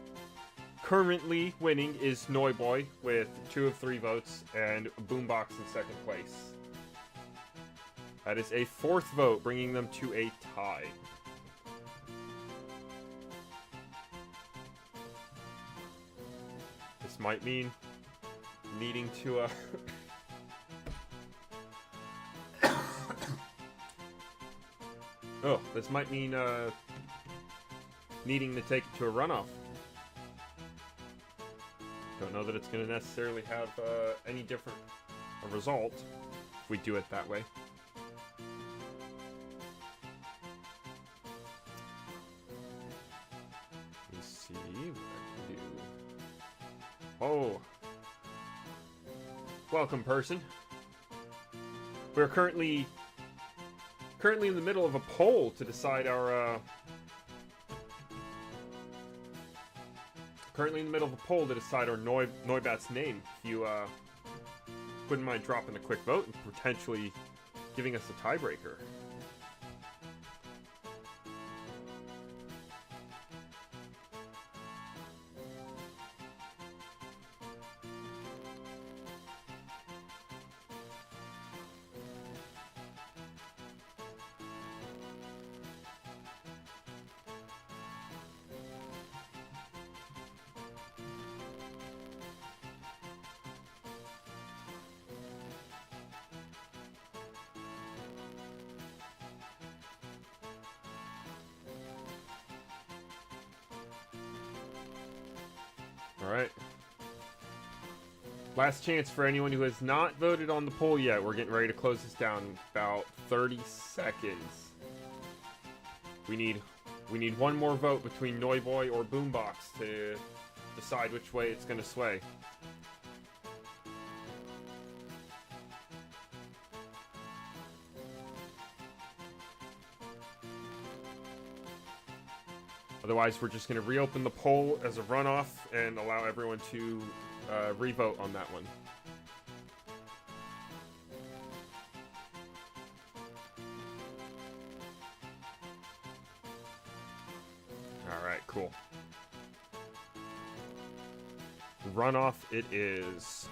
Currently winning is Noiboy with 2 of 3 votes, and Boombox in second place. That is a 4th vote, bringing them to a tie. This might mean needing to oh, this might mean needing to take it to a runoff. Don't know that it's going to necessarily have any different a result if we do it that way. Let me see what I can do. Oh. Welcome, person. We're currently in the middle of a poll to decide our Noibat's name. If you wouldn't mind dropping a quick vote and potentially giving us a tiebreaker. Alright. Last chance for anyone who has not voted on the poll yet. We're getting ready to close this down in about 30 seconds. We need one more vote between Noiboy or Boombox to decide which way it's going to sway. Otherwise, we're just going to reopen the poll as a runoff and allow everyone to re-vote on that one. Alright, cool. runoff it is.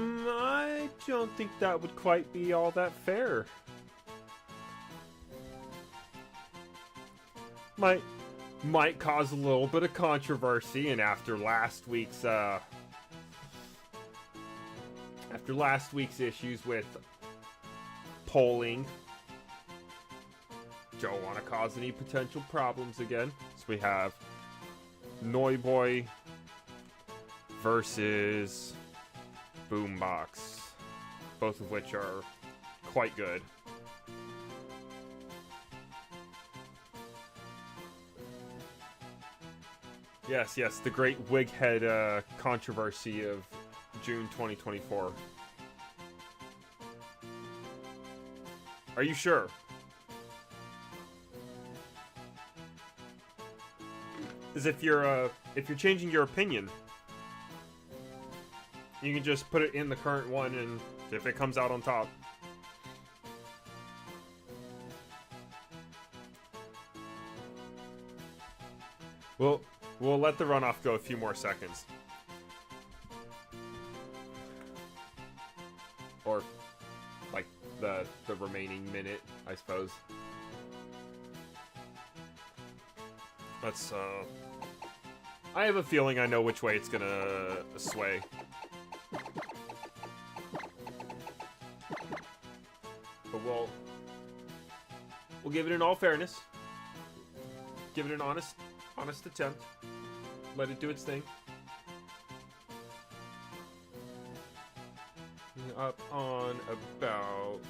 I don't think that would quite be all that fair. Might cause a little bit of controversy, and after last week's issues with polling, don't want to cause any potential problems again. So we have Noiboy versus Boombox, both of which are quite good. Yes, the great wighead controversy of June 2024. Are you sure? As if you're changing your opinion, you can just put it in the current one, and if it comes out on top. We'll let the runoff go a few more seconds. Or, like, the remaining minute, I suppose. Let's, I have a feeling I know which way it's gonna sway. But we'll give it in all fairness. Give it an honest attempt. Let it do its thing. Up on about...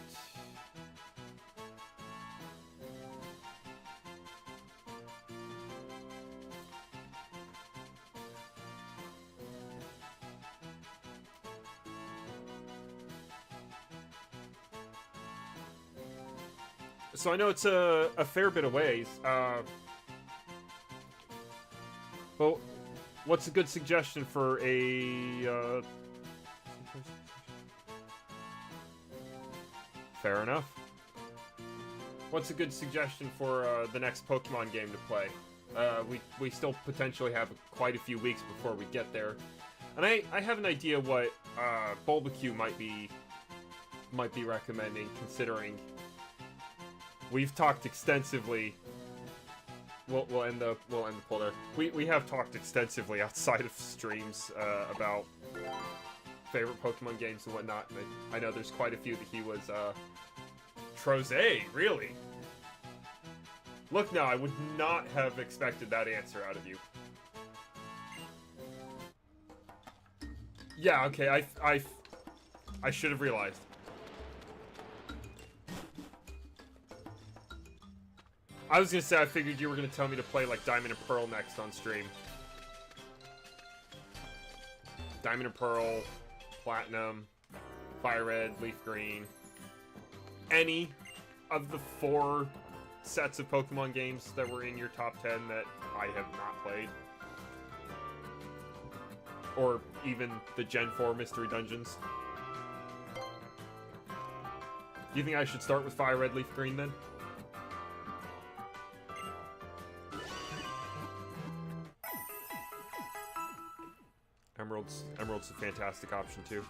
So I know it's a fair bit of ways. Well, what's a good suggestion for a... Fair enough. What's a good suggestion for the next Pokemon game to play? We still potentially have quite a few weeks before we get there. And I have an idea what Bulbacue might be recommending, considering we've talked extensively. We'll end the poll there. We have talked extensively outside of streams about favorite Pokemon games and whatnot. And I know there's quite a few that he was Troze, really? Look, now I would not have expected that answer out of you. Yeah, okay, I should have realized. I was gonna say, I figured you were gonna tell me to play like Diamond and Pearl next on stream. Diamond and Pearl, Platinum, Fire Red, Leaf Green. Any of the 4 sets of Pokemon games that were in your top 10 that I have not played. Or even the Gen 4 Mystery Dungeons. Do you think I should start with Fire Red, Leaf Green then? Emerald's a fantastic option too.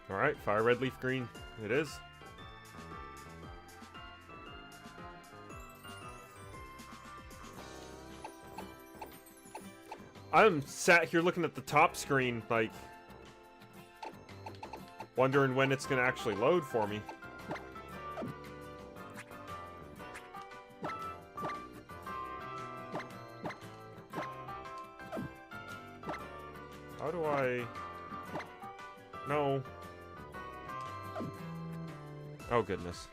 Alright, Fire Red, Leaf Green it is. I'm sat here looking at the top screen, like, wondering when it's gonna actually load for me. How do I... No. Oh, goodness.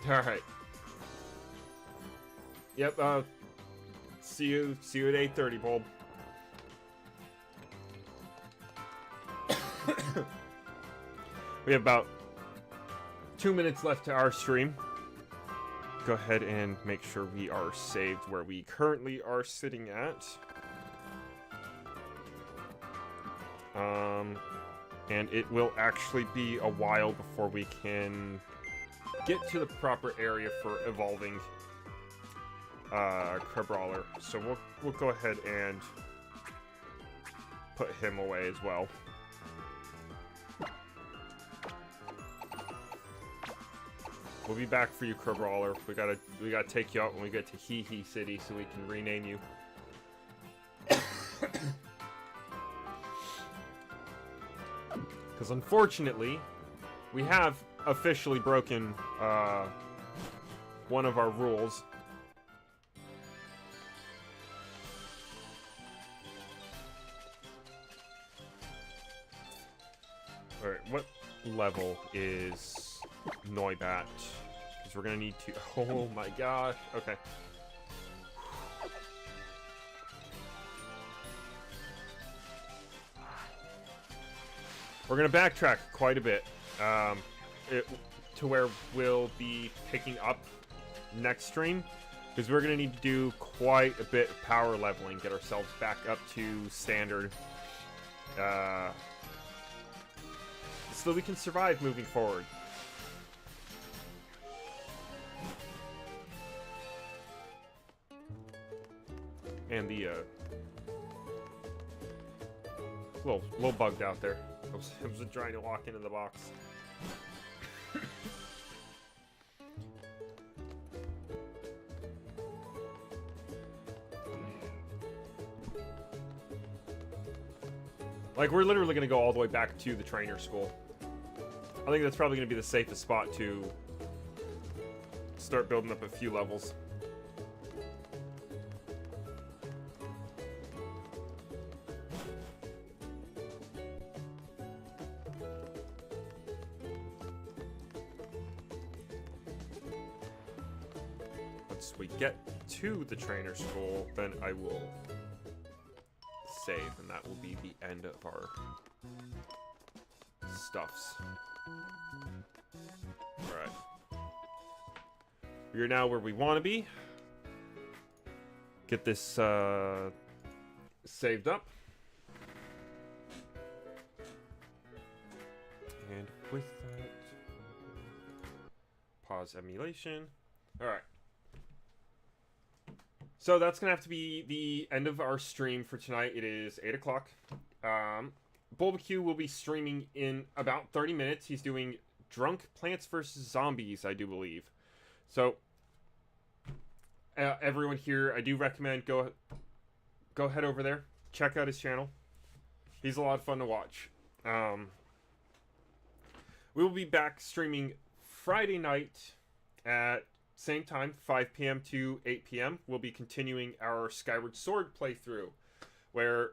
Alright. Yep, see you at 8:30, Bulb. We have about 2 minutes left to our stream. Go ahead and make sure we are saved where we currently are sitting at. And it will actually be a while before we can get to the proper area for evolving Crabrawler. So we'll go ahead and put him away as well. We'll be back for you, Crabrawler. We gotta take you out when we get to Hee Hee City so we can rename you. Because unfortunately, we have officially broken one of our rules. Alright, what level is Noibat? Because we're gonna need to... Oh my gosh. Okay. We're gonna backtrack quite a bit. To where we'll be picking up next stream. Because we're gonna need to do quite a bit of power leveling. Get ourselves back up to standard. So that we can survive moving forward. And the little bugged out there. I was trying to walk into the box. Like, we're literally going to go all the way back to the trainer school. I think that's probably going to be the safest spot to start building up a few levels. Once we get to the trainer school, then I will save, and that will be the end of our stuffs. Alright. We are now where we want to be. Get this saved up. And with that, pause emulation. Alright. So that's going to have to be the end of our stream for tonight. It is 8 o'clock. Bulbacue will be streaming in about 30 minutes. He's doing Drunk Plants vs. Zombies, I do believe. So, everyone here, I do recommend go head over there. Check out his channel. He's a lot of fun to watch. We will be back streaming Friday night at same time, 5 p.m. to 8 p.m. We'll be continuing our Skyward Sword playthrough, where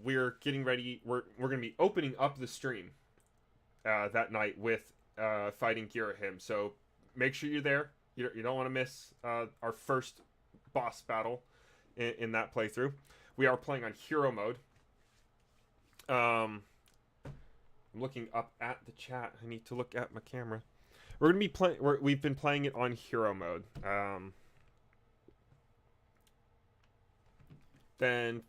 we're getting ready. We're going to be opening up the stream that night with fighting Girahim. So make sure you're there. You don't want to miss our first boss battle in that playthrough. We are playing on Hero Mode. I'm looking up at the chat. I need to look at my camera. We're gonna be playing. We've been playing it on Hero Mode. Then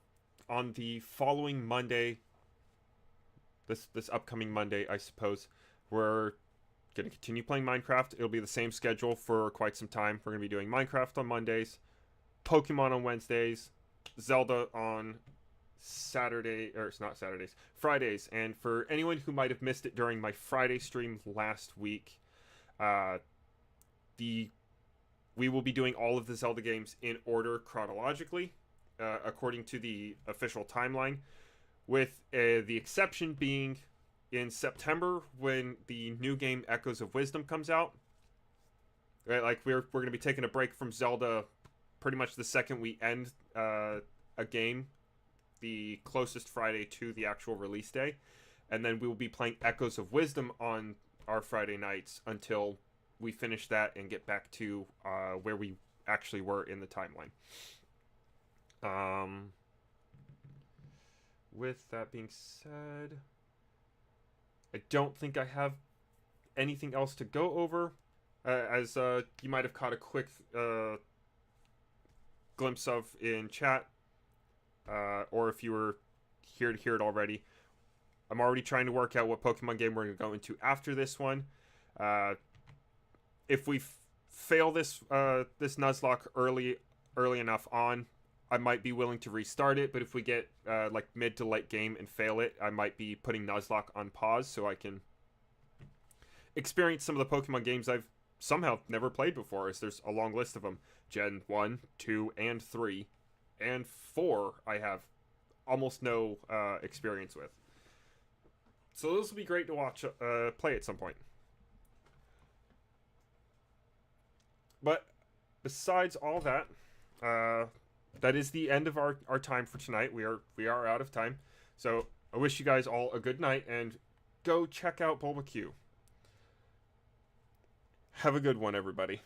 on the following Monday, this upcoming Monday, I suppose, we're gonna continue playing Minecraft. It'll be the same schedule for quite some time. We're gonna be doing Minecraft on Mondays, Pokemon on Wednesdays, Zelda on Saturday, or it's not Saturdays, Fridays. And for anyone who might have missed it during my Friday stream last week, we will be doing all of the Zelda games in order chronologically, according to the official timeline, with the exception being in September when the new game Echoes of Wisdom comes out. Right, like we're going to be taking a break from Zelda pretty much the second we end a game, the closest Friday to the actual release day, and then we will be playing Echoes of Wisdom on our Friday nights until we finish that and get back to where we actually were in the timeline. With that being said, I don't think I have anything else to go over. As you might have caught a quick glimpse of in chat, or if you were here to hear it already, I'm already trying to work out what Pokemon game we're going to go into after this one. If we fail this this Nuzlocke early enough on, I might be willing to restart it, but if we get like mid to late game and fail it, I might be putting Nuzlocke on pause so I can experience some of the Pokemon games I've somehow never played before, as there's a long list of them. Gen 1, 2, and 3, and 4 I have almost no experience with. So those will be great to watch play at some point. But besides all that, that is the end of our time for tonight. We are out of time. So I wish you guys all a good night, and go check out Bulba Q. Have a good one, everybody.